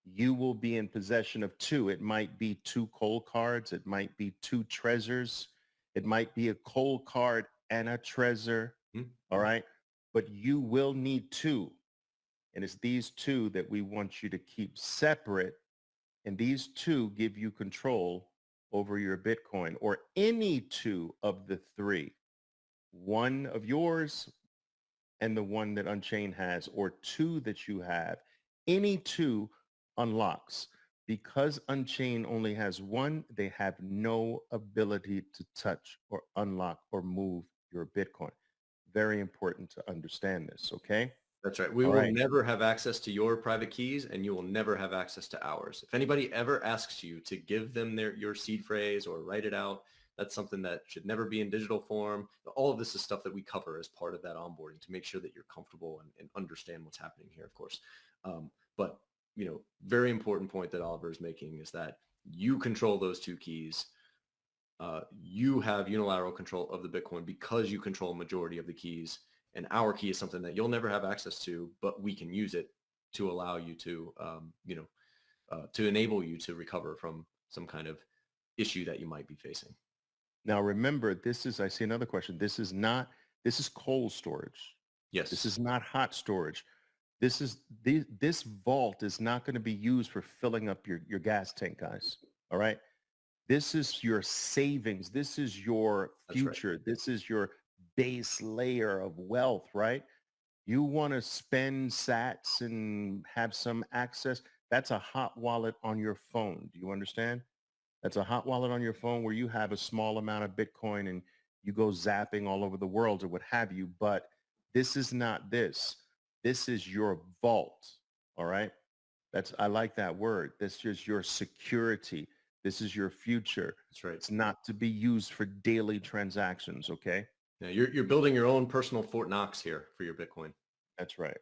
Speaker 1: You will be in possession of 2. It might be 2 cold cards. It might be 2 Trezors. It might be a cold card and a Trezor. All right. But you will need 2. And it's these 2 that we want you to keep separate. And these 2 give you control over your Bitcoin, or any 2 of the 3. 1 of yours and the one that Unchained has, or 2 that you have. Any 2 unlocks. Because Unchained only has 1, they have no ability to touch or unlock or move your Bitcoin. Very important to understand this, okay?
Speaker 2: That's right. We will never have access to your private keys, and you will never have access to ours. If anybody ever asks you to give them your seed phrase or write it out, that's something that should never be in digital form. All of this is stuff that we cover as part of that onboarding to make sure that you're comfortable and understand what's happening here, of course. But very important point that Oliver is making is that you control those 2 keys. You have unilateral control of the Bitcoin because you control a majority of the keys. And our key is something that you'll never have access to, but we can use it to allow you to, to enable you to recover from some kind of issue that you might be facing.
Speaker 1: Now, remember, I see another question. This is cold storage.
Speaker 2: Yes.
Speaker 1: This is not hot storage. This vault is not going to be used for filling up your gas tank, guys. All right. This is your savings. This is your
Speaker 2: That's right.
Speaker 1: future. This is your base layer of wealth, right? You want to spend sats and have some access. That's a hot wallet on your phone. Do you understand? That's a hot wallet on your phone where you have a small amount of Bitcoin and you go zapping all over the world or what have you. But this is not this. This is your vault. All right. I like that word. This is your security. This is your future.
Speaker 2: That's right.
Speaker 1: It's not to be used for daily transactions. Okay.
Speaker 2: Yeah, you're building your own personal Fort Knox here for your Bitcoin.
Speaker 1: That's right.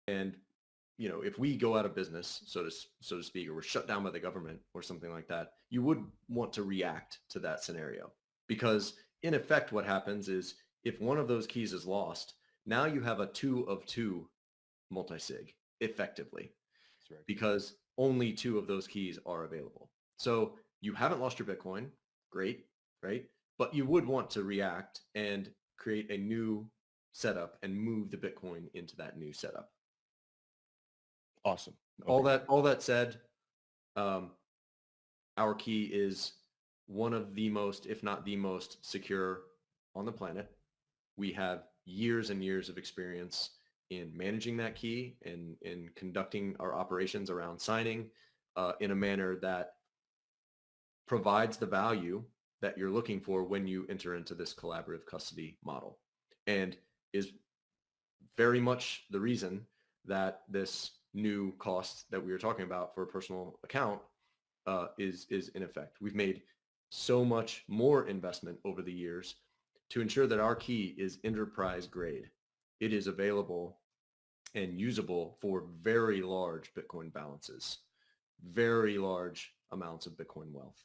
Speaker 2: And if we go out of business, so to speak, or we're shut down by the government or something like that, you would want to react to that scenario, because in effect, what happens is if one of those keys is lost, now you have a 2 of 2 multisig effectively,
Speaker 1: That's right.
Speaker 2: because only 2 of those keys are available. So you haven't lost your Bitcoin. Great, right? But you would want to react and create a new setup and move the Bitcoin into that new setup.
Speaker 1: Awesome.
Speaker 2: Okay. All that said, our key is one of the most, if not the most secure on the planet. We have years and years of experience in managing that key and in conducting our operations around signing in a manner that provides the value that you're looking for when you enter into this collaborative custody model, and is very much the reason that this new cost that we were talking about for a personal account is in effect. We've made so much more investment over the years to ensure that our key is enterprise grade. It is available and usable for very large Bitcoin balances, very large amounts of Bitcoin wealth.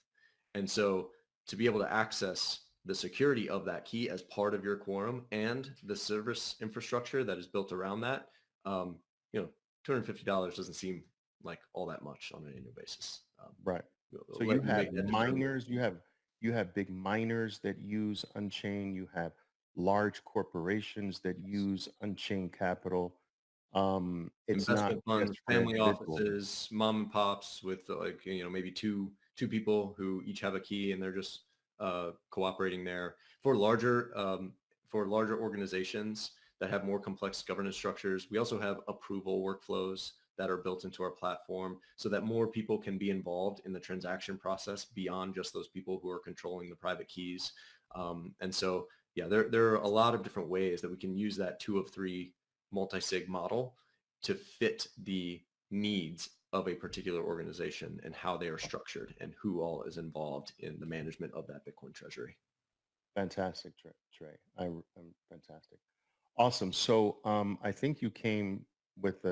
Speaker 2: And so to be able to access the security of that key as part of your quorum and the service infrastructure that is built around that, $250 doesn't seem like all that much on an annual basis.
Speaker 1: Right. So you have miners, you have big miners that use Unchained. You have large corporations that use Unchained Capital. It's
Speaker 2: investment
Speaker 1: not
Speaker 2: funds,
Speaker 1: just for
Speaker 2: family
Speaker 1: individuals.
Speaker 2: offices, mom and pops with maybe two people who each have a key and they're just cooperating there. For larger organizations that have more complex governance structures, we also have approval workflows that are built into our platform so that more people can be involved in the transaction process beyond just those people who are controlling the private keys. And so, yeah, there are a lot of different ways that we can use that 2 of 3 multisig model to fit the needs of a particular organization and how they are structured and who all is involved in the management of that Bitcoin treasury.
Speaker 1: Fantastic, Trey. I'm fantastic. Awesome. So I think you came with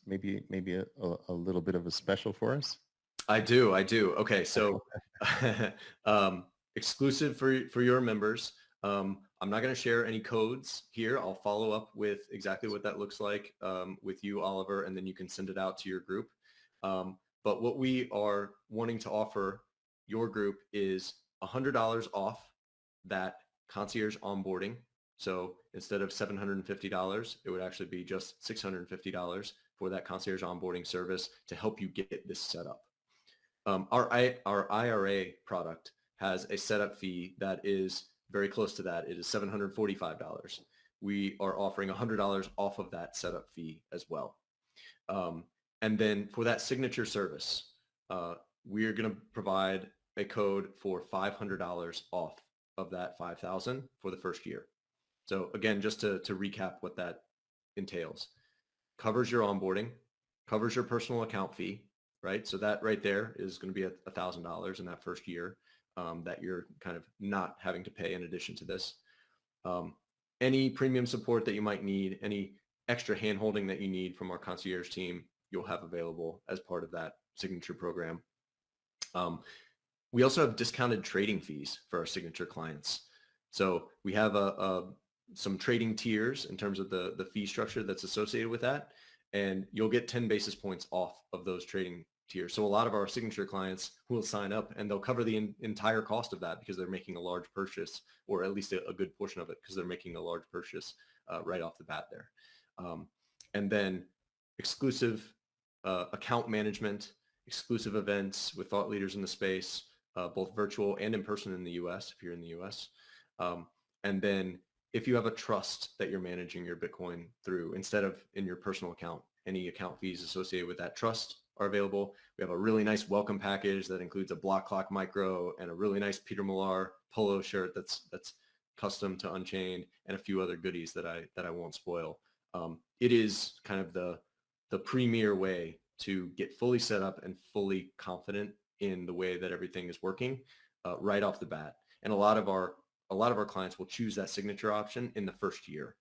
Speaker 1: maybe a little bit of a special for us.
Speaker 2: I do. Okay, so exclusive for your members. I'm not going to share any codes here. I'll follow up with exactly what that looks like with you, Oliver, and then you can send it out to your group. But what we are wanting to offer your group is $100 off that concierge onboarding. So instead of $750, it would actually be just $650 for that concierge onboarding service to help you get this set up. Our IRA product has a setup fee that is very close to that. It is $745. We are offering $100 off of that setup fee as well. And then for that signature service, we are going to provide a code for $500 off of that $5,000 for the first year. So again, just to recap what that entails, covers your onboarding, covers your personal account fee, right? So that right there is going to be $1,000 in that first year that you're kind of not having to pay in addition to this. Any premium support that you might need, any extra handholding that you need from our concierge team, you'll have available as part of that signature program. We also have discounted trading fees for our signature clients. So we have some trading tiers in terms of the fee structure that's associated with that. And you'll get 10 basis points off of those trading tiers. So a lot of our signature clients will sign up and they'll cover the entire cost of that because they're making a large purchase, or at least a good portion of it because they're making a large purchase right off the bat there. And then exclusive account management, exclusive events with thought leaders in the space, both virtual and in person in the US, if you're in the US. And then if you have a trust that you're managing your Bitcoin through, instead of in your personal account, any account fees associated with that trust are available. We have a really nice welcome package that includes a block clock micro and a really nice Peter Millar polo shirt that's custom to Unchained, and a few other goodies that I won't spoil. It is kind of the premier way to get fully set up and fully confident in the way that everything is working right off the bat. And a lot of our clients will choose that signature option in the first year,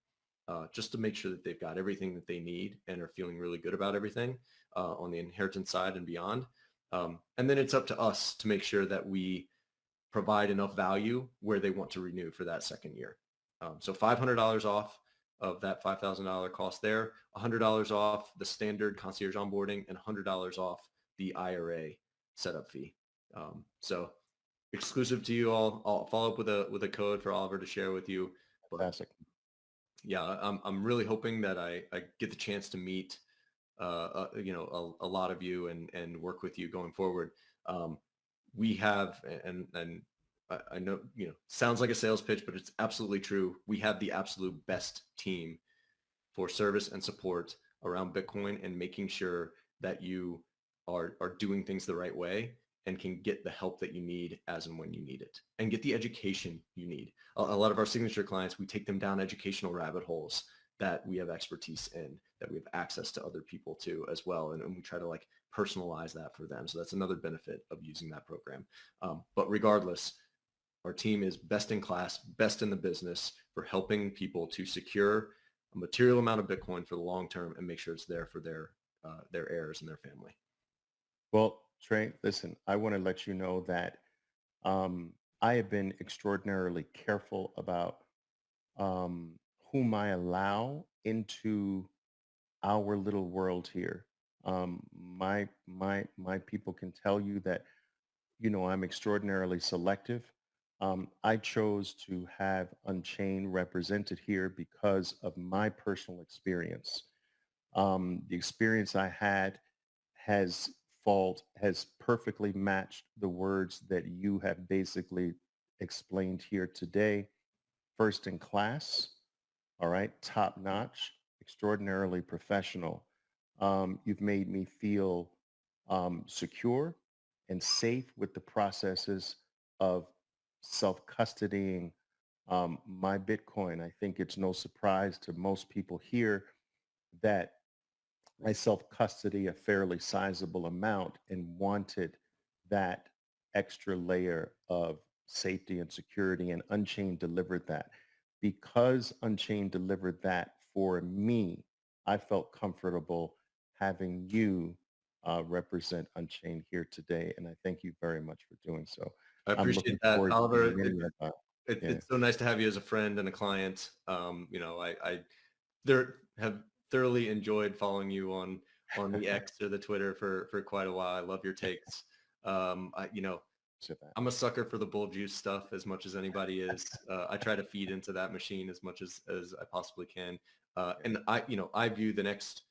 Speaker 2: just to make sure that they've got everything that they need and are feeling really good about everything on the inheritance side and beyond. And then it's up to us to make sure that we provide enough value where they want to renew for that second year. So $500 off of that $5,000 cost there, $100 off the standard concierge onboarding, and $100 off the IRA setup fee. So exclusive to you all. I'll follow up with a code for Oliver to share with you. But
Speaker 1: Fantastic.
Speaker 2: yeah, I'm really hoping that I get the chance to meet a lot of you and work with you going forward. We have, and I know, sounds like a sales pitch, but it's absolutely true. We have the absolute best team for service and support around Bitcoin and making sure that you are doing things the right way and can get the help that you need as and when you need it, and get the education you need. A lot of our signature clients, we take them down educational rabbit holes that we have expertise in, that we have access to other people too as well. And we try to like personalize that for them. So that's another benefit of using that program. But regardless, our team is best in class, best in the business for helping people to secure a material amount of Bitcoin for the long term and make sure it's there for their heirs and their family.
Speaker 1: Well, Trey, listen, I want to let you know that I have been extraordinarily careful about whom I allow into our little world here. My people can tell you that, I'm extraordinarily selective. I chose to have Unchained represented here because of my personal experience. The experience I had has perfectly matched the words that you have basically explained here today. First in class, all right, top notch, extraordinarily professional. You've made me feel secure and safe with the processes of self-custodying my Bitcoin. I think it's no surprise to most people here that I self-custody a fairly sizable amount and wanted that extra layer of safety and security, and Unchained delivered that. Because Unchained delivered that for me, I felt comfortable having you represent Unchained here today, and I thank you very much for doing so.
Speaker 2: I
Speaker 1: I'm
Speaker 2: appreciate
Speaker 1: looking
Speaker 2: that,
Speaker 1: forward
Speaker 2: Oliver.
Speaker 1: to many of yeah.
Speaker 2: It's so nice to have you as a friend and a client. I have thoroughly enjoyed following you on the X or the Twitter for quite a while. I love your takes. I'm a sucker for the bull juice stuff as much as anybody is. I try to feed into that machine as much as I possibly can. And I view this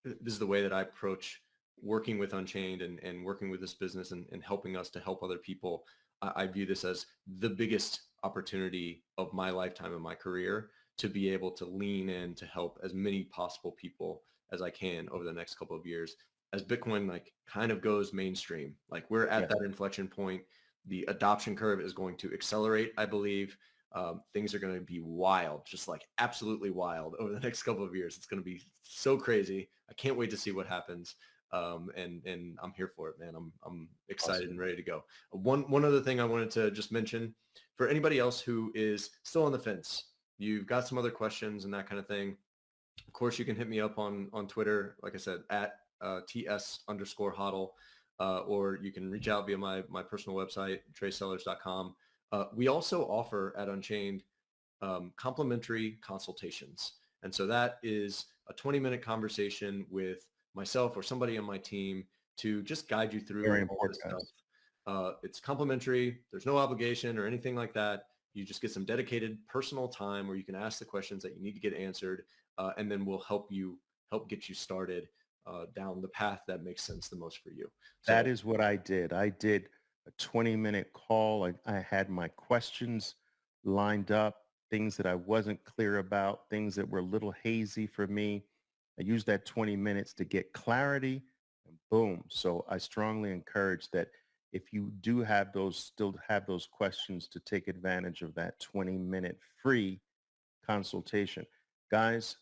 Speaker 2: is the way that I approach working with Unchained and working with this business and helping us to help other people. I view this as the biggest opportunity of my lifetime and my career to be able to lean in to help as many possible people as I can over the next couple of years as Bitcoin like kind of goes mainstream. Like we're at that inflection point. The adoption curve is going to accelerate, I believe. Things are going to be wild, just like absolutely wild over the next couple of years. It's going to be so crazy. I can't wait to see what happens. And I'm here for it, man. I'm excited and ready to go. One other thing I wanted to just mention for anybody else who is still on the fence, you've got some other questions and that kind of thing. Of course, you can hit me up on Twitter, like I said, at @TS_Hodl, or you can reach out via my personal website, treysellers.com. We also offer at Unchained complimentary consultations. And so that is a 20-minute conversation with myself or somebody on my team to just guide you through all this stuff. It's complimentary. There's no obligation or anything like that. You just get some dedicated personal time where you can ask the questions that you need to get answered, and then we'll help get you started down the path that makes sense the most for you.
Speaker 1: That
Speaker 2: So
Speaker 1: is what I did. I did a 20-minute call. I had my questions lined up, things that I wasn't clear about, things that were a little hazy for me. I used that 20 minutes to get clarity and boom. So I strongly encourage that if you do have those, still have those questions, to take advantage of that 20-minute free consultation. Guys,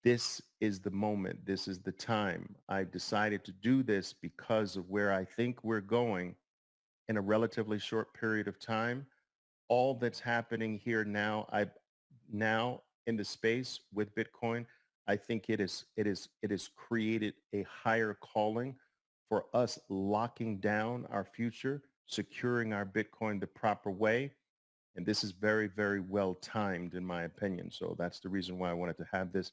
Speaker 1: this is the moment. This is the time. I decided to do this because of where I think we're going in a relatively short period of time. All that's happening here now, now in the space with Bitcoin, I think it is created a higher calling for us locking down our future, securing our Bitcoin the proper way. And this is very, very well timed in my opinion. So that's the reason why I wanted to have this.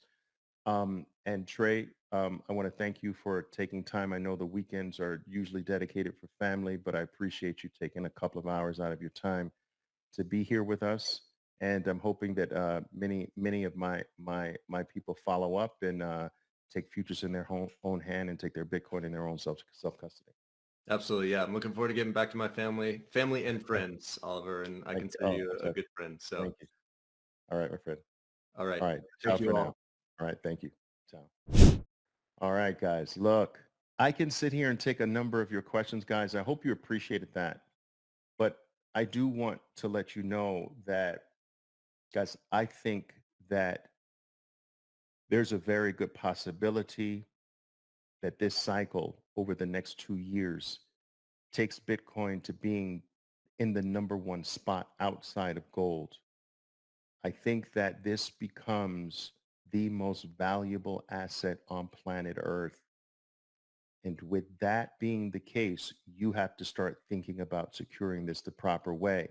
Speaker 1: And Trey, I want to thank you for taking time. I know the weekends are usually dedicated for family, but I appreciate you taking a couple of hours out of your time to be here with us. And I'm hoping that many of my people follow up and take futures in their own hand and take their Bitcoin in their own self custody.
Speaker 2: absolutely, yeah. I'm looking forward to getting back to my family and friends, Oliver, and I consider
Speaker 1: Oh,
Speaker 2: you a
Speaker 1: fantastic.
Speaker 2: good friend. So,
Speaker 1: Thank you. All right, my friend.
Speaker 2: all right.
Speaker 1: All right. Ciao
Speaker 2: Thank
Speaker 1: for
Speaker 2: you
Speaker 1: now.
Speaker 2: all.
Speaker 1: All right. Thank you. Ciao. All right, guys. Look, I can sit here and take a number of your questions, guys. I hope you appreciated that. But I do want to let you know that, guys, I think that there's a very good possibility that this cycle over the next 2 years takes Bitcoin to being in the number one spot outside of gold. I think that this becomes the most valuable asset on planet Earth. And with that being the case, you have to start thinking about securing this the proper way.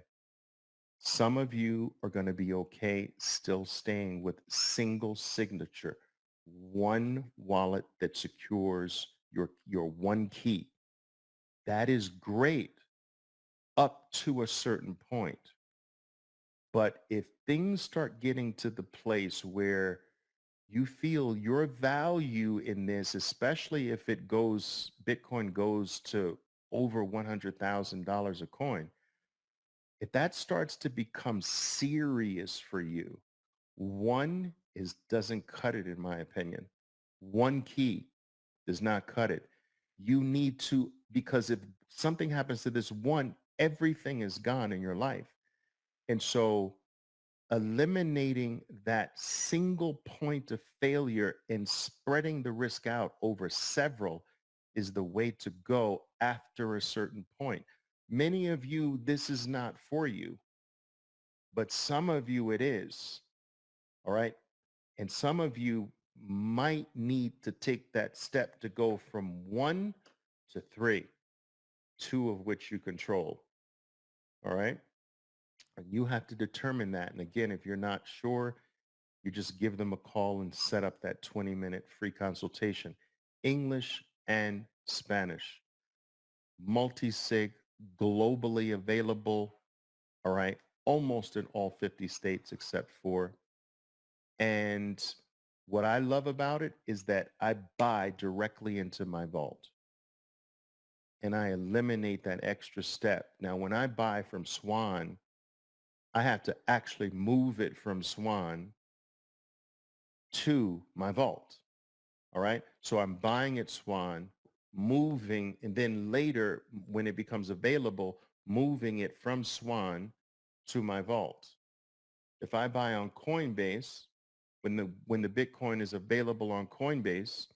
Speaker 1: Some of you are going to be okay still staying with single signature, one wallet that secures your one key. That is great up to a certain point. But if things start getting to the place where you feel your value in this, especially if Bitcoin goes to over $100,000 a coin, if that starts to become serious for you, one is doesn't cut it in my opinion. One key does not cut it. You need to, because if something happens to this one, everything is gone in your life. And so eliminating that single point of failure and spreading the risk out over several is the way to go after a certain point. Many of you, this is not for you, but some of you it is. All right. And some of you might need to take that step to go from one to three, two of which you control. All right. And you have to determine that. And again, if you're not sure, you just give them a call and set up that 20-minute free consultation. English and Spanish. Multisig, globally available, all right, almost in all 50 states except for. And what I love about it is that I buy directly into my vault and I eliminate that extra step. Now, when I buy from Swan, I have to actually move it from Swan to my vault. All right. So I'm buying at Swan, moving, and then later when it becomes available, moving it from Swan to my vault. If I buy on Coinbase, when the Bitcoin is available on Coinbase,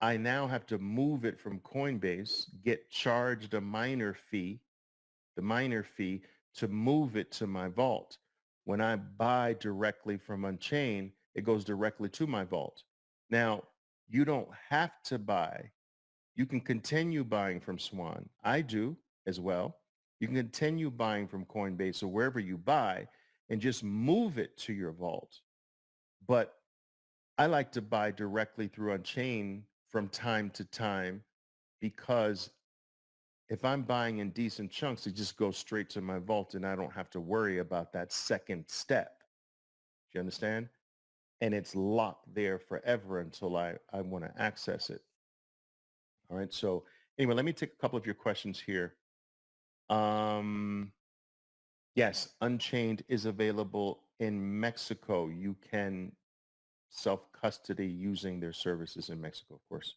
Speaker 1: I now have to move it from Coinbase, get charged a miner fee, the miner fee to move it to my vault. When I buy directly from Unchained, it goes directly to my vault. Now, you don't have to buy. You can continue buying from Swan. I do as well. You can continue buying from Coinbase or wherever you buy and just move it to your vault. But I like to buy directly through Unchained from time to time because if I'm buying in decent chunks, it just goes straight to my vault and I don't have to worry about that second step. Do you understand? and it's locked there forever until I want to access it. All right. So anyway, let me take a couple of your questions here. Yes, Unchained is available in Mexico. You can self-custody using their services in Mexico, of course.